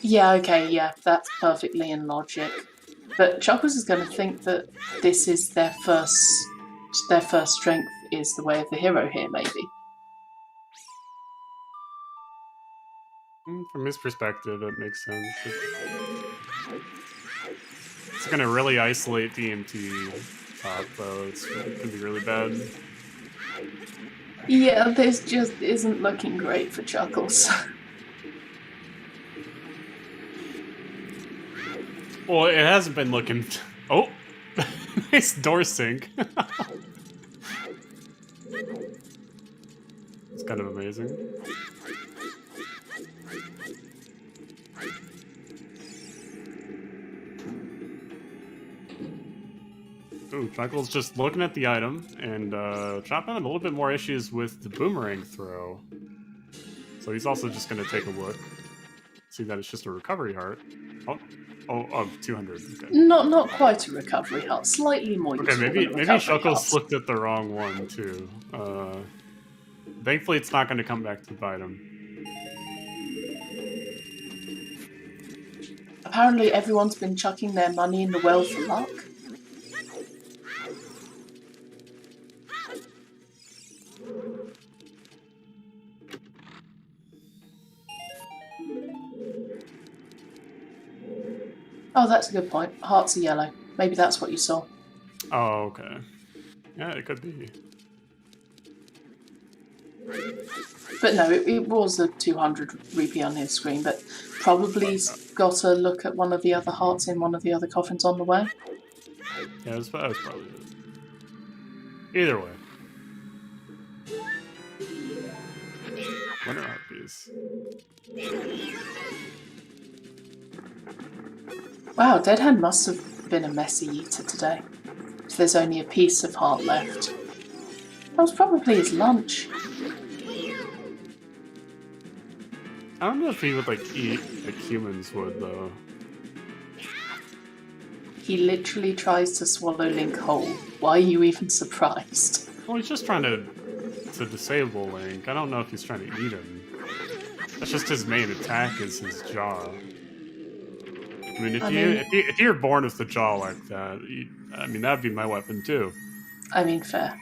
[SPEAKER 2] Yeah, okay, yeah, that's perfectly in logic. But Chuckles is going to think that this is their first strength is the Way of the Hero here, maybe.
[SPEAKER 3] From his perspective, it makes sense. It's gonna really isolate DMT top, though. It's gonna be really bad.
[SPEAKER 2] Yeah, this just isn't looking great for Chuckles.
[SPEAKER 3] Well, it hasn't been looking... Oh! Nice door sync. It's kind of amazing. Ooh, Chuckles just looking at the item, and Chop had a little bit more issues with the boomerang throw. So he's also just going to take a look. See that it's just a recovery heart. Oh, of 200. Okay.
[SPEAKER 2] Not quite a recovery heart, slightly more useful.
[SPEAKER 3] Okay, maybe Chuckles
[SPEAKER 2] heart.
[SPEAKER 3] looked at the wrong one, too. Thankfully, it's not going to come back to bite him.
[SPEAKER 2] Apparently everyone's been chucking their money in the well for luck. Oh, that's a good point. Hearts are yellow. Maybe that's what you saw.
[SPEAKER 3] Oh, okay. Yeah, it could be.
[SPEAKER 2] But no, it was a 200 rupee on his screen, but probably got a look at one of the other hearts in one of the other coffins on the way.
[SPEAKER 3] Yeah, that was probably it. Either way. Winter harpies.
[SPEAKER 2] Wow, Dead Hand must have been a messy eater today. If there's only a piece of heart left. That was probably his lunch.
[SPEAKER 3] I don't know if he would, like, eat like humans would, though.
[SPEAKER 2] He literally tries to swallow Link whole. Why are you even surprised?
[SPEAKER 3] Well, he's just trying to disable Link. I don't know if he's trying to eat him. That's just his main attack is his jaw. I mean, if you're born with the jaw like that, that'd be my weapon too.
[SPEAKER 2] I mean, fair.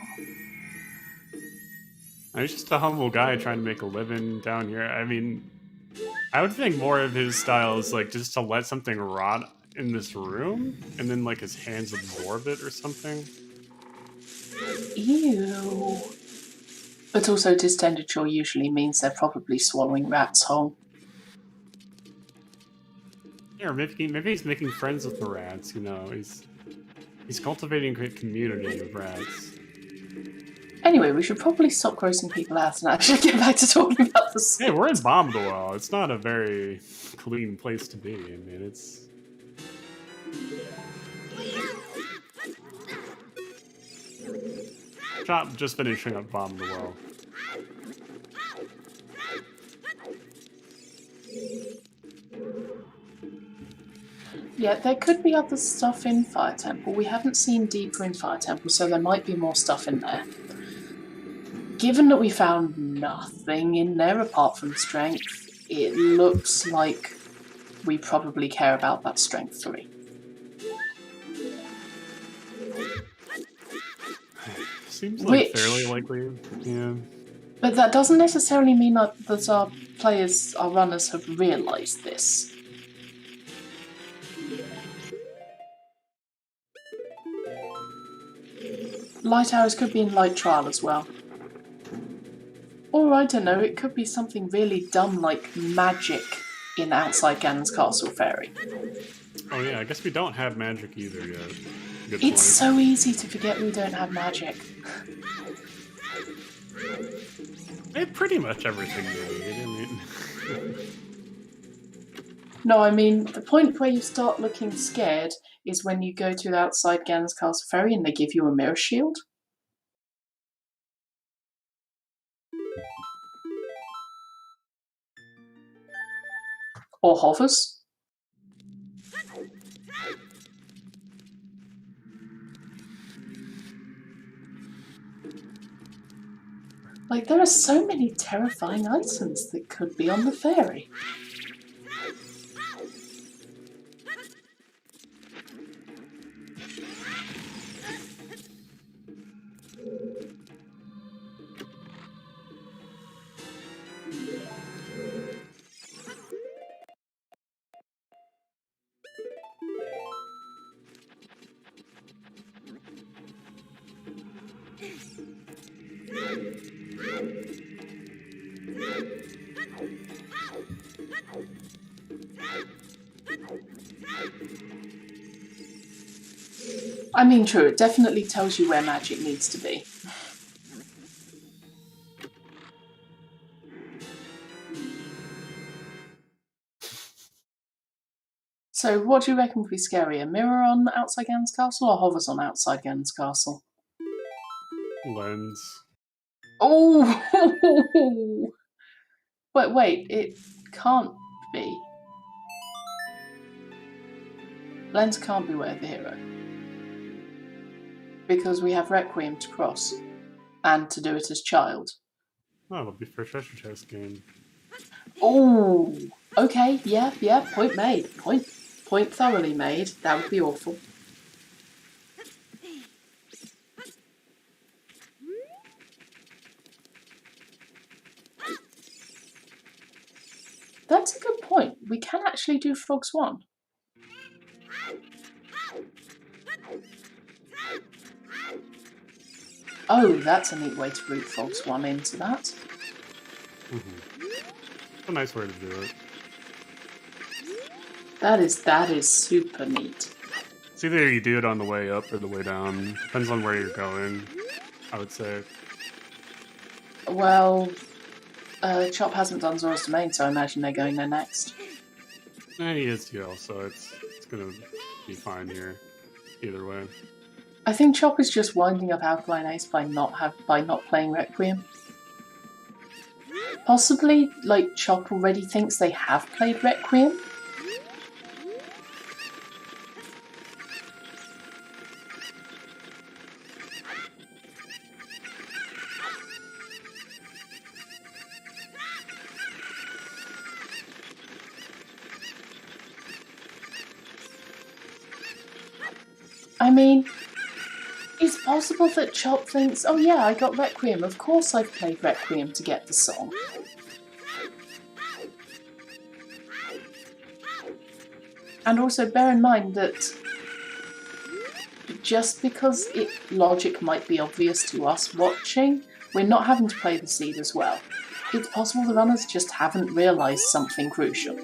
[SPEAKER 3] He's just a humble guy trying to make a living down here. I mean, I would think more of his style is like just to let something rot in this room, and then like his hands absorb it or something.
[SPEAKER 2] Ew. But also distended jaw usually means they're probably swallowing rats whole.
[SPEAKER 3] Yeah, or maybe he's making friends with the rats, you know. He's cultivating a great community of rats.
[SPEAKER 2] Anyway, we should probably stop grossing people out and actually get back to talking about this.
[SPEAKER 3] Hey, we're in Bomb the Well. It's not a very clean place to be. I mean, it's... Chop just finishing up Bomb the Well.
[SPEAKER 2] Yeah, there could be other stuff in Fire Temple. We haven't seen deeper in Fire Temple, so there might be more stuff in there. Given that we found nothing in there apart from strength, it looks like we probably care about that strength 3.
[SPEAKER 3] Seems like fairly likely, yeah.
[SPEAKER 2] But that doesn't necessarily mean that our players, our runners, have realised this. Light arrows could be in Light Trial as well. Or, I don't know, it could be something really dumb like magic in Outside Ganon's Castle Fairy.
[SPEAKER 3] Oh yeah, I guess we don't have magic either yet. Good
[SPEAKER 2] It's
[SPEAKER 3] point.
[SPEAKER 2] so easy to forget we don't have magic.
[SPEAKER 3] We have pretty much everything we need, I mean...
[SPEAKER 2] No, I mean, the point where you start looking scared is when you go to the Outside Ganon's Castle Fairy and they give you a mirror shield. Or hovers. Like, there are so many terrifying items that could be on the fairy. I mean, true, it definitely tells you where magic needs to be. So, what do you reckon would be scarier? Mirror on outside Ganon's castle or hovers on outside Ganon's castle?
[SPEAKER 3] Lens.
[SPEAKER 2] Oh! But wait, it can't be. Lens can't be Way of the Hero. Because we have Requiem to cross. And to do it as child.
[SPEAKER 3] Oh, it'll be for a treasure chest game.
[SPEAKER 2] Oh! Okay, yeah, point made. Point thoroughly made. That would be awful. That's a good point. We can actually do Frogs 1. Oh, that's a neat way to route Frogs 1 into that.
[SPEAKER 3] It's a nice way to do it.
[SPEAKER 2] That is super neat.
[SPEAKER 3] It's either you do it on the way up or the way down. Depends on where you're going, I would say.
[SPEAKER 2] Well, Chop hasn't done Zora's Domain, so I imagine they're going there next.
[SPEAKER 3] And he is TL, so it's gonna be fine here. Either way.
[SPEAKER 2] I think Chop is just winding up Alkaline Ace by not playing Requiem. Possibly, like, Chop already thinks they have played Requiem. I mean, it's possible that Chop thinks, oh yeah, I got Requiem, of course I've played Requiem to get the song. And also bear in mind that just because logic might be obvious to us watching, we're not having to play the seed as well. It's possible the runners just haven't realised something crucial.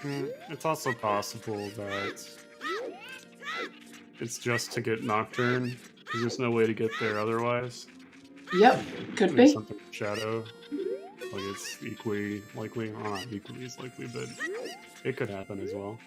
[SPEAKER 3] It's also possible that it's just to get Nocturne, because there's no way to get there otherwise.
[SPEAKER 2] Yep, could be.
[SPEAKER 3] Something Shadow. Like, it's equally likely. Well, not equally as likely, but it could happen as well.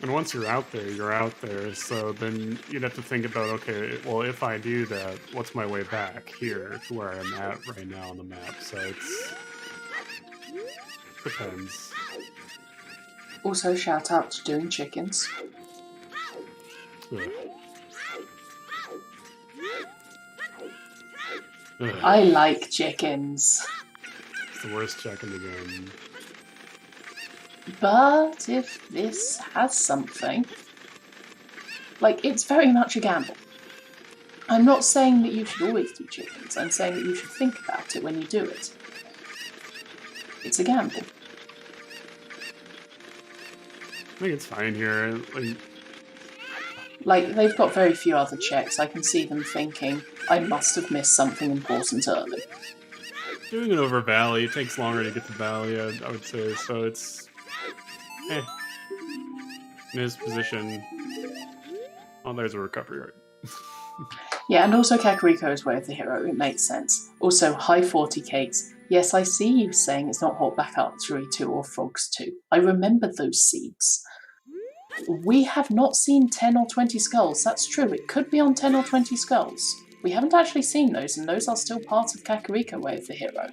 [SPEAKER 3] And once you're out there, you're out there. So then you'd have to think about, okay, well, if I do that, what's my way back here to where I'm at right now on the map? So it's depends.
[SPEAKER 2] Also, shout out to doing chickens.
[SPEAKER 3] Ugh. Ugh.
[SPEAKER 2] I like chickens.
[SPEAKER 3] It's the worst check in the game.
[SPEAKER 2] But if this has something, like, it's very much a gamble. I'm not saying that you should always do chickens, I'm saying that you should think about it when you do it. It's a gamble.
[SPEAKER 3] I think it's fine here.
[SPEAKER 2] Like, they've got very few other checks. I can see them thinking, I must have missed something important early.
[SPEAKER 3] Doing it over Valley, it takes longer to get to Valley, I would say, so it's... in his position... Oh, there's a recovery art.
[SPEAKER 2] Yeah, and also Kakariko's Way of the Hero, it makes sense. Also, high 40 cakes. Yes, I see you saying it's not Hawkback Archery 2 or Frogs 2. I remember those seeds. We have not seen 10 or 20 skulls, that's true, it could be on 10 or 20 skulls. We haven't actually seen those, and those are still part of Kakariko Way of the Hero.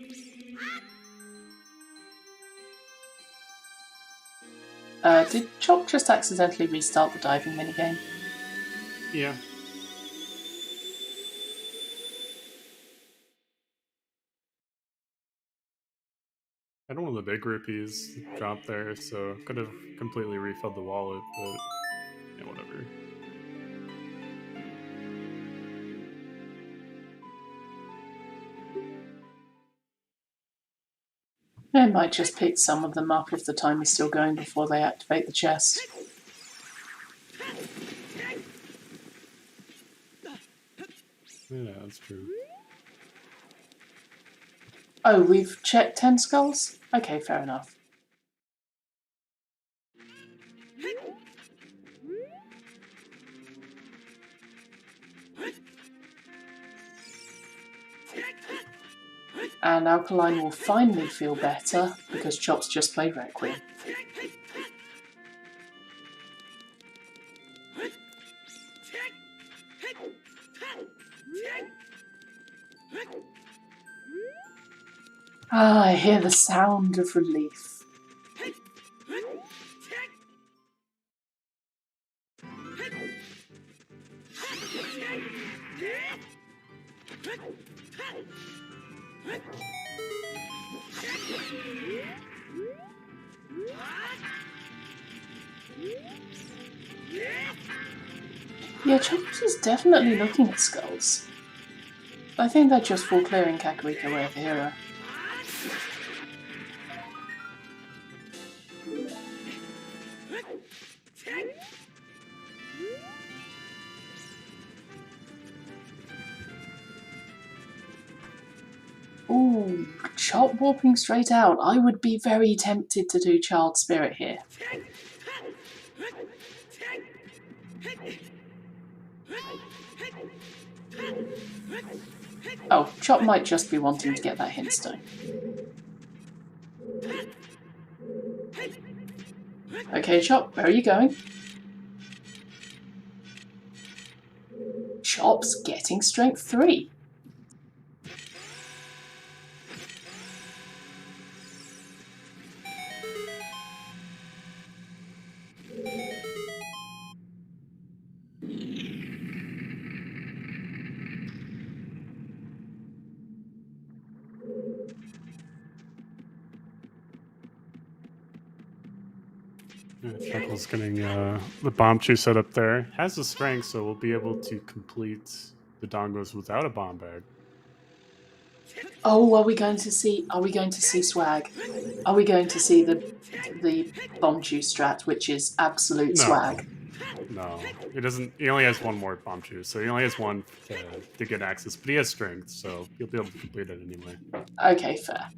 [SPEAKER 2] Did Chop just accidentally restart the diving minigame?
[SPEAKER 3] Yeah. I don't know, the big rupees dropped there, so could have completely refilled the wallet, but yeah, whatever.
[SPEAKER 2] It might just pick some of them up if the time is still going before they activate the chest.
[SPEAKER 3] Yeah, that's true.
[SPEAKER 2] Oh, we've checked 10 skulls? Okay, fair enough. And Alkaline will finally feel better because Chop's just played Requiem. Ah, I hear the sound of relief. Yeah, Chops is definitely looking at skulls. I think they're just for clearing Kakariko Way of the Hero. Ooh, Chop warping straight out. I would be very tempted to do Child Spirit here. Oh, Chop might just be wanting to get that hint stone. Okay, Chop, where are you going? Chop's getting strength 3.
[SPEAKER 3] Chuckle's getting the bomb chew set up there. Has the strength, so we'll be able to complete the dongos without a bomb bag.
[SPEAKER 2] Oh, are we going to see swag? Are we going to see the bomb chew strat, which is absolute swag?
[SPEAKER 3] No, he doesn't. He only has one more bomb chew, so he only has one to get access. But he has strength, so he'll be able to complete it anyway.
[SPEAKER 2] Okay, fair.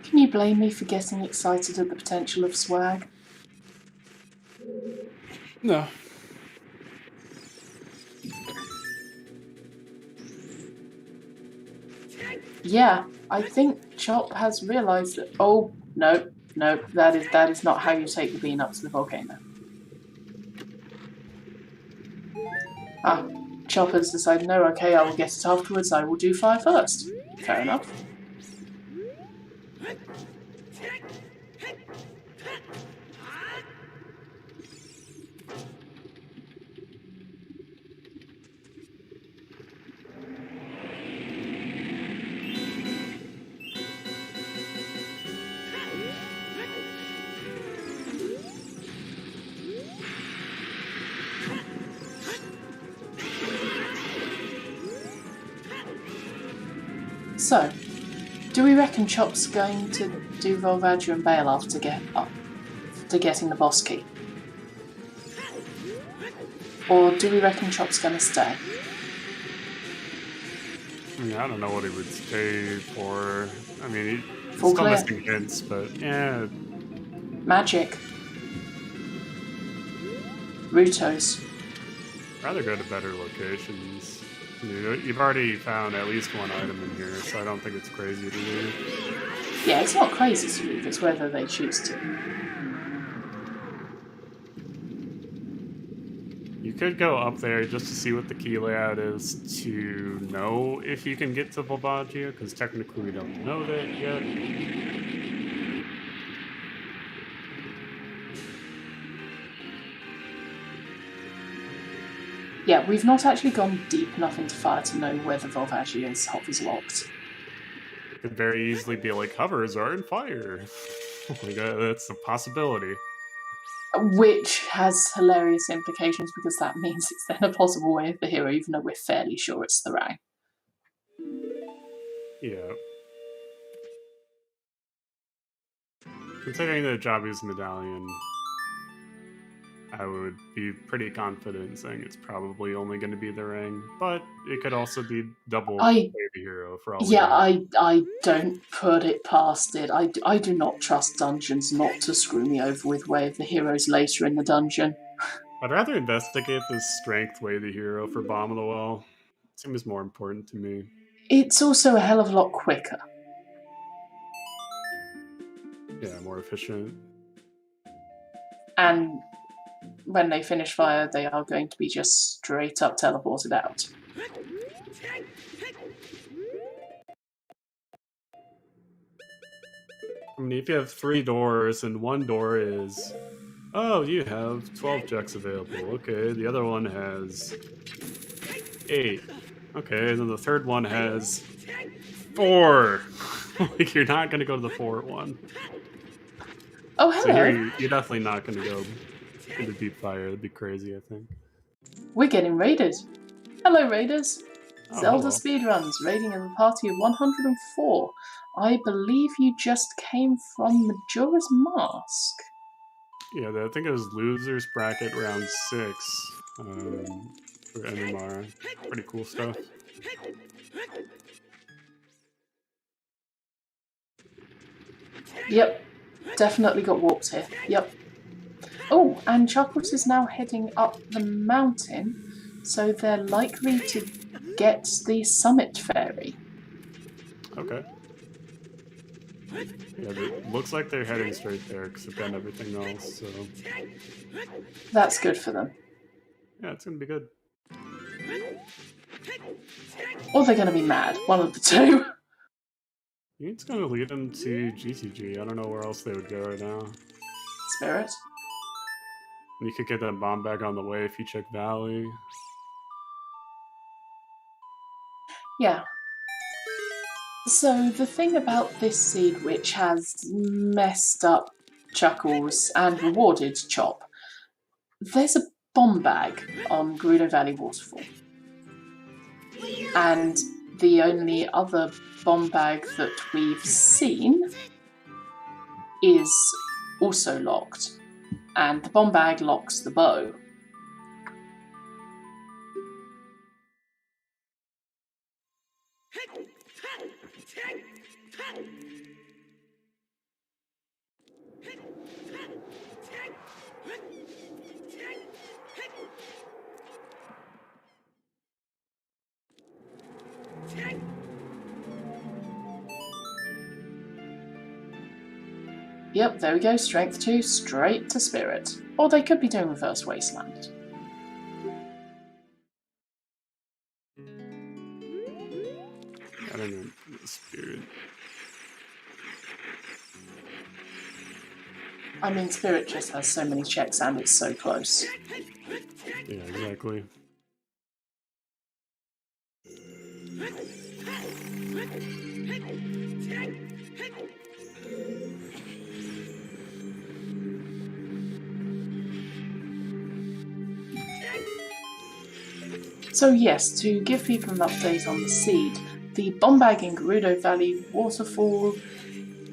[SPEAKER 2] Can you blame me for getting excited at the potential of swag?
[SPEAKER 3] No.
[SPEAKER 2] Yeah, I think Chop has realised that. Oh no, that is not how you take the bean up to the volcano. Ah, Chop has decided, no, okay, I will get it afterwards. I will do fire first. Fair enough. So, do we reckon Chop's going to do Volvagia and bail after getting the boss key? Or do we reckon Chop's going to stay?
[SPEAKER 3] I mean, I don't know what he would stay for. I mean, he's
[SPEAKER 2] Full
[SPEAKER 3] still
[SPEAKER 2] clear.
[SPEAKER 3] missing hints, but yeah.
[SPEAKER 2] Magic. Rutos.
[SPEAKER 3] Rather go to better locations. I mean, you've already found at least one item in here, so I don't think it's crazy to leave.
[SPEAKER 2] Yeah, it's not crazy to leave, it's whether they choose to.
[SPEAKER 3] You could go up there just to see what the key layout is to know if you can get to Volvagia, because technically we don't know that yet.
[SPEAKER 2] Yeah, we've not actually gone deep enough into fire to know whether Volvagia's Hop is locked.
[SPEAKER 3] It could very easily be like, hovers are in fire. Like, that's a possibility.
[SPEAKER 2] Which has hilarious implications because that means it's then a possible way of the hero, even though we're fairly sure it's the Rang.
[SPEAKER 3] Yeah. Considering the Jabu's medallion, I would be pretty confident in saying it's probably only going to be the Rang, but it could also be double Baby Hero for all.
[SPEAKER 2] Yeah, I don't put it past it. I do not trust dungeons not to screw me over with Way of the Heroes later in the dungeon.
[SPEAKER 3] I'd rather investigate the strength Way of the Hero for Bomb of the Well. It seems more important to me.
[SPEAKER 2] It's also a hell of a lot quicker.
[SPEAKER 3] Yeah, more efficient.
[SPEAKER 2] And when they finish fire, they are going to be just straight up teleported out.
[SPEAKER 3] I mean, if you have 3 doors and one door is, oh, you have 12 checks available. Okay, the other one has 8. Okay, and then the third one has 4. Like, you're not going to go to the 4 one.
[SPEAKER 2] Oh, hello.
[SPEAKER 3] So here, you're definitely not going to go into deep fire. It'd be crazy, I think.
[SPEAKER 2] We're getting raided. Hello, raiders.
[SPEAKER 3] Oh,
[SPEAKER 2] Zelda
[SPEAKER 3] hello.
[SPEAKER 2] Speedruns, raiding a party of 104. I believe you just came from Majora's Mask.
[SPEAKER 3] Yeah, I think it was losers bracket round 6 for NMR. Pretty cool stuff.
[SPEAKER 2] Yep, definitely got warped here. Yep. Oh, and Chuckles is now heading up the mountain, so they're likely to get the Summit Fairy.
[SPEAKER 3] Okay. Yeah, it looks like they're heading straight there because they've done everything else, so...
[SPEAKER 2] That's good for them.
[SPEAKER 3] Yeah, it's gonna be good.
[SPEAKER 2] Or they're going to be mad. One of the two.
[SPEAKER 3] It's gonna lead them to GCG. I don't know where else they would go right now.
[SPEAKER 2] Spirit.
[SPEAKER 3] And you could get that bomb back on the way if you check Valley.
[SPEAKER 2] Yeah. So the thing about this seed which has messed up Chuckles and rewarded Chop, there's a bomb bag on Gerudo Valley Waterfall. And the only other bomb bag that we've seen is also locked. And the bomb bag locks the bow. Yep, there we go, Strength 2, straight to Spirit. Or they could be doing Reverse Wasteland.
[SPEAKER 3] I don't know, Spirit.
[SPEAKER 2] I mean, Spirit just has so many checks and it's so close.
[SPEAKER 3] Yeah, exactly.
[SPEAKER 2] So yes, to give people an update on the seed, the bomb bag in Gerudo Valley Waterfall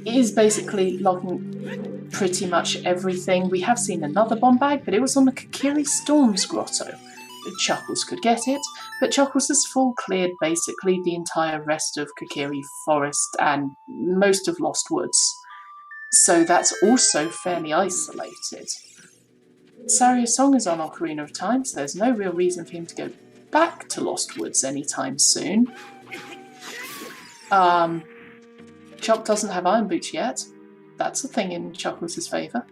[SPEAKER 2] is basically locking pretty much everything. We have seen another bomb bag, but it was on the Kokiri Storms Grotto. Chuckles could get it, but Chuckles has full cleared basically the entire rest of Kokiri Forest and most of Lost Woods. So that's also fairly isolated. Saria Song is on Ocarina of Time, so there's no real reason for him to go back to Lost Woods anytime soon. Chop doesn't have Iron Boots yet. That's a thing in Chuckles' favour.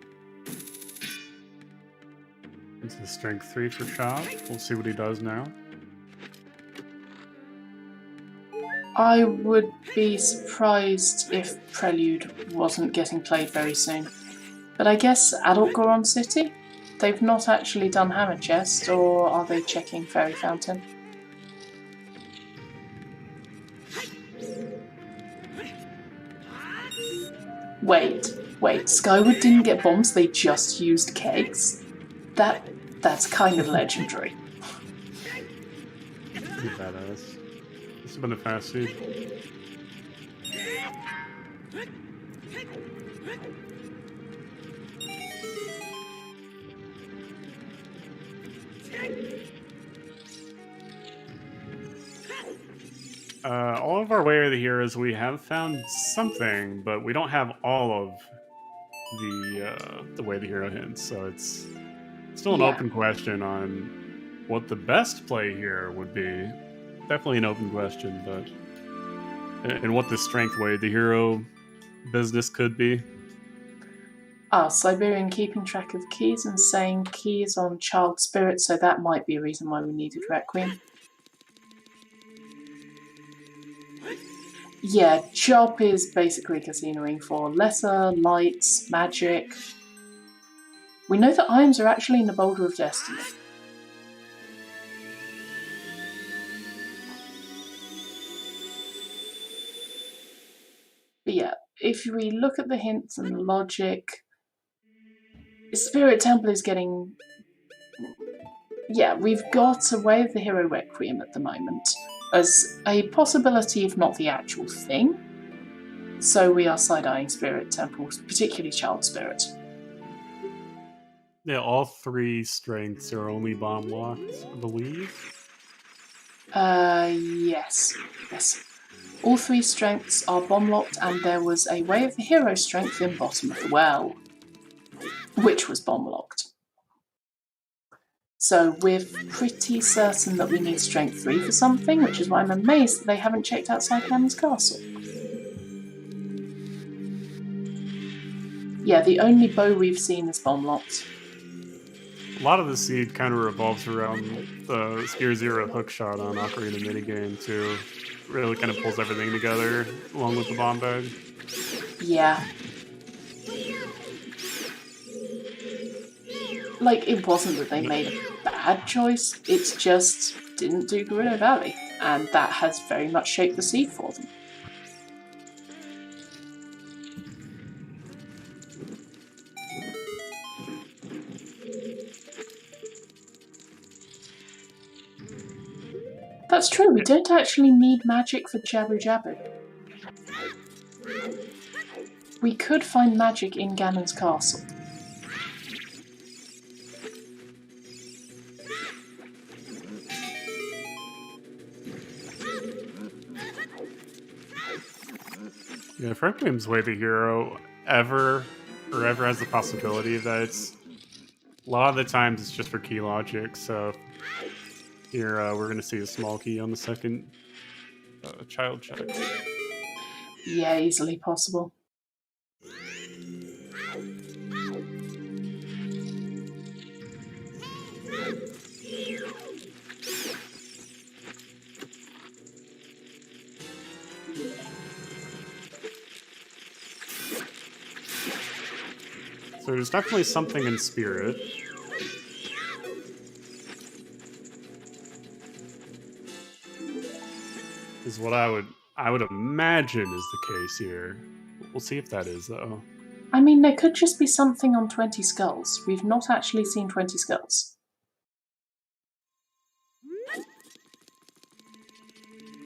[SPEAKER 3] It's a strength 3 for Chop. We'll see what he does now.
[SPEAKER 2] I would be surprised if Prelude wasn't getting played very soon. But I guess Adult Goron City? They've not actually done Hammer Chest, or are they checking Fairy Fountain? Wait, Wait, Skyward didn't get bombs, they just used kegs? That's kind of legendary.
[SPEAKER 3] Pretty badass. This has been a fast seed. All of our Way of the Heroes, we have found something, but we don't have all of the Way of the Hero hints, so it's still an open question on what the best play here would be. Definitely an open question, but and what the strength Way of the Hero business could be.
[SPEAKER 2] Siberian keeping track of keys and saying keys on Child Spirit, so that might be a reason why we needed Requiem. Yeah, Chop is basically casinoing for lesser, lights, magic. We know that Iams are actually in the Boulder of Destiny. But yeah, if we look at the hints and the logic, Spirit Temple is getting... Yeah, we've got a Way of the Hero Requiem at the moment as a possibility, if not the actual thing. So we are side-eyeing Spirit Temples, particularly Child Spirit.
[SPEAKER 3] Yeah, all 3 strengths are only bomb locked, I believe.
[SPEAKER 2] Yes. All 3 strengths are bomb locked, and there was a Way of the Hero strength in Bottom of the Well, which was bomb locked. So we're pretty certain that we need strength 3 for something, which is why I'm amazed that they haven't checked outside Ganon's castle. Yeah, the only bow we've seen is bomb locked.
[SPEAKER 3] A lot of the seed kind of revolves around the Spear Zero hookshot on Ocarina minigame too. Really kind of pulls everything together along with the bomb bag.
[SPEAKER 2] Yeah. Like, it wasn't that they made a bad choice, it's just didn't do Gerudo Valley, and that has very much shaped the seed for them. That's true, we don't actually need magic for Jabu Jabu. We could find magic in Ganon's castle.
[SPEAKER 3] Yeah, if Requiem's Way of the Hero ever has the possibility of that, it's a lot of the times it's just for key logic, so here we're going to see a small key on the second child check.
[SPEAKER 2] Yeah, easily possible.
[SPEAKER 3] So there's definitely something in spirit. Is what I would imagine is the case here. We'll see if that is though.
[SPEAKER 2] I mean, there could just be something on 20 skulls. We've not actually seen 20 skulls.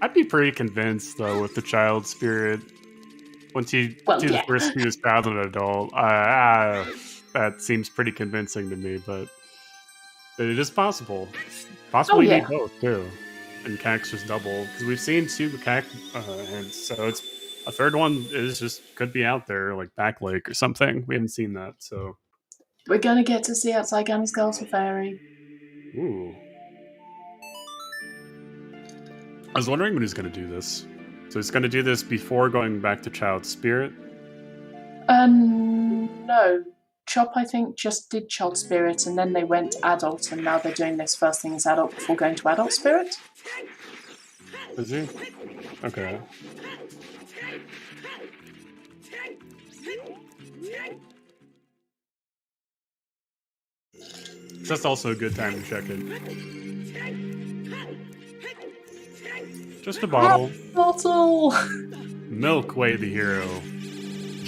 [SPEAKER 3] I'd be pretty convinced though with the child spirit. Once you do the first few as child and adult, that seems pretty convincing to me, but it is possible. Possibly need both too. And CAC's just double, because we've seen 2 CAC hints, so it's a third one is just could be out there, like Back Lake or something. We haven't seen that, so
[SPEAKER 2] we're gonna get to see outside Ganon's Castle Fairy.
[SPEAKER 3] Ooh. I was wondering when he's gonna do this. So he's gonna do this before going back to Child Spirit?
[SPEAKER 2] No. Chop, I think, just did Child Spirit, and then they went Adult, and now they're doing this first thing as Adult before going to Adult Spirit.
[SPEAKER 3] Is he? Okay. That's also a good time to check it. Just a bottle.
[SPEAKER 2] Bottle!
[SPEAKER 3] Milk Way the Hero.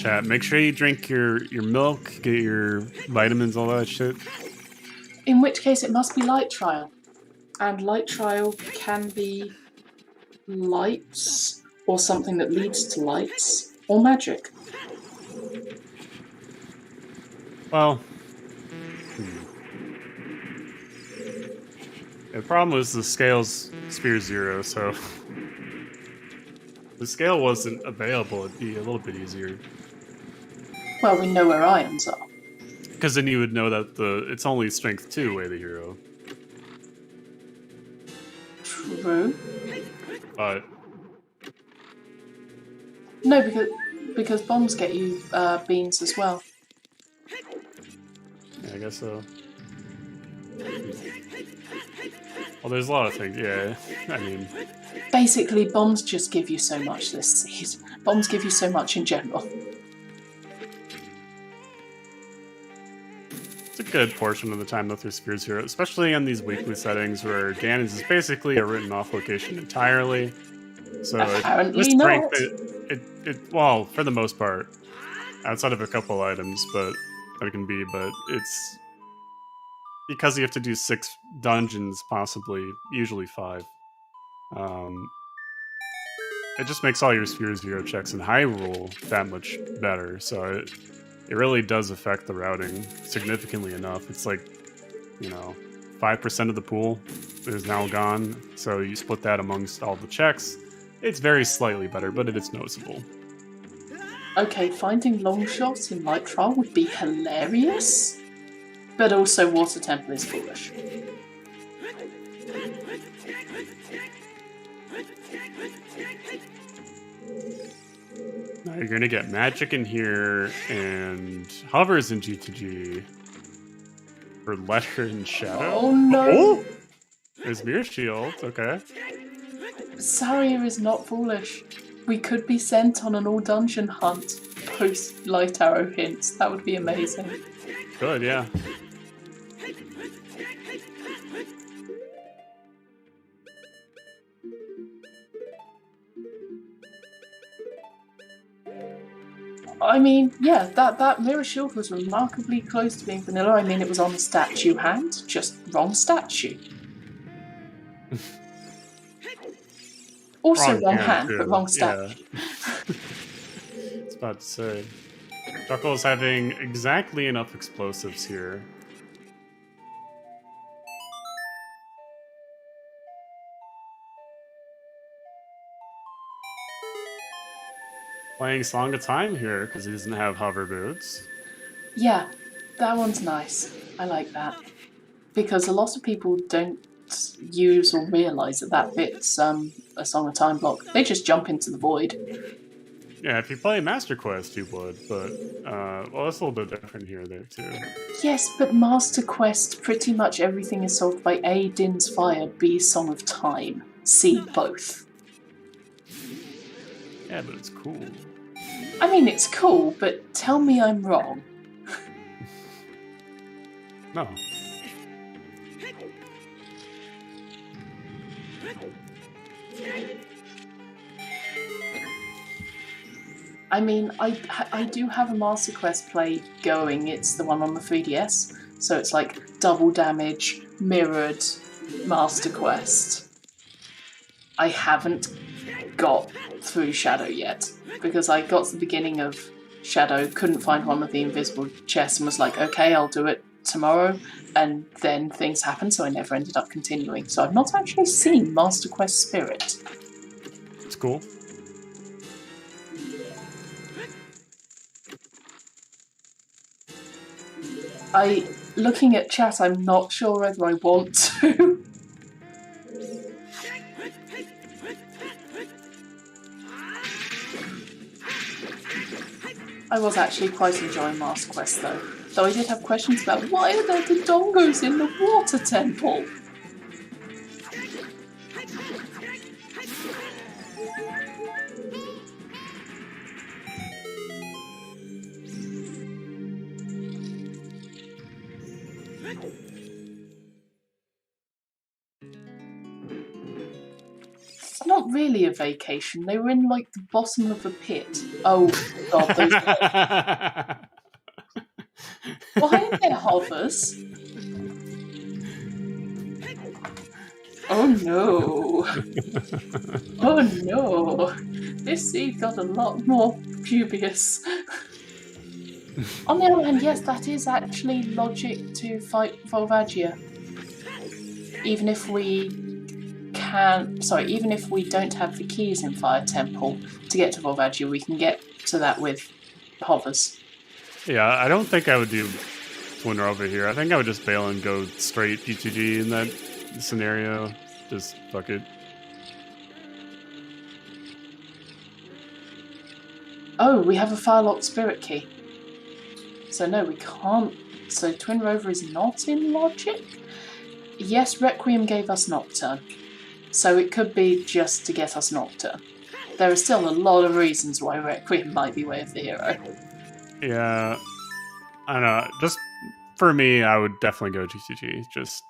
[SPEAKER 3] chat. Make sure you drink your milk, get your vitamins, all that shit.
[SPEAKER 2] In which case, it must be light trial. And light trial can be lights, or something that leads to lights, or magic.
[SPEAKER 3] Well, the problem was the scale's Sphere 0, so if the scale wasn't available, it'd be a little bit easier.
[SPEAKER 2] Well, we know where ions are.
[SPEAKER 3] Because then you would know that it's only strength 2 way the hero.
[SPEAKER 2] True.
[SPEAKER 3] But
[SPEAKER 2] No, because bombs get you beans as well.
[SPEAKER 3] yeah, I guess so. Well, there's a lot of things. Yeah, I mean,
[SPEAKER 2] Basically, bombs just give you so much this season. Bombs give you so much in general.
[SPEAKER 3] it's a good portion of the time that there's Sphere 0, especially in these weekly settings where Ganon's is basically a written off location entirely. So
[SPEAKER 2] Apparently not.
[SPEAKER 3] Well, for the most part, outside of a couple items, but that it can be, but it's because you have to do 6 dungeons, possibly, usually 5. It just makes all your Sphere 0 checks in Hyrule that much better. So it really does affect the routing significantly enough. It's like, 5% of the pool is now gone. So you split that amongst all the checks. It's very slightly better, but it is noticeable.
[SPEAKER 2] Okay, finding long shots in light trial would be hilarious, but also Water Temple is foolish.
[SPEAKER 3] Now you're gonna get magic in here and hovers in G2G for letter and shadow.
[SPEAKER 2] Oh no!
[SPEAKER 3] Oh! There's Mirror Shield, okay.
[SPEAKER 2] Saria is not foolish. We could be sent on an all dungeon hunt post light arrow hints. That would be amazing.
[SPEAKER 3] Good, yeah.
[SPEAKER 2] I mean, yeah, that mirror shield was remarkably close to being vanilla. I mean, it was on the statue hand, just wrong statue. Also wrong hand, but wrong statue.
[SPEAKER 3] Yeah. It's about to say. Chuckle's having exactly enough explosives here. Playing Song of Time here because he doesn't have hover boots.
[SPEAKER 2] Yeah, that one's nice. I like that. Because a lot of people don't use or realise that bit's a Song of Time block. They just jump into the void.
[SPEAKER 3] Yeah, if you play Master Quest, you would, but, well, it's a little bit different here, there, too.
[SPEAKER 2] Yes, but Master Quest, pretty much everything is solved by A, Din's Fire, B, Song of Time, C, both.
[SPEAKER 3] Yeah, but it's cool.
[SPEAKER 2] I mean, it's cool, but tell me I'm wrong.
[SPEAKER 3] No.
[SPEAKER 2] I mean, I do have a Master Quest play going. It's the one on the 3DS. So it's like double damage, mirrored Master Quest. I haven't got through Shadow yet, because I got to the beginning of Shadow, couldn't find one of the invisible chests, and was like, okay, I'll do it tomorrow, and then things happened, so I never ended up continuing. So I've not actually seen Master Quest Spirit.
[SPEAKER 3] It's cool.
[SPEAKER 2] Looking at chat, I'm not sure whether I want to. I was actually quite enjoying Master Quest though I did have questions about why are there the dongos in the water temple? It's not really a vacation. They were in like the bottom of a pit. Oh god, those why are there hovers? Oh no. Oh no. This seed got a lot more dubious. On the other hand, yes, that is actually logic to fight Volvagia. Even if we even if we don't have the keys in Fire Temple to get to Volvagia, we can get to that with hovers.
[SPEAKER 3] Yeah, I don't think I would do Twin Rover here. I think I would just bail and go straight GTG in that scenario. Just fuck it.
[SPEAKER 2] Oh, we have a Firelock Spirit Key. So no, we can't. So Twin Rover is not in logic? Yes, Requiem gave us Nocturne. So it could be just to get us Nocturne. There are still a lot of reasons why Requiem might be Way of the Hero.
[SPEAKER 3] Yeah, I don't know. Just for me, I would definitely go GTG. Just,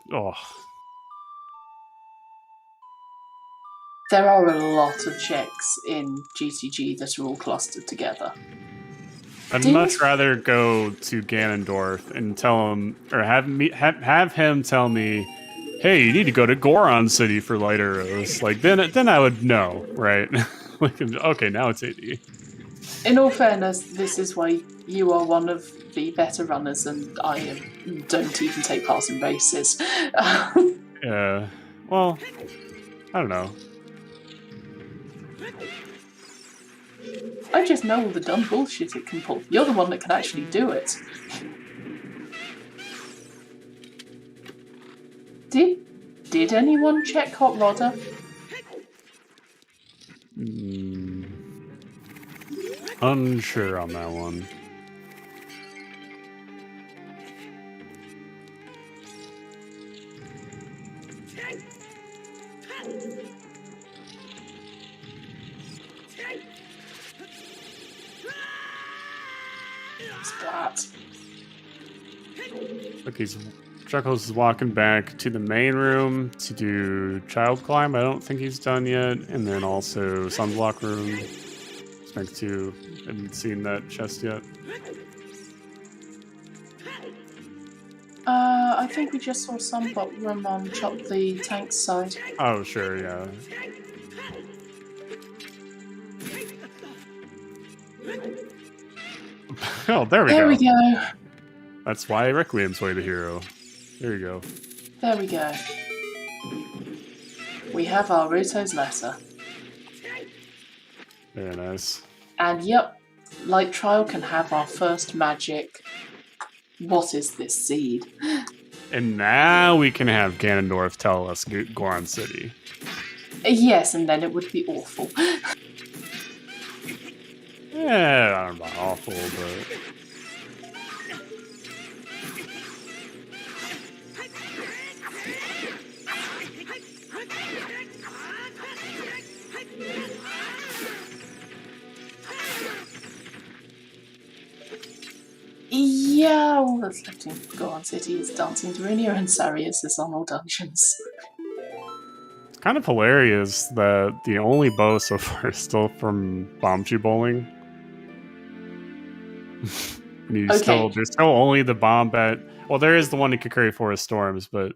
[SPEAKER 2] There are a lot of checks in GTG that are all clustered together.
[SPEAKER 3] I'd much rather go to Ganondorf and tell him, or have him tell me, hey, you need to go to Goron City for light arrows. Like, then I would know, right? Like, okay, now it's 80.
[SPEAKER 2] In all fairness, this is why you are one of the better runners and I don't even take part in races.
[SPEAKER 3] Yeah, well, I don't know.
[SPEAKER 2] I just know all the dumb bullshit it can pull. You're the one that can actually do it. Did anyone check Hot Rodder?
[SPEAKER 3] Unsure on that one.
[SPEAKER 2] Splat.
[SPEAKER 3] Look, Chuckles is walking back to the main room to do Child Climb. I don't think he's done yet. And then also Sunblock Room. Next to, haven't seen that chest yet.
[SPEAKER 2] I think we just saw Sunblock Room on Chop the Tank's side.
[SPEAKER 3] Oh, sure, yeah. Oh, there we go.
[SPEAKER 2] There we go.
[SPEAKER 3] That's why Requiem's Way the Hero. There you go.
[SPEAKER 2] There we go. We have our Ruto's letter.
[SPEAKER 3] Very nice.
[SPEAKER 2] And yep, Light Trial can have our first magic. What is this seed?
[SPEAKER 3] And now we can have Ganondorf tell us Goron City.
[SPEAKER 2] Yes, and then it would be awful.
[SPEAKER 3] Yeah, I don't know about awful, but...
[SPEAKER 2] Yeah, all that's left in Goron City is Dancing Darunia and Sarius on all dungeons.
[SPEAKER 3] It's kind of hilarious that the only bow so far is still from Bombchu Bowling. And there's still only the bomb at... Well, there is the one that could carry Forest Storms, but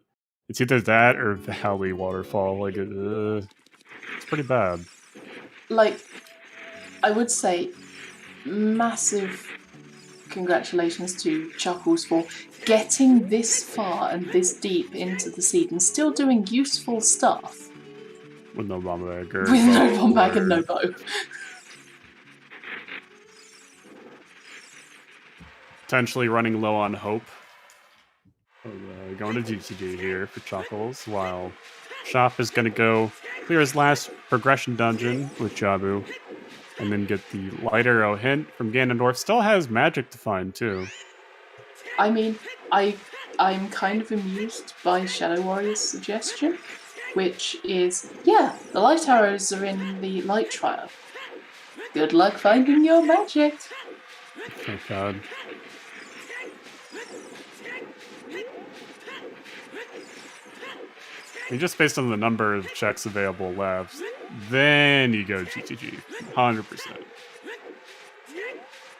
[SPEAKER 3] it's either that or Valley Waterfall. Like, it's pretty bad.
[SPEAKER 2] Like, I would say massive congratulations to Chuckles for getting this far and this deep into the seed and still doing useful stuff.
[SPEAKER 3] With no bomb bag.
[SPEAKER 2] With no bomb bag and no bow.
[SPEAKER 3] Potentially running low on hope. Going to GTG here for Chuckles, while Shop is going to go clear his last progression dungeon with Jabu, and then get the light arrow hint from Ganondorf. Still has magic to find, too.
[SPEAKER 2] I mean, I'm kind of amused by Shadow Warrior's suggestion, which is, yeah, the light arrows are in the light trial. Good luck finding your magic.
[SPEAKER 3] Oh, God. I mean, just based on the number of checks available left, then you go GTG, 100%.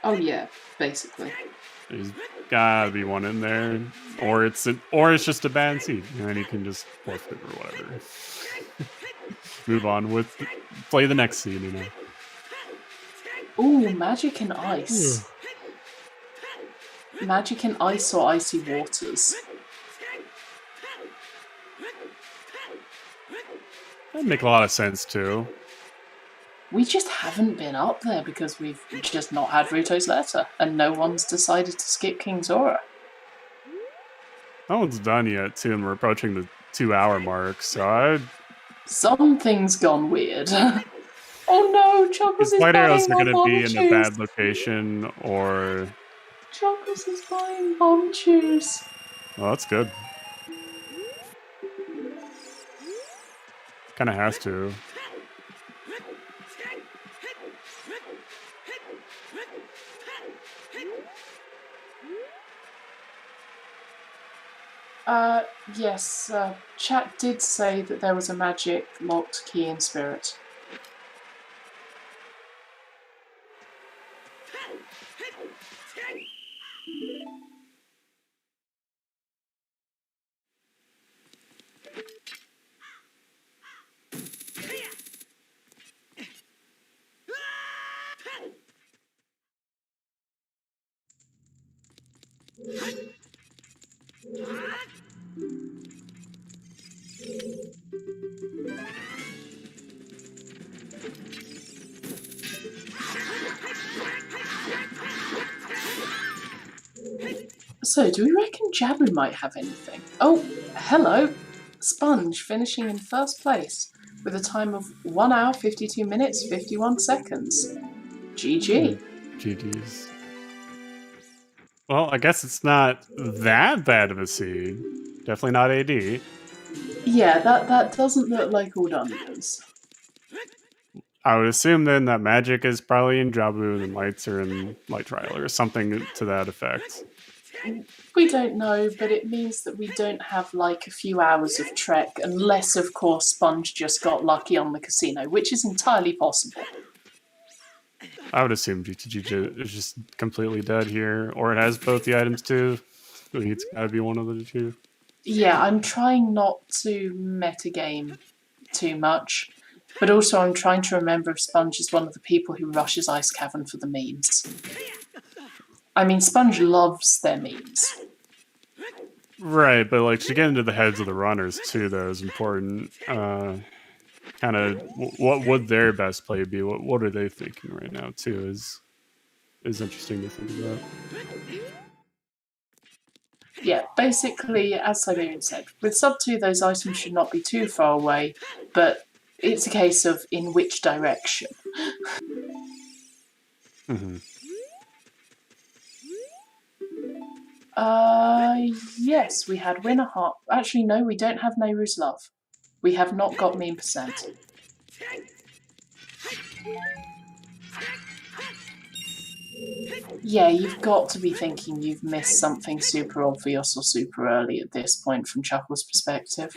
[SPEAKER 2] Oh yeah, basically.
[SPEAKER 3] There's gotta be one in there, or it's just a bad seed, and then you can just forfeit or whatever. Move on with play the next seed, you know.
[SPEAKER 2] Ooh, magic and ice. Magic and ice or icy waters.
[SPEAKER 3] That'd make a lot of sense too.
[SPEAKER 2] We just haven't been up there because we've just not had Ruto's letter, and no one's decided to skip King's Aura.
[SPEAKER 3] No one's done yet too, and we're approaching the 2-hour mark, so
[SPEAKER 2] Something's gone weird. Oh no, Chuckles is
[SPEAKER 3] Light
[SPEAKER 2] buying
[SPEAKER 3] arrows are
[SPEAKER 2] more
[SPEAKER 3] going to
[SPEAKER 2] bomb
[SPEAKER 3] be in a
[SPEAKER 2] shoes.
[SPEAKER 3] bad location, or...
[SPEAKER 2] Chuckles is buying bomb shoes.
[SPEAKER 3] Well, that's good. Kind of has to.
[SPEAKER 2] Yes, chat did say that there was a magic locked key in spirit. So, do we reckon Jabu might have anything? Oh, hello! Sponge finishing in first place with a time of 1 hour, 52 minutes, 51 seconds. GG.
[SPEAKER 3] GG's. Well, I guess it's not that bad of a seed. Definitely not AD.
[SPEAKER 2] Yeah, that doesn't look like all onions.
[SPEAKER 3] I would assume then that magic is probably in Jabu and lights are in Light Trial or something to that effect.
[SPEAKER 2] We don't know, but it means that we don't have like a few hours of trek, unless, of course, Sponge just got lucky on the casino, which is entirely possible.
[SPEAKER 3] I would assume GTG is just completely dead here, or it has both the items too. I think it's gotta be one of the two.
[SPEAKER 2] Yeah, I'm trying not to metagame too much, but also I'm trying to remember if Sponge is one of the people who rushes Ice Cavern for the memes. I mean, Sponge loves their memes.
[SPEAKER 3] Right, but like to get into the heads of the runners too, though, is important. Kind of, what would their best play be? What are they thinking right now too? Is interesting to think about.
[SPEAKER 2] Yeah, basically, as Siberian said, with sub 2, those items should not be too far away, but it's a case of in which direction.
[SPEAKER 3] Mm-hmm.
[SPEAKER 2] Yes, we had Winner Heart. Actually, no, we don't have Nehru's Love. We have not got meme percent. Yeah, you've got to be thinking you've missed something super obvious or super early at this point from Chuckle's perspective.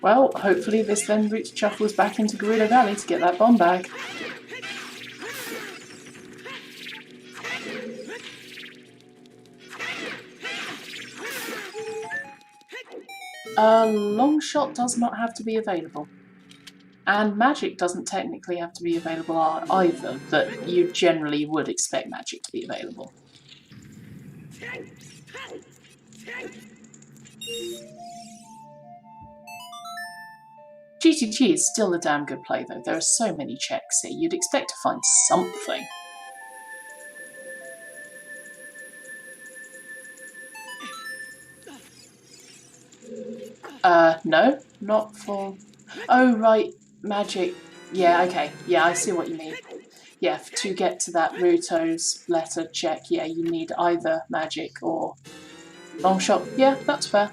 [SPEAKER 2] Well, hopefully this then routes Chuckles back into Gerudo Valley to get that bomb bag. Long shot does not have to be available. And magic doesn't technically have to be available either, but you generally would expect magic to be available. GTG is still a damn good play though. There are so many checks here, you'd expect to find something. No, not for... Oh, right, magic. Yeah, okay. Yeah, I see what you mean. yeah, to get to that Ruto's letter check, yeah, you need either magic or long shot. Yeah, that's fair.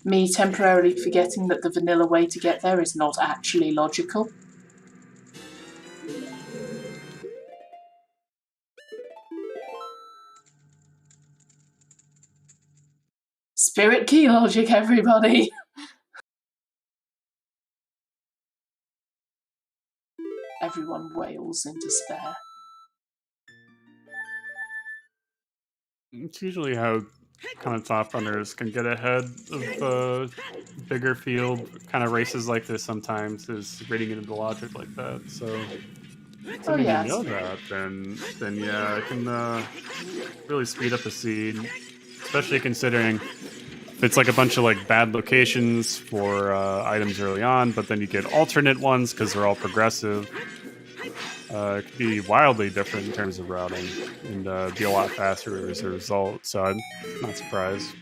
[SPEAKER 2] Me temporarily forgetting that the vanilla way to get there is not actually logical. Spirit key logic, everybody! Everyone wails in despair.
[SPEAKER 3] It's usually how kind of top runners can get ahead of the bigger field. Kind of races like this sometimes is reading into the logic like that. So, assuming you know that, then yeah, it can really speed up a seed, especially considering it's like a bunch of like bad locations for items early on, but then you get alternate ones because they're all progressive. It could be wildly different in terms of routing and be a lot faster as a result, so I'm not surprised.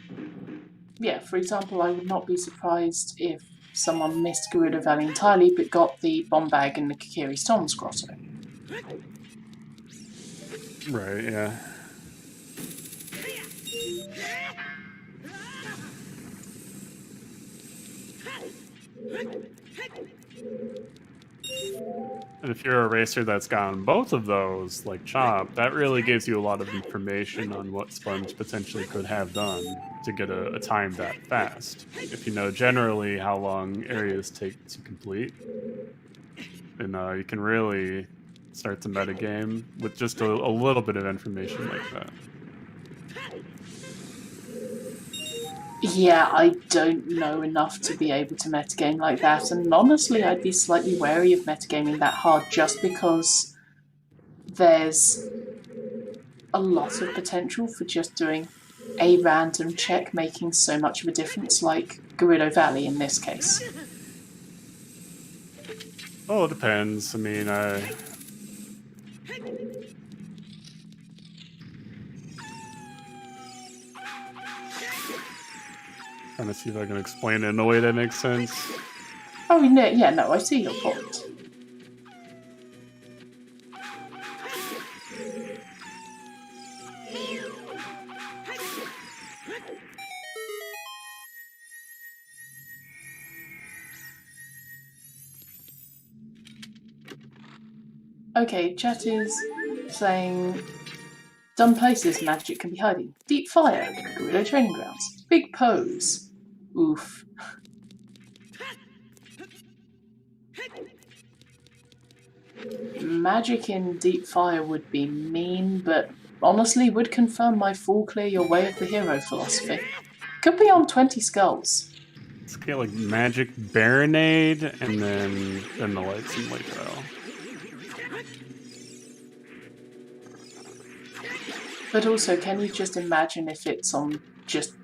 [SPEAKER 2] Yeah, for example, I would not be surprised if someone missed Gerudo Valley entirely but got the bomb bag in the Kokiri Storm's Grotto.
[SPEAKER 3] Right, yeah. And if you're a racer that's gotten both of those, like Chop, that really gives you a lot of information on what Sponge potentially could have done to get a time that fast. If you know generally how long areas take to complete, then you can really start to metagame with just a little bit of information like that.
[SPEAKER 2] Yeah, I don't know enough to be able to metagame like that, and honestly, I'd be slightly wary of metagaming that hard just because there's a lot of potential for just doing a random check making so much of a difference, like Gerudo Valley in this case.
[SPEAKER 3] Well, it depends. I mean, trying to see if I can explain it in a way that makes sense.
[SPEAKER 2] Oh, yeah, no, I see your point. Okay, chat is saying dumb places magic can be hiding. Deep fire, Gerudo training grounds, big pose. Oof. Magic in deep fire would be mean, but honestly would confirm my full clear your way of the hero philosophy. Could be on 20 skulls.
[SPEAKER 3] It's kind of like magic baronade and then the lights and light trail.
[SPEAKER 2] But also, can you just imagine if it's on just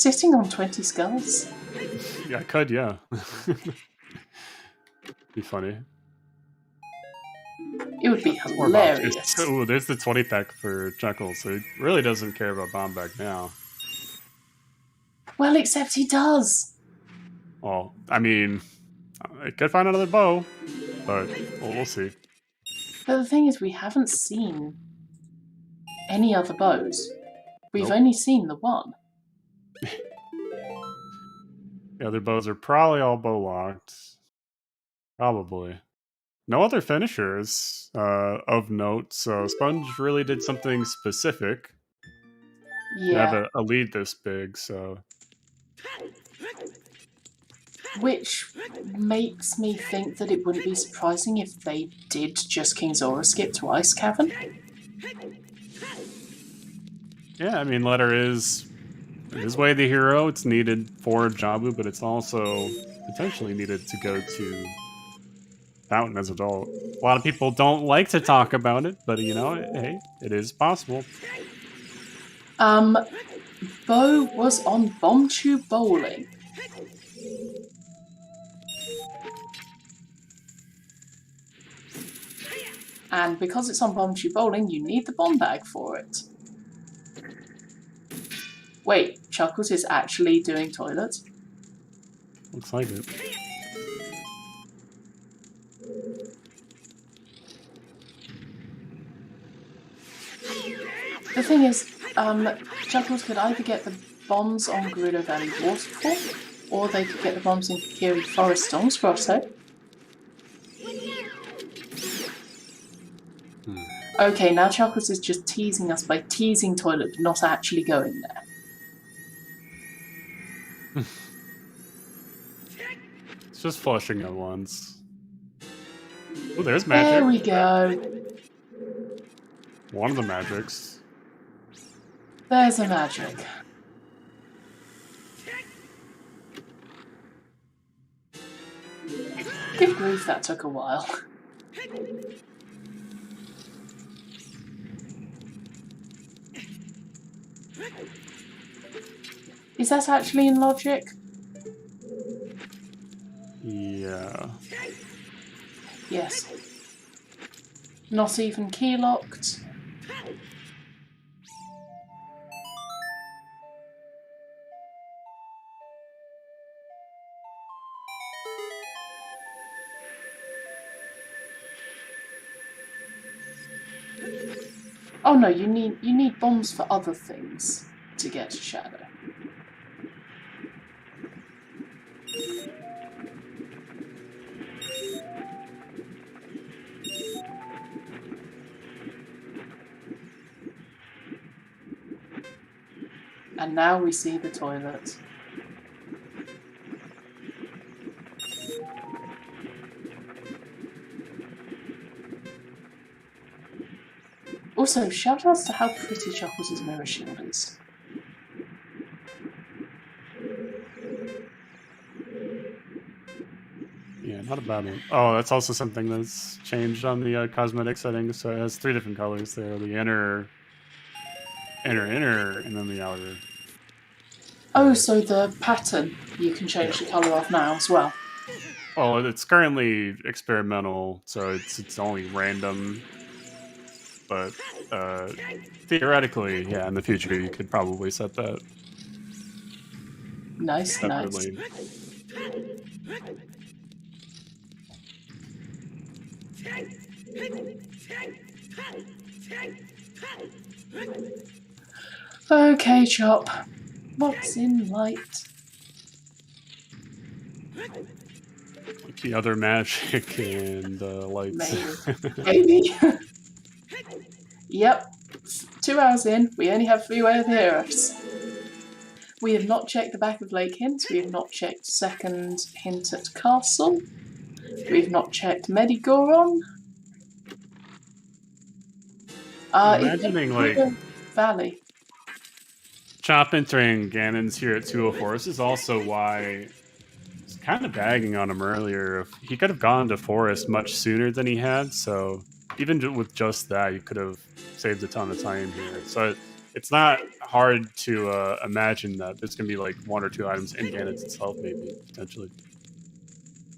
[SPEAKER 2] sitting on 20 skulls?
[SPEAKER 3] Yeah, I could, yeah. Be funny.
[SPEAKER 2] It would be hilarious.
[SPEAKER 3] Oh, there's the 20 pack for Chuckles, so he really doesn't care about bomb bag now.
[SPEAKER 2] Well, except he does.
[SPEAKER 3] Well, I mean, I could find another bow, but we'll see.
[SPEAKER 2] But the thing is, we haven't seen any other bows. We've
[SPEAKER 3] Nope.
[SPEAKER 2] only seen the one.
[SPEAKER 3] The other bows are probably all bow locked. Probably. No other finishers of note, so Sponge really did something specific.
[SPEAKER 2] Yeah.
[SPEAKER 3] To have a lead this big, so.
[SPEAKER 2] Which makes me think that it wouldn't be surprising if they did just King Zora skip to Ice Cavern.
[SPEAKER 3] Yeah, I mean, Letter is way the hero. It's needed for Jabu, but it's also potentially needed to go to Fountain as adult. A lot of people don't like to talk about it, but you know, hey, it is possible.
[SPEAKER 2] Bo was on Bomb Tube Bowling. And because it's on Bomb Tube Bowling, you need the bomb bag for it. Wait, Chuckles is actually doing toilet?
[SPEAKER 3] Looks like it.
[SPEAKER 2] The thing is, Chuckles could either get the bombs on Gerudo Valley Waterfall, or they could get the bombs in Kiri Forest on Scrosshead. Okay, now Chuckles is just teasing us by teasing toilet, but not actually going there.
[SPEAKER 3] It's just flushing at once. Oh, there's magic.
[SPEAKER 2] There we go.
[SPEAKER 3] One of the magics.
[SPEAKER 2] There's a magic. Good grief, that took a while. Is that actually in logic?
[SPEAKER 3] Yeah.
[SPEAKER 2] Yes. Not even key locked. Oh no, you need bombs for other things to get to Shadow. And now we see the toilet. Also, shout outs to how pretty Chuckles' mirror shield is.
[SPEAKER 3] Yeah, not a bad one. Oh, that's also something that's changed on the cosmetic settings. So it has 3 different colors there: the inner, and then the outer.
[SPEAKER 2] Oh, so the pattern you can change the colour of now as well.
[SPEAKER 3] Well, it's currently experimental, so it's only random. But theoretically, yeah, in the future you could probably set that.
[SPEAKER 2] Nice,
[SPEAKER 3] separately.
[SPEAKER 2] Nice. Okay, Chop. What's in light?
[SPEAKER 3] Like the other magic and lights.
[SPEAKER 2] Maybe. Yep. 2 hours in, we only have 3 way of heroes. We have not checked the back of Lake Hint. We have not checked second hint at Castle. We've not checked Medigoron.
[SPEAKER 3] Imagining like
[SPEAKER 2] Valley.
[SPEAKER 3] Chop entering Ganon's here at 204. This is also why I was kind of bagging on him earlier. He could have gone to Forest much sooner than he had, so even with just that, you could have saved a ton of time here. So it's not hard to imagine that there's going to be like 1 or 2 items in Ganon's itself, maybe, potentially.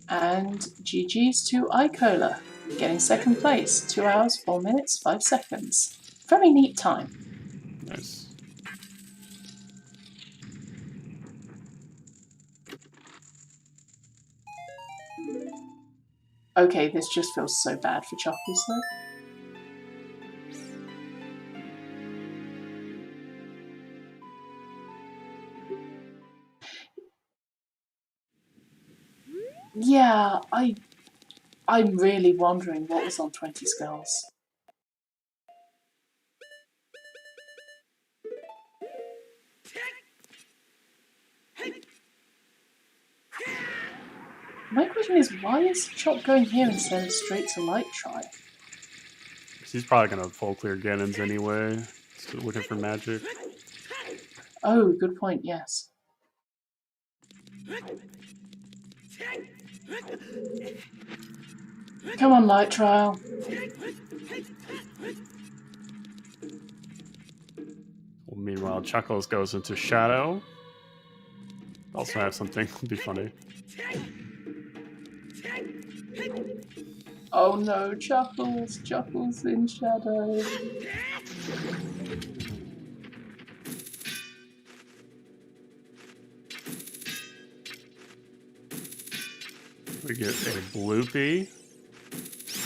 [SPEAKER 2] And GG's to Icola, getting second place, 2 hours, 4 minutes, 5 seconds. Very neat time.
[SPEAKER 3] Nice.
[SPEAKER 2] Okay, this just feels so bad for Chuckles though. Yeah, I'm really wondering what was on 20 Skulls. My question is, why is Chop going here instead of straight to Light Try?
[SPEAKER 3] He's probably going to full clear Ganon's anyway. Still looking for magic.
[SPEAKER 2] Oh, good point, yes. Come on, Light Trial.
[SPEAKER 3] Well, meanwhile, Chuckles goes into Shadow. Also have something to be funny.
[SPEAKER 2] Oh no, Chuckles! Chuckles in Shadow.
[SPEAKER 3] We get a Bloopy,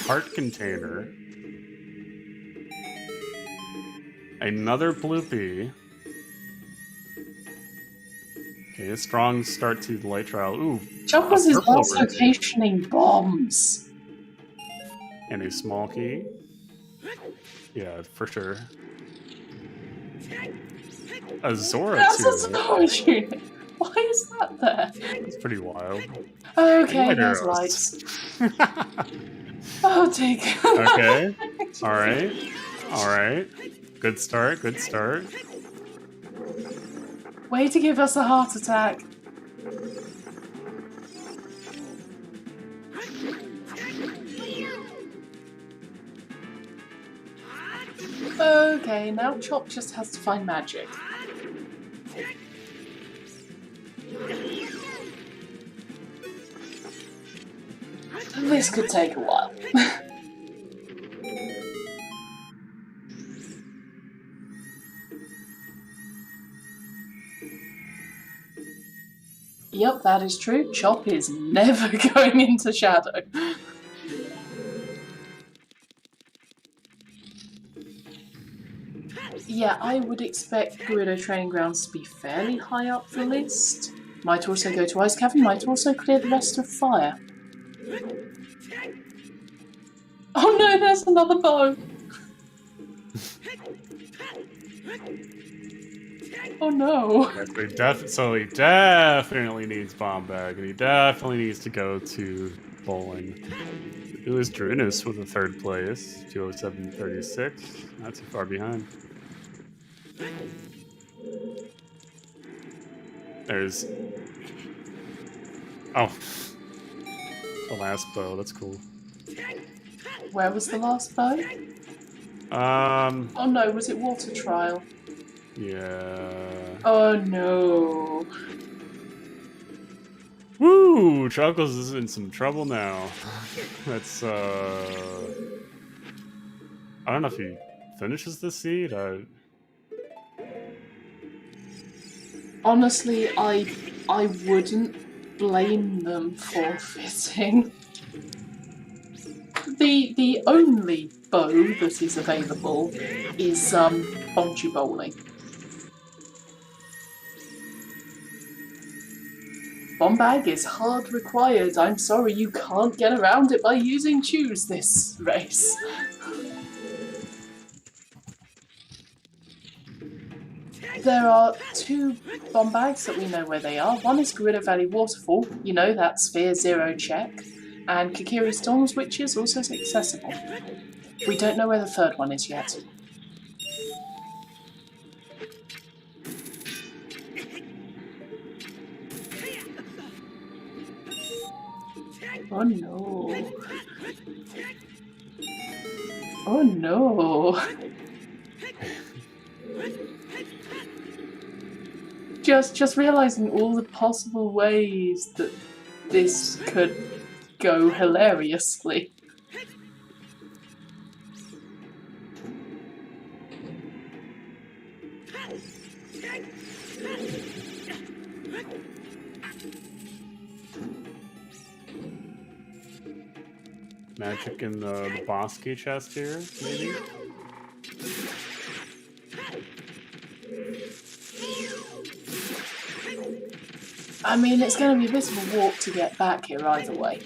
[SPEAKER 3] Heart Container, Another bloopy. Okay, a strong start to the light trial. Ooh,
[SPEAKER 2] Chuckles
[SPEAKER 3] a
[SPEAKER 2] is
[SPEAKER 3] purple
[SPEAKER 2] also
[SPEAKER 3] already.
[SPEAKER 2] locationing bombs.
[SPEAKER 3] And a small key. Yeah, for sure. A Zora
[SPEAKER 2] That's a
[SPEAKER 3] too.
[SPEAKER 2] storage unit. Why is that there?
[SPEAKER 3] That's pretty wild.
[SPEAKER 2] Okay,
[SPEAKER 3] Light
[SPEAKER 2] there's
[SPEAKER 3] arrows.
[SPEAKER 2] lights. Oh, take.
[SPEAKER 3] Okay. Alright. Alright. Good start, good start.
[SPEAKER 2] Way to give us a heart attack. Okay, now Chop just has to find magic. This could take a while. Yep, that is true. Chop is never going into shadow. Yeah, I would expect Gerudo Training Grounds to be fairly high up the list. Might also go to Ice Cavern, might also clear the rest of Fire. Oh no, there's another bow! Oh no!
[SPEAKER 3] So he definitely needs Bomb Bag, and he definitely needs to go to bowling. It was Drunis with a third place, 207.36. Not too far behind. There's... Oh. The last bow, that's cool.
[SPEAKER 2] Where was the last bow? Oh no, was it Water Trial?
[SPEAKER 3] Yeah.
[SPEAKER 2] Oh no.
[SPEAKER 3] Woo! Chuckles is in some trouble now. That's, I don't know if he finishes the seed.
[SPEAKER 2] Honestly, I wouldn't blame them for fitting. The only bow that is available is Bongee Bowling. Bomb Bag is hard required. I'm sorry, you can't get around it by using Choose this race. There are two bomb bags that we know where they are. One is Gerudo Valley Waterfall, you know, that Sphere Zero check, and Kokiri Storms, which is also accessible. We don't know where the third one is yet. Oh no. Oh no. Just realizing all the possible ways that this could go hilariously.
[SPEAKER 3] Magic in the boss key chest here, maybe?
[SPEAKER 2] I mean, it's going to be a bit of a walk to get back here either way.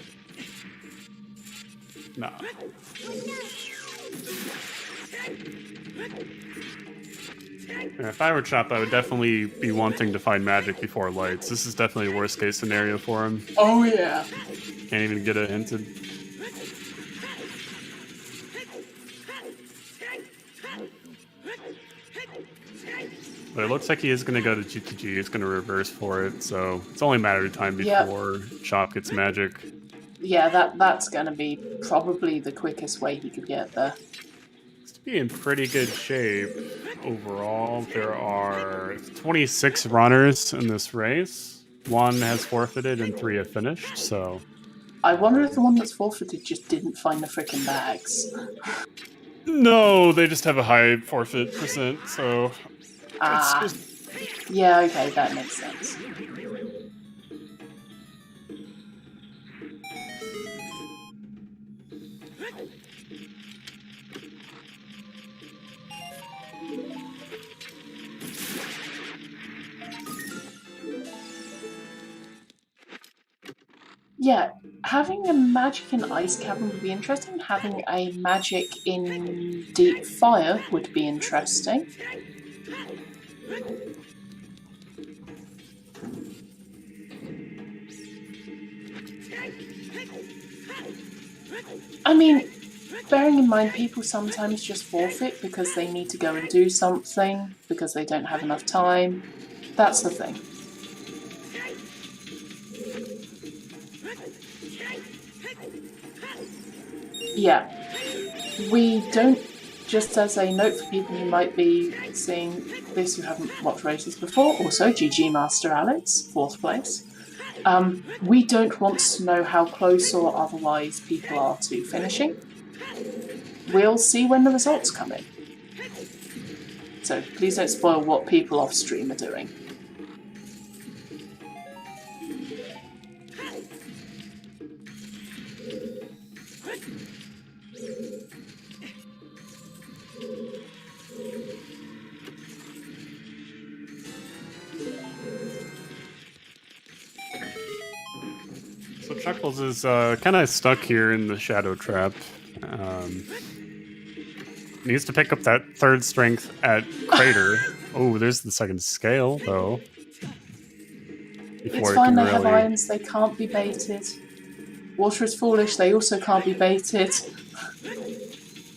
[SPEAKER 3] Nah. And if I were Chop, I would definitely be wanting to find magic before lights. This is definitely a worst case scenario for him.
[SPEAKER 2] Oh yeah.
[SPEAKER 3] Can't even get it hinted. But it looks like he is going to go to GTG. It's going to reverse for it, so it's only a matter of time before Chop gets magic.
[SPEAKER 2] Yeah, that's going to be probably the quickest way he could get there.
[SPEAKER 3] It's to be in pretty good shape overall. There are 26 runners in this race. 1 has forfeited and 3 have finished, so...
[SPEAKER 2] I wonder if the one that's forfeited just didn't find the frickin' bags.
[SPEAKER 3] No, they just have a high forfeit percent, so...
[SPEAKER 2] Yeah, okay, that makes sense. Yeah, having a magic in ice cavern would be interesting. Having a magic in deep fire would be interesting. I mean, bearing in mind people sometimes just forfeit because they need to go and do something, because they don't have enough time. That's the thing. Yeah. We don't, just as a note for people who might be seeing this who haven't watched races before, also GG Master Alex, 4th place. We don't want to know how close or otherwise people are to finishing. We'll see when the results come in. So please don't spoil what people off stream are doing.
[SPEAKER 3] So Chuckles is kind of stuck here in the shadow trap. Needs to pick up that 3rd strength at Crater. Oh, there's the 2nd scale, though.
[SPEAKER 2] It's fine, they have irons, they can't be baited. Water is foolish, they also can't be baited.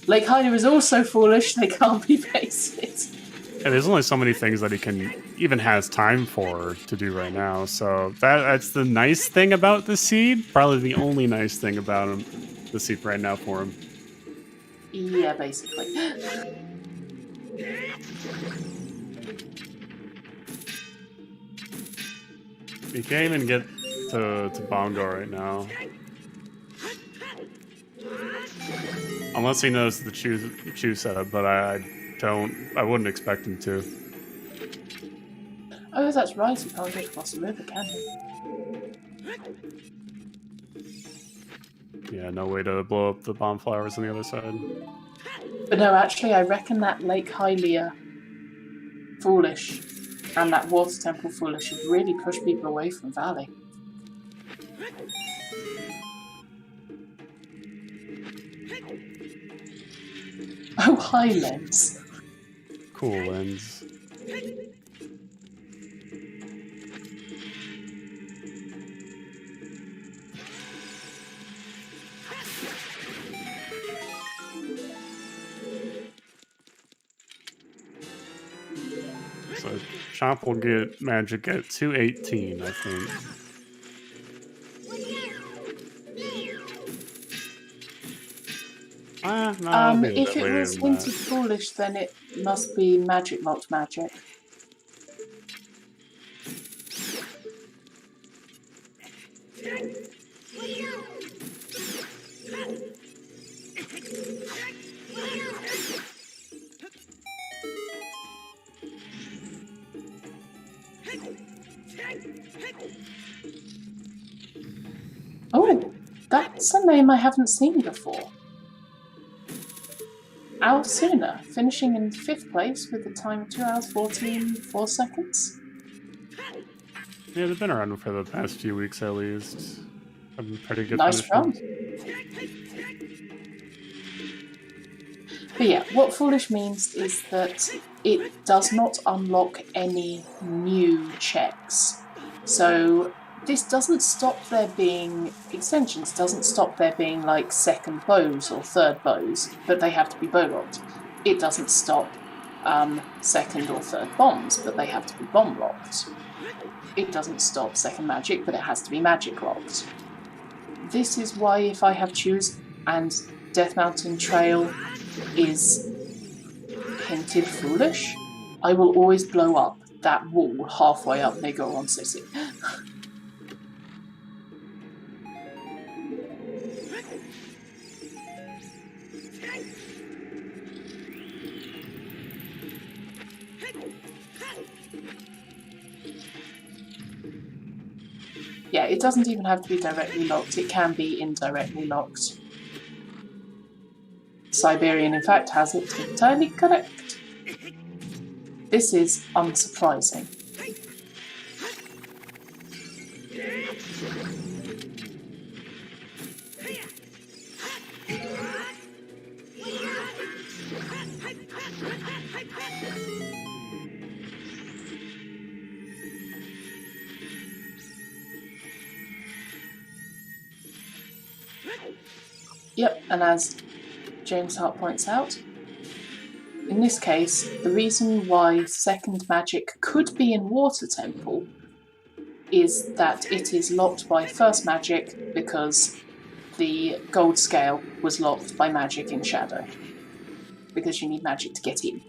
[SPEAKER 2] Lake Hyder is also foolish, they can't be baited.
[SPEAKER 3] And there's only so many things that he even has time for to do right now. So that's the nice thing about the seed. Probably the only nice thing about the seed right now for him.
[SPEAKER 2] Yeah, basically.
[SPEAKER 3] He can't even get to Bongo right now. Unless he knows the chew setup, but I wouldn't expect him to.
[SPEAKER 2] Oh, that's right, you can't get across the river, can you?
[SPEAKER 3] Yeah, no way to blow up the bomb flowers on the other side.
[SPEAKER 2] But no, actually, I reckon that Lake Hylia foolish and that water temple foolish have really pushed people away from Valley. Oh, hi, Lens.
[SPEAKER 3] Cool Lens. So Chomp will get magic at 218, I think. No,
[SPEAKER 2] if it was hinted foolish, then it must be magic locked magic. Oh, that's a name I haven't seen before. Alsuna, finishing in 5th place with a time of 2 hours 14.4 seconds.
[SPEAKER 3] Yeah, they've been around for the past few weeks at least. Having pretty good
[SPEAKER 2] Nice run. But yeah, what foolish means is that it does not unlock any new checks. So this doesn't stop there being extensions, doesn't stop there being like 2nd bows or 3rd bows, but they have to be bow locked. It doesn't stop 2nd or 3rd bombs, but they have to be bomb locked. It doesn't stop 2nd magic, but it has to be magic locked. This is why if I have Choose and Death Mountain Trail is hinted foolish, I will always blow up that wall halfway up Megaron City. Yeah, it doesn't even have to be directly locked, it can be indirectly locked. Siberian, in fact, has it entirely correct. This is unsurprising. Yep, and as James Hart points out, in this case, the reason why second magic could be in Water Temple is that it is locked by first magic because the gold scale was locked by magic in Shadow. Because you need magic to get in.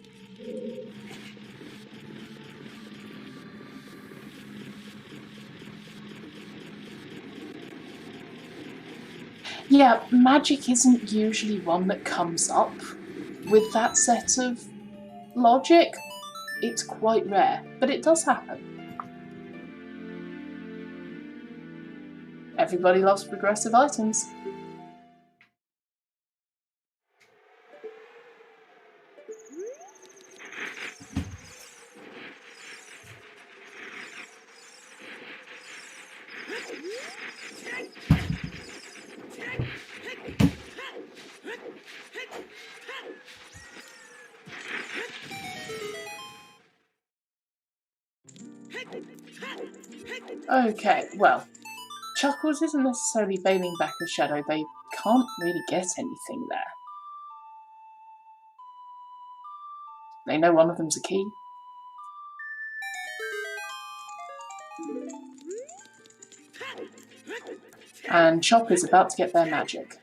[SPEAKER 2] Yeah, magic isn't usually one that comes up with that set of logic. It's quite rare, but it does happen. Everybody loves progressive items. Okay, well, Chuckles isn't necessarily bailing back a shadow. They can't really get anything there. They know one of them's a key. And Chop is about to get their magic.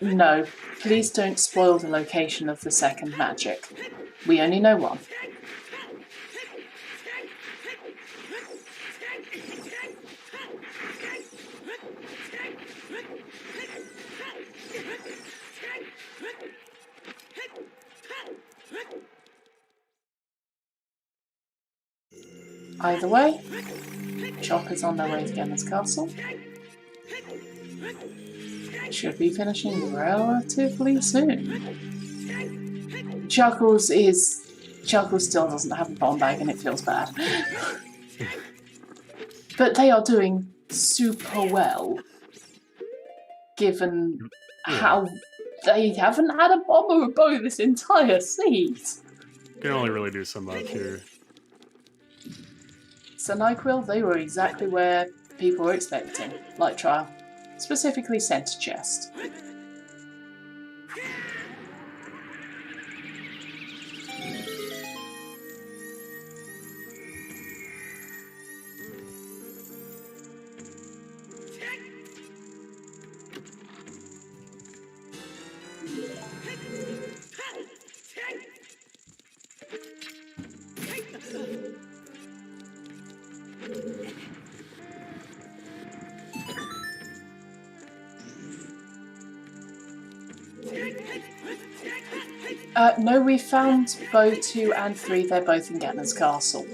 [SPEAKER 2] No, please don't spoil the location of the second magic. We only know one. Either way, Chop is on their way to Gemma's castle. Should be finishing relatively soon. Chuckles still doesn't have a bomb bag and it feels bad. But they are doing super well, given how they haven't had a bomb or a bow this entire season.
[SPEAKER 3] You can only really do so much here.
[SPEAKER 2] So NyQuil, they were exactly where people were expecting, like Trial. Specifically center chest. No, we found bow 2 and 3. They're both in Gatner's castle.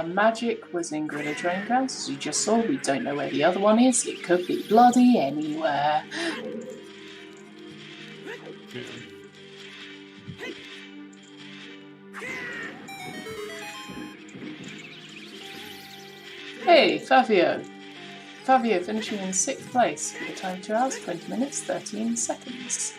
[SPEAKER 2] Magic was in Gorilla Training Grounds, as you just saw. We don't know where the other one is. It could be bloody anywhere.
[SPEAKER 3] Yeah.
[SPEAKER 2] Hey, Fabio. Fabio finishing in 6th place with a time of 2 hours, 20 minutes, 13 seconds.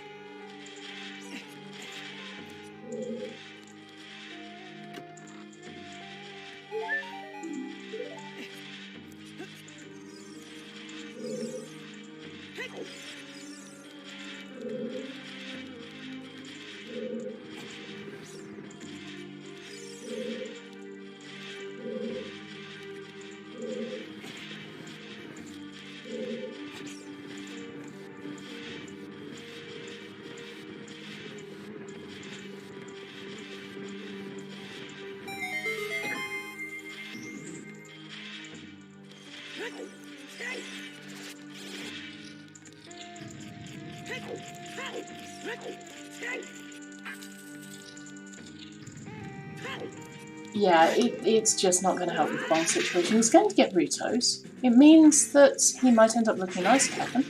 [SPEAKER 2] Yeah, it's just not going to help with the bomb situation. He's going to get Rutos. It means that he might end up looking nice, Kevin.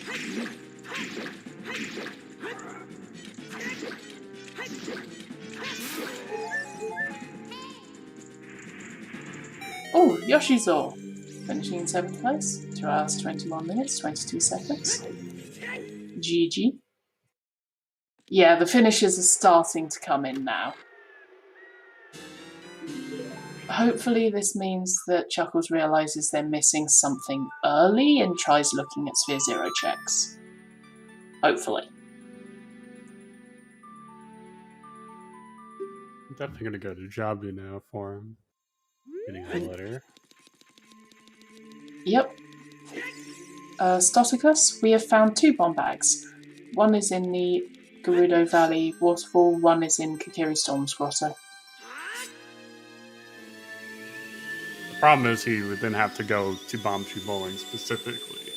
[SPEAKER 2] Oh, Yoshizo. Finishing in 7th place. 2 hours, 21 minutes, 22 seconds. GG. Yeah, the finishes are starting to come in now. Hopefully this means that Chuckles realises they're missing something early and tries looking at Sphere Zero checks. Hopefully.
[SPEAKER 3] I'm definitely gonna go to Jabu now for him. Getting a letter.
[SPEAKER 2] Yep. Stoticus, we have found 2 bomb bags. One is in the Gerudo Valley waterfall, one is in Kokiri Storm's grotto.
[SPEAKER 3] The problem is he would then have to go to Bombchu Bowling specifically.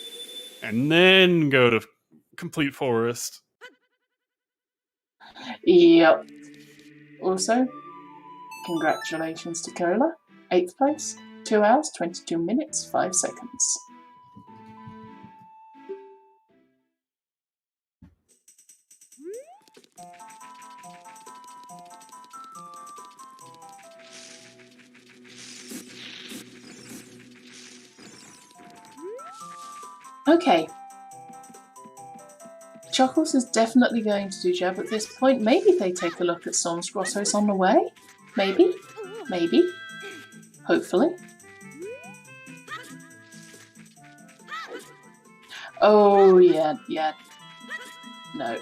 [SPEAKER 3] And then go to Complete Forest.
[SPEAKER 2] Yep. Also, congratulations to Cola. 8th place. 2 hours, 22 minutes, 5 seconds. Okay. Chuckles is definitely going to do Jab at this point. Maybe they take a look at Storm's Grottos on the way. Maybe. Maybe. Hopefully. Oh, yeah. No.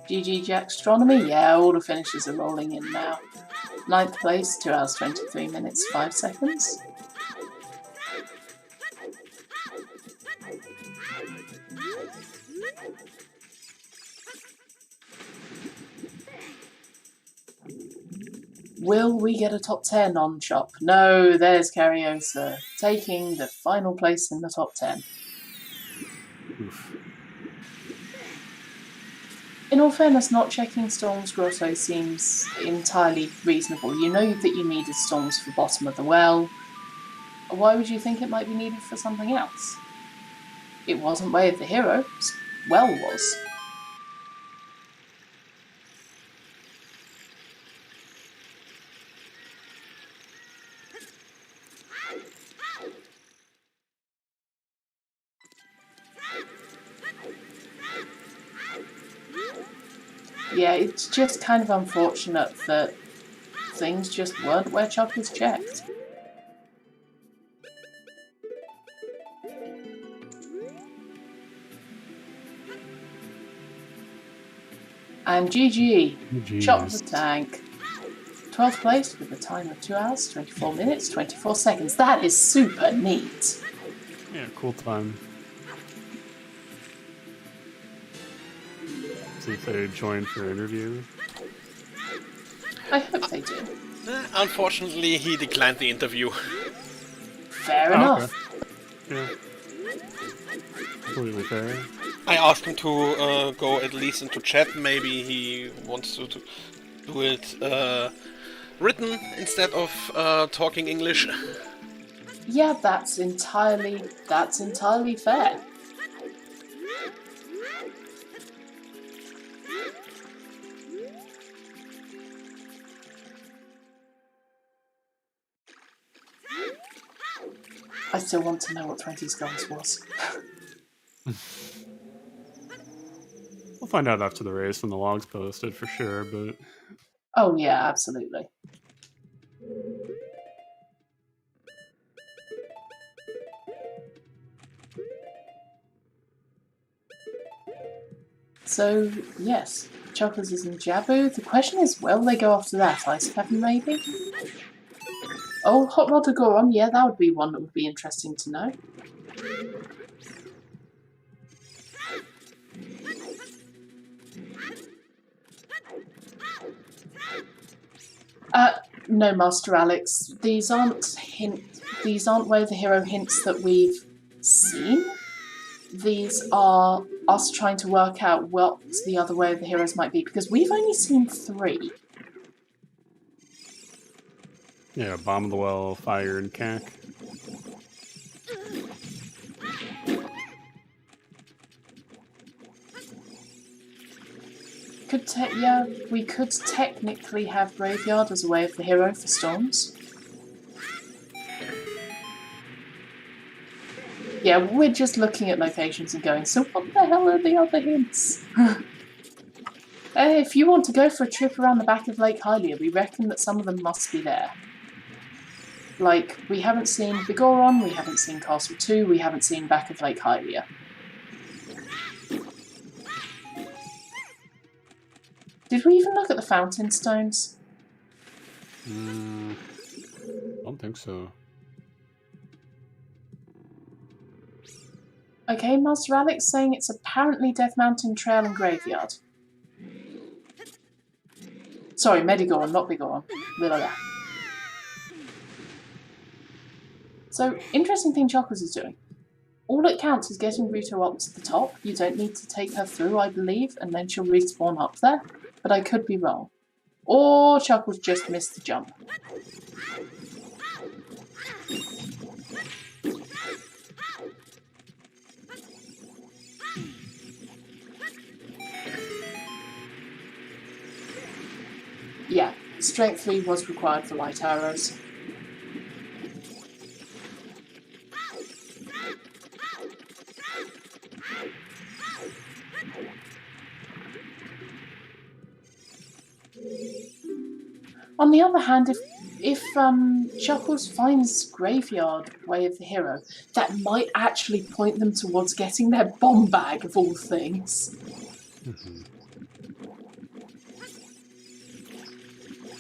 [SPEAKER 2] GG Jackstronomy? Yeah, all the finishes are rolling in now. 9th place, 2 hours, 23 minutes, 5 seconds. Will we get a top 10 on Chop? No, there's Cariosa, taking the final place in the top 10.
[SPEAKER 3] Oof.
[SPEAKER 2] In all fairness, not checking Storm's Grotto seems entirely reasonable. You know that you needed Storms for bottom of the well. Why would you think it might be needed for something else? It wasn't Way of the Hero. Well was. Yeah, it's just kind of unfortunate that things just weren't where Chuck was checked. And GG, Chop the Tank. 12th place with a time of 2 hours, 24 minutes, 24 seconds. That is super neat.
[SPEAKER 3] Yeah, cool time. See if they join for interview.
[SPEAKER 2] I hope they do.
[SPEAKER 1] Unfortunately, he declined the interview.
[SPEAKER 2] Fair enough.
[SPEAKER 3] Okay. Yeah. Completely fair.
[SPEAKER 1] I asked him to go at least into chat. Maybe he wants to do it written instead of talking English.
[SPEAKER 2] Yeah, that's entirely fair. I still want to know what 20 Skulls was.
[SPEAKER 3] We'll find out after the race when the log's posted for sure, but...
[SPEAKER 2] Oh yeah, absolutely. So, yes, Chuckles is in Jabu. The question is, will they go after that? Ice Cavern, maybe? Oh, Hot Rod to go on. Yeah, that would be one that would be interesting to know. No, Master Alex. These aren't Way of the Hero hints that we've seen. These are us trying to work out what the other Way of the Heroes might be, because we've only seen 3.
[SPEAKER 3] Yeah, Bomb of the Well, Fire, and Cack.
[SPEAKER 2] We could technically have Graveyard as a way of the hero for storms. Yeah, we're just looking at locations and going, so what the hell are the other hints? If you want to go for a trip around the back of Lake Hylia, we reckon that some of them must be there. Like, we haven't seen Vigoron, we haven't seen Castle 2, we haven't seen back of Lake Hylia. Did we even look at the fountain stones?
[SPEAKER 3] I don't think so.
[SPEAKER 2] Okay, Master Alex saying it's apparently Death Mountain Trail and Graveyard. Sorry, Medigoron, not Vigoron. Blah. So, interesting thing Chuckles is doing. All it counts is getting Ruto up to the top. You don't need to take her through, I believe, and then she'll respawn up there. But I could be wrong. Or Chuckles just missed the jump. Yeah, Strength 3 was required for light arrows. On the other hand, if Chuckles finds Graveyard, Way of the Hero, that might actually point them towards getting their bomb bag, of all things.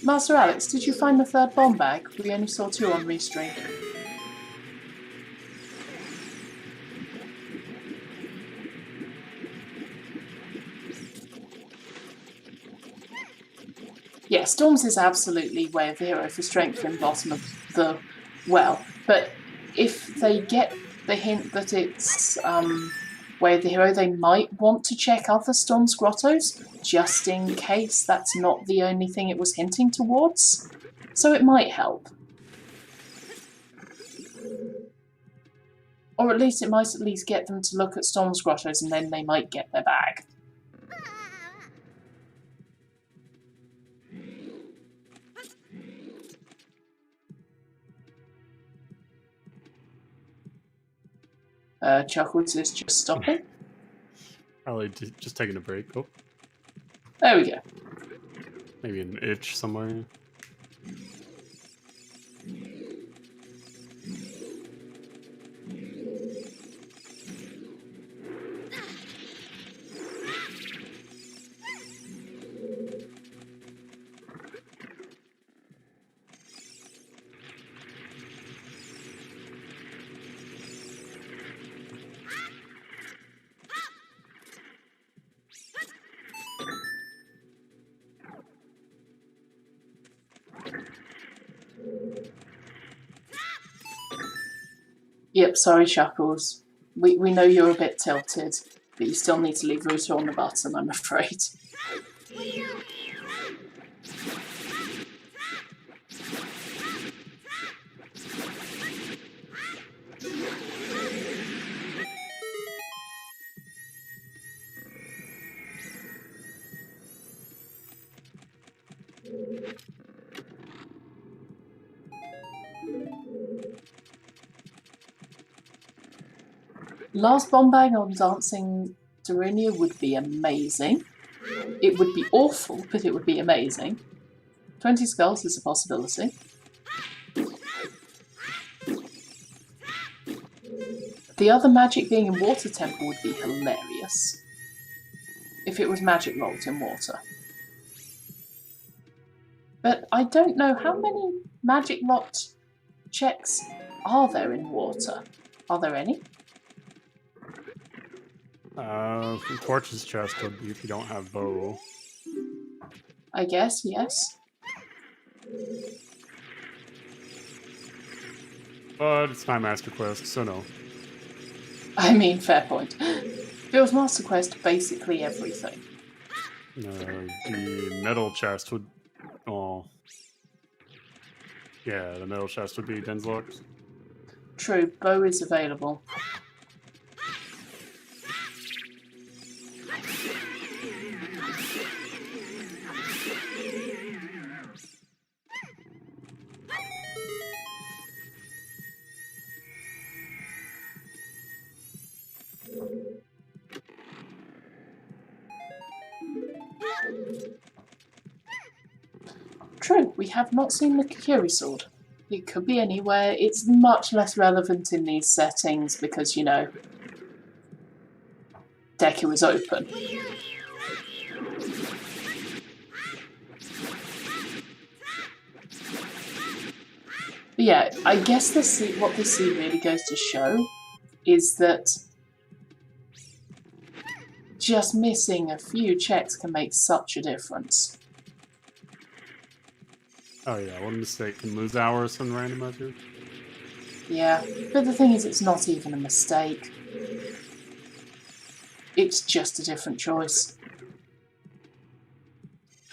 [SPEAKER 2] Master Alex, did you find the third bomb bag? We only saw 2 on Restream. Yeah, Storms is absolutely Way of the Hero for strength in bottom of the well, but if they get the hint that it's Way of the Hero, they might want to check other Storms grottos, just in case that's not the only thing it was hinting towards. So it might help. Or at least it might at least get them to look at Storms grottos and then they might get their bag. Chuckles is just stopping.
[SPEAKER 3] Probably just taking a break. Oh,
[SPEAKER 2] There we go.
[SPEAKER 3] maybe an itch somewhere.
[SPEAKER 2] Yep, sorry, Chuckles. We know you're a bit tilted, but you still need to leave Ruto on the button, I'm afraid. Last bomb bag on Dancing Darunia would be amazing. It would be awful, but it would be amazing. 20 skulls is a possibility. The other magic being in Water Temple would be hilarious. If it was magic locked in water. But I don't know how many magic locked checks are there in water. Are there any?
[SPEAKER 3] Torch's chest would be if you don't have bow.
[SPEAKER 2] I guess, yes.
[SPEAKER 3] But it's my master quest, so no.
[SPEAKER 2] I mean, fair point. Bill's Master Quest, basically everything.
[SPEAKER 3] The metal chest would... Oh. Yeah, the metal chest would be Denzlocked.
[SPEAKER 2] True, bow is available. True, we have not seen the Kikiri sword. It could be anywhere. It's much less relevant in these settings because, you know, Deku is open. But yeah, I guess what this scene really goes to show is that just missing a few checks can make such a difference.
[SPEAKER 3] Oh yeah, one mistake can lose hours on Randomizer.
[SPEAKER 2] Yeah, but the thing is, it's not even a mistake. It's just a different choice.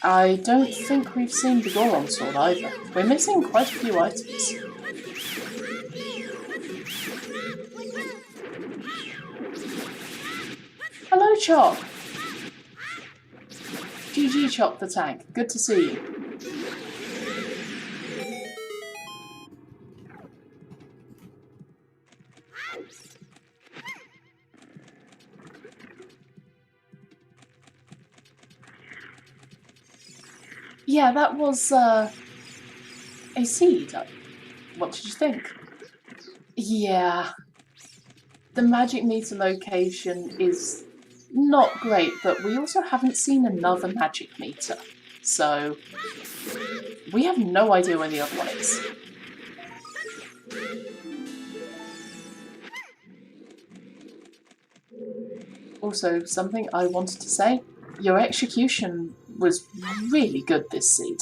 [SPEAKER 2] I don't think we've seen the Goron sword either. We're missing quite a few items. Hello, Chop! GG, Chop the tank. Good to see you. Yeah, that was a seed. What did you think? Yeah. The magic meter location is not great, but we also haven't seen another magic meter. So we have no idea where the other one is. Also, something I wanted to say, your execution was really good this seed.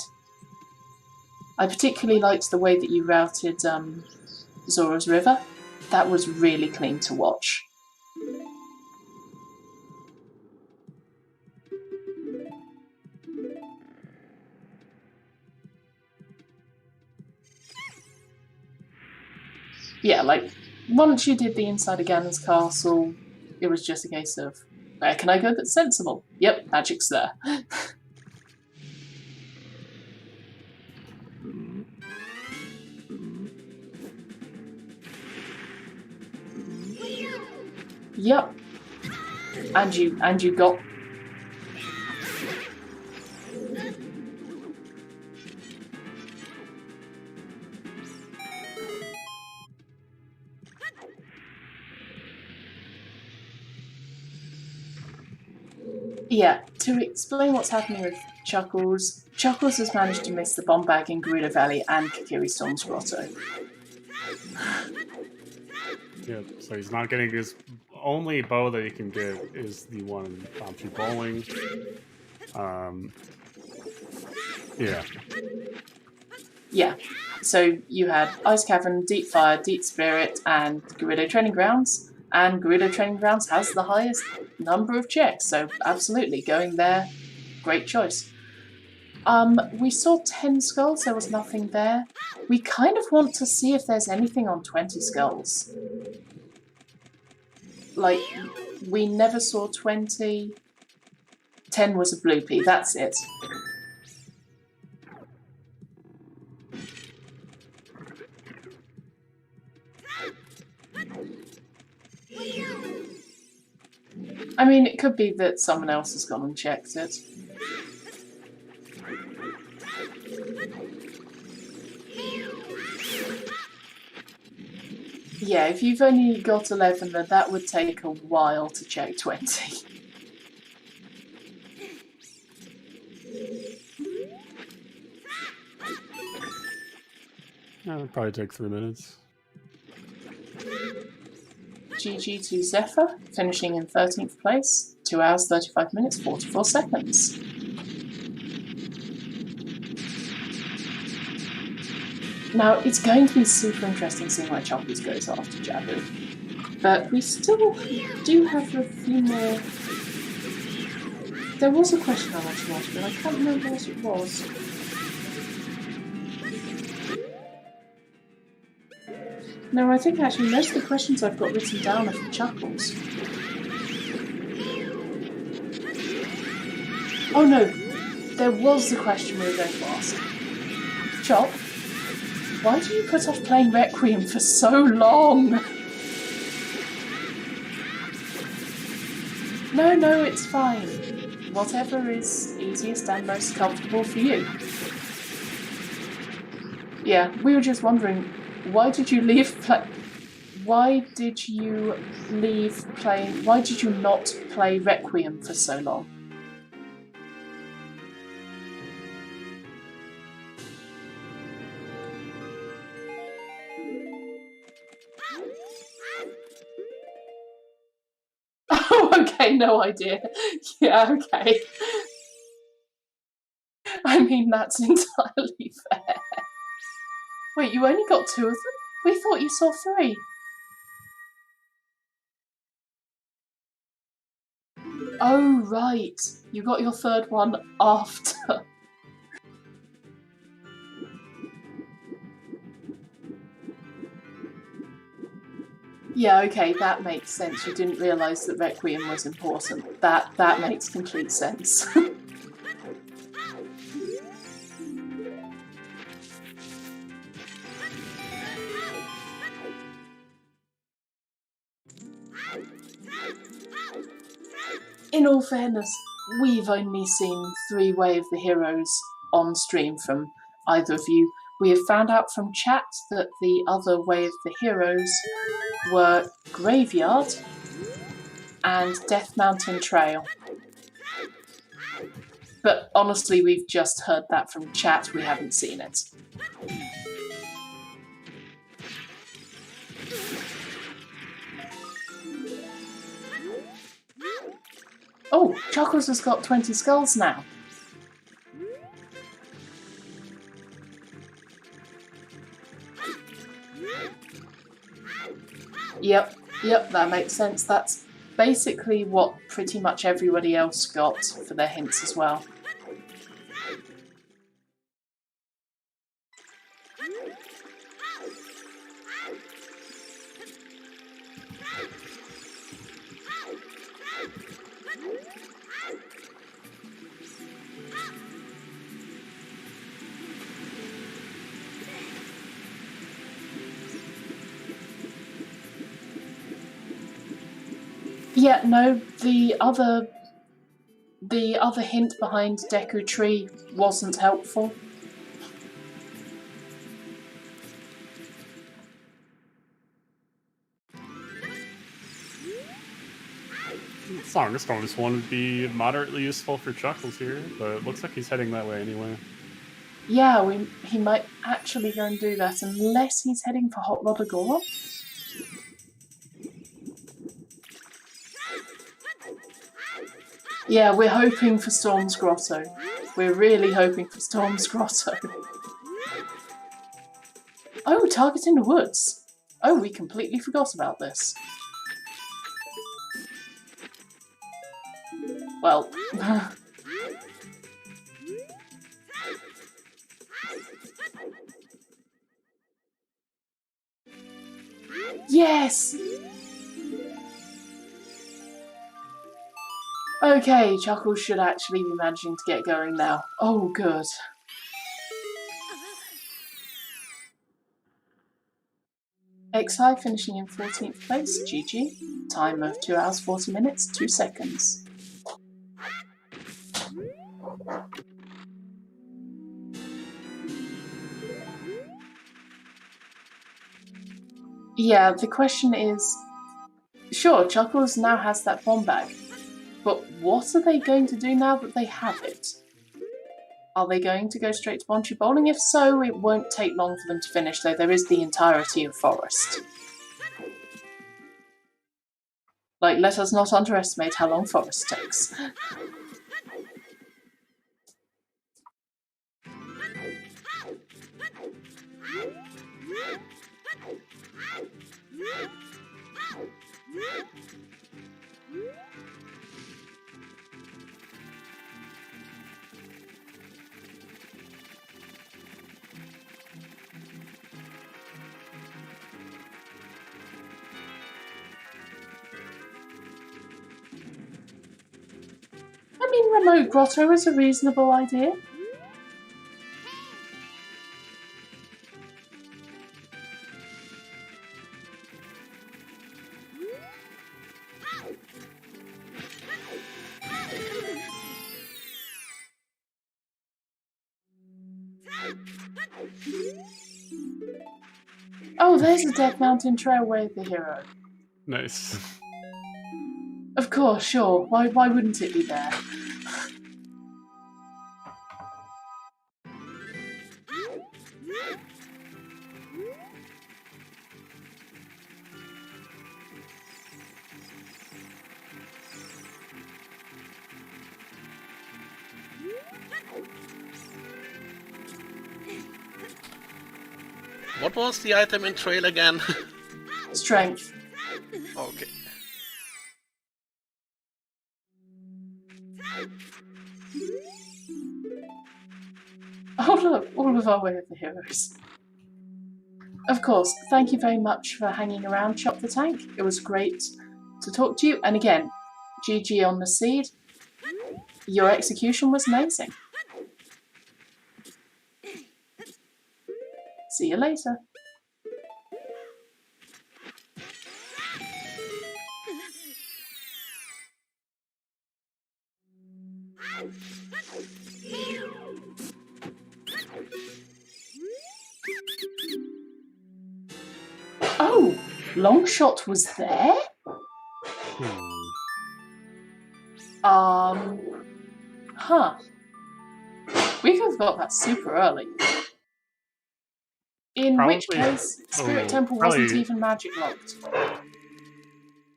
[SPEAKER 2] I particularly liked the way that you routed Zora's River. That was really clean to watch. Yeah, like, once you did the inside of Ganon's castle, it was just a case of, where can I go that's sensible? Yep, magic's there. Yep. And you got... Yeah, to explain what's happening with Chuckles, Chuckles has managed to miss the bomb bag in Gerudo Valley and Kikiri Storm's Grotto.
[SPEAKER 3] Yeah, so he's not getting his only bow that he can get is the one in Palm Tree Bowling. Yeah.
[SPEAKER 2] Yeah, so you had Ice Cavern, Deep Fire, Deep Spirit, and Gerudo Training Grounds. And Gerudo Training Grounds has the highest number of checks, so absolutely, going there, great choice. We saw 10 skulls, there was nothing there. We kind of want to see if there's anything on 20 skulls. Like, we never saw 20. 10 was a bloopy, that's it. I mean, it could be that someone else has gone and checked it. Yeah, if you've only got 11, then that would take a while to check 20.
[SPEAKER 3] That would probably take 3 minutes.
[SPEAKER 2] GG to Zephyr, finishing in 13th place, 2 hours, 35 minutes, 44 seconds. Now, it's going to be super interesting seeing where Chuckles goes after Jabu. But we still do have a few more... There was a question I wanted to ask, but I can't remember what it was. No, I think actually most of the questions I've got written down are for Chuckles. Oh no, there was the question we were going to ask. Chop, why do you put off playing Requiem for so long? No, it's fine. whatever is easiest and most comfortable for you. Yeah, we were just wondering, why did you why did you not play Requiem for so long? Oh, okay, no idea. Yeah, okay. I mean, that's entirely fair. Wait, you only got 2 of them? We thought you saw 3. Oh, right. You got your 3rd one after. Yeah, okay, that makes sense. You didn't realise that Requiem was important. That makes complete sense. In all fairness, we've only seen 3 Way of the Heroes on stream from either of you. We have found out from chat that the other Way of the Heroes were Graveyard and Death Mountain Trail. But honestly, we've just heard that from chat, we haven't seen it. Oh, Chuckles has got 20 skulls now. Yep, that makes sense. That's basically what pretty much everybody else got for their hints as well. Yeah, no, the other hint behind Deku Tree wasn't helpful.
[SPEAKER 3] Song bonus one would be moderately useful for Chuckles here, but it looks like he's heading that way anyway.
[SPEAKER 2] Yeah, he might actually go and do that, unless he's heading for Hot Rod Agora. Yeah, we're hoping for Storm's Grotto. We're really hoping for Storm's Grotto. Oh, target in the woods. Oh, we completely forgot about this. Well... Yes! Okay, Chuckles should actually be managing to get going now. Oh, good. XI finishing in 14th place, GG. Time of 2 hours 40 minutes, 2 seconds. Yeah, the question is, sure, Chuckles now has that bomb bag, but what are they going to do now that they have it? Are they going to go straight to Bonshu Bowling? If so, it won't take long for them to finish, though there is the entirety of Forest. Like, let us not underestimate how long Forest takes. I mean, Remote Grotto is a reasonable idea. Oh, there's a Death Mountain Trail with the hero.
[SPEAKER 3] Nice.
[SPEAKER 2] Of course, sure. Why wouldn't it be there?
[SPEAKER 1] What was the item in trail again?
[SPEAKER 2] Strength.
[SPEAKER 1] Okay.
[SPEAKER 2] Oh look, all of our Way of the Heroes. Of course, thank you very much for hanging around, Chop the Tank. It was great to talk to you. And again, GG on the seed. Your execution was amazing. See you later. Oh, Longshot was there? Huh. We could have got that super early. In which case, Spirit Temple wasn't even magic locked.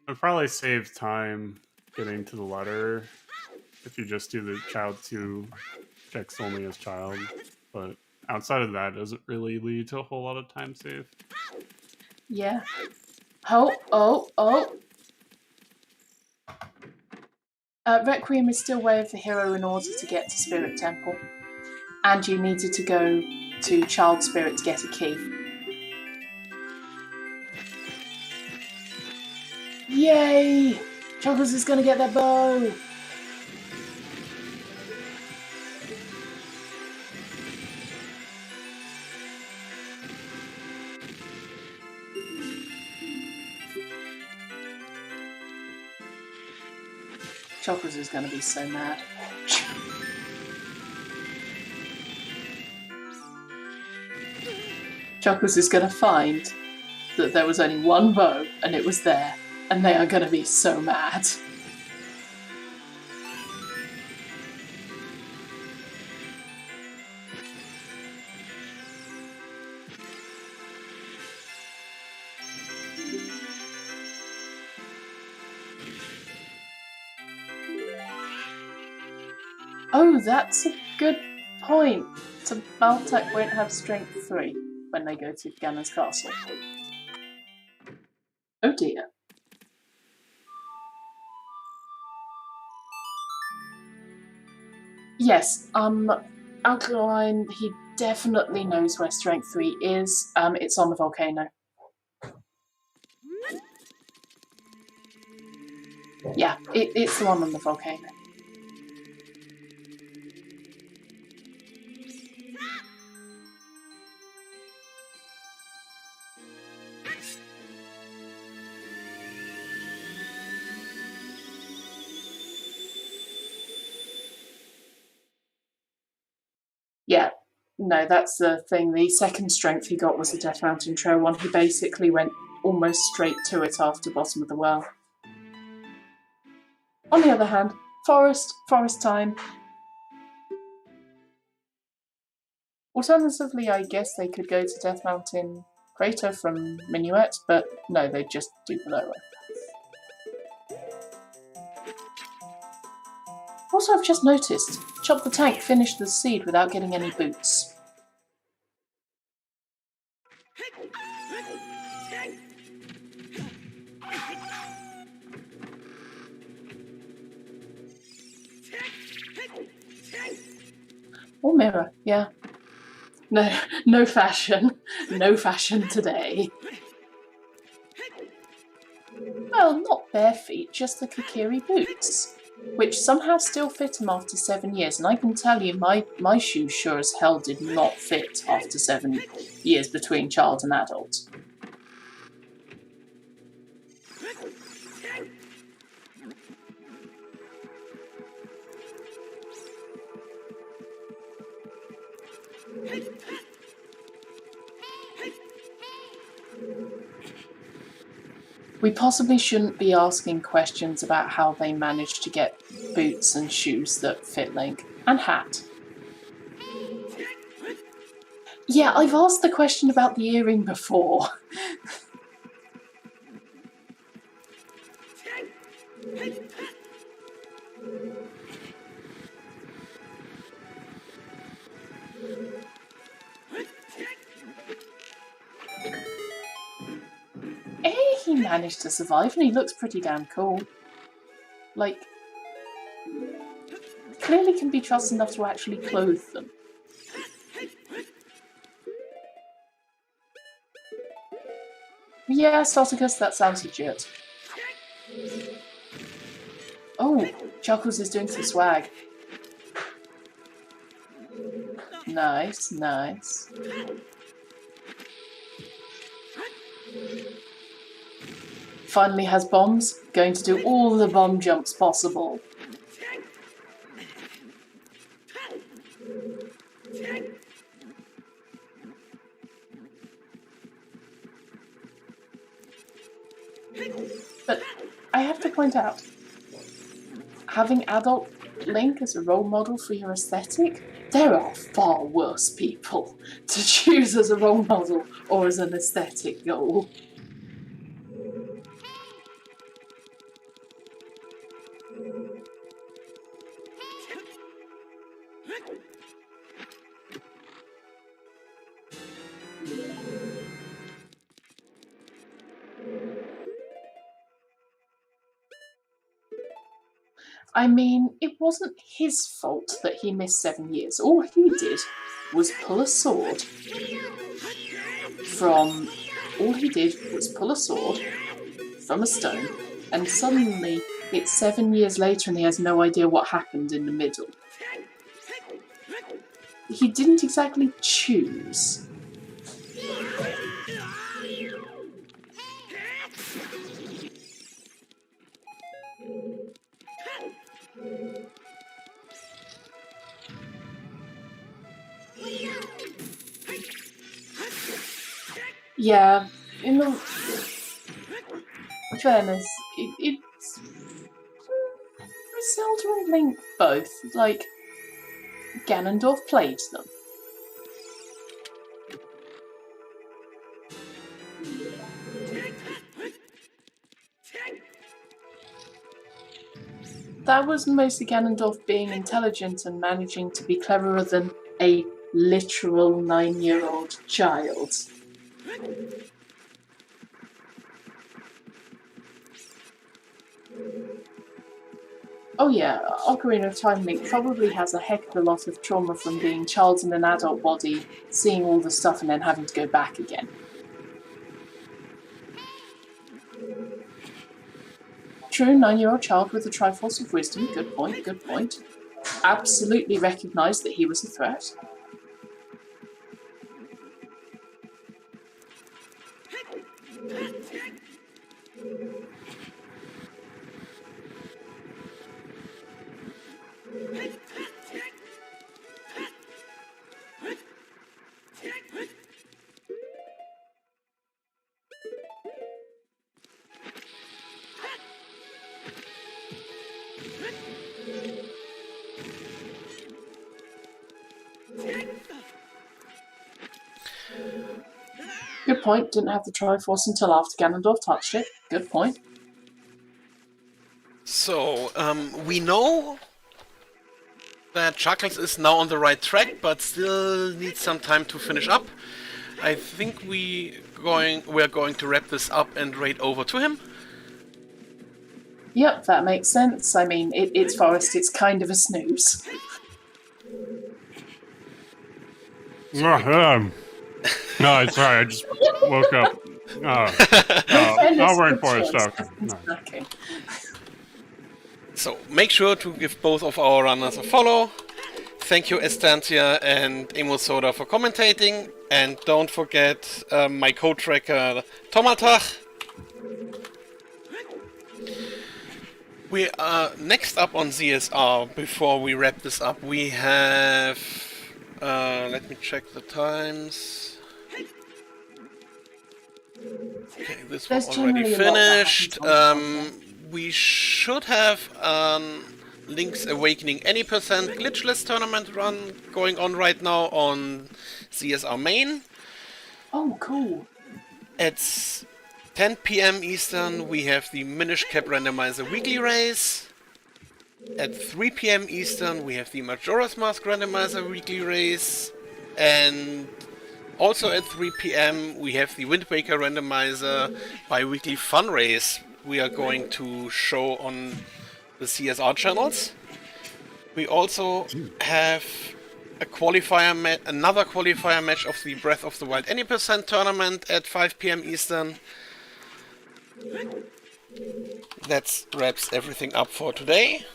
[SPEAKER 3] I'd probably save time getting to the letter if you just do the child 2 checks only as child, but outside of that, it doesn't really lead to a whole lot of time save.
[SPEAKER 2] Yeah. Oh. Requiem is still Way of the Hero in order to get to Spirit Temple. And you needed to go to Child Spirit to get a key. Yay! Chuckles is gonna get that bow! Chuckles is gonna be so mad. Chuckles is gonna find that there was only one bow and it was there, and they are gonna be so mad. Oh, that's a good point. So Baltac won't have strength 3 when they go to Ganon's castle. Oh dear. Yes, Alkaline, he definitely knows where strength 3 is. It's on the volcano. Yeah, it's the one on the volcano. Yeah, no, that's the thing. The second strength he got was the Death Mountain Trail one. He basically went almost straight to it after Bottom of the Well. On the other hand, forest time. Alternatively, I guess they could go to Death Mountain Crater from Minuet, but no, they'd just do below it. Also, I've just noticed, Chop the Tank finished the seed without getting any boots. Or mirror, yeah. No fashion. No fashion today. Well, not bare feet, just the Kokiri boots, which somehow still fit him after 7 years. And I can tell you, my shoes sure as hell did not fit after 7 years between child and adult. We possibly shouldn't be asking questions about how they managed to get boots and shoes that fit Link. And hat. Yeah, I've asked the question about the earring before. He managed to survive and he looks pretty damn cool. Like, clearly can be trusted enough to actually clothe them. Yeah, Soticus, that sounds legit. Oh, Chuckles is doing some swag. Nice, nice. Finally has bombs, going to do all the bomb jumps possible. But I have to point out, having adult Link as a role model for your aesthetic, there are far worse people to choose as a role model or as an aesthetic goal. I mean, it wasn't his fault that he missed 7 years. All he did was pull a sword from... All he did was pull a sword from a stone, and suddenly it's 7 years later and he has no idea what happened in the middle. He didn't exactly choose. Yeah, in the fairness, it's Zelda and Link both. Like, Ganondorf played them. That was mostly Ganondorf being intelligent and managing to be cleverer than a literal 9-year-old child. Oh yeah, Ocarina of Time Link probably has a heck of a lot of trauma from being a child in an adult body, seeing all the stuff and then having to go back again. True, 9-year-old child with the Triforce of Wisdom, good point, good point. Absolutely recognised that he was a threat. Good point, didn't have the Triforce until after Ganondorf touched it. Good point.
[SPEAKER 1] So, we know that Chuckles is now on the right track, but still needs some time to finish up. I think we're going to wrap this up and raid over to him.
[SPEAKER 2] Yep, that makes sense. I mean, it's Forest, it's kind of a snooze.
[SPEAKER 3] No, it's sorry, I just woke up. I'll wait for it, so.
[SPEAKER 2] Okay.
[SPEAKER 1] So, make sure to give both of our runners a follow. Thank you, Estancia and Emosoda, for commentating. And don't forget my co-tracker, Tomatach. We are next up on ZSR. Before we wrap this up, we have... let me check the times. Okay, this
[SPEAKER 2] There's
[SPEAKER 1] one already
[SPEAKER 2] generally a lot that
[SPEAKER 1] finished.
[SPEAKER 2] happens on the content.
[SPEAKER 1] We should have Link's Awakening any percent glitchless tournament run going on right now on CSR main.
[SPEAKER 2] Oh, cool.
[SPEAKER 1] At 10 p.m. Eastern, we have the Minish Cap Randomizer weekly race. At 3 p.m. Eastern, we have the Majora's Mask Randomizer weekly race. And also at 3 p.m. we have the Wind Waker Randomizer bi-weekly fun race we are going to show on the CSR channels. We also have another qualifier match of the Breath of the Wild Any Percent tournament at 5 p.m. Eastern. That wraps everything up for today.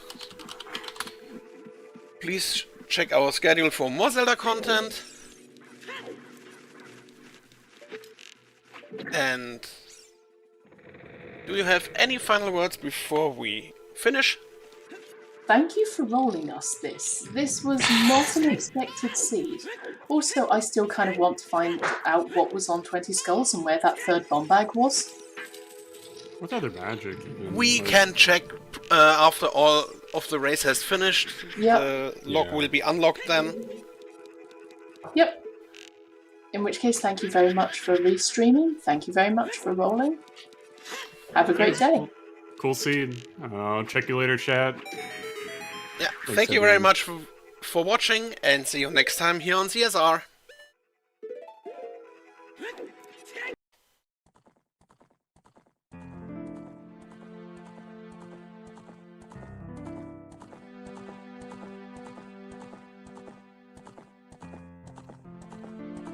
[SPEAKER 1] Please check our schedule for more Zelda content. And do you have any final words before we finish?
[SPEAKER 2] Thank you for rolling us this. This was not an expected seed. Also, I still kind of want to find out what was on 20 Skulls and where that third bomb bag was.
[SPEAKER 3] What other magic?
[SPEAKER 1] We can check after all of the race has finished.
[SPEAKER 2] Yep.
[SPEAKER 1] The log will be unlocked then.
[SPEAKER 2] Yep. In which case, thank you very much for restreaming. Thank you very much for rolling. Have a great day.
[SPEAKER 3] Cool seed. I'll check you later, chat.
[SPEAKER 1] Yeah, thank you very much for watching, and see you next time here on CSR.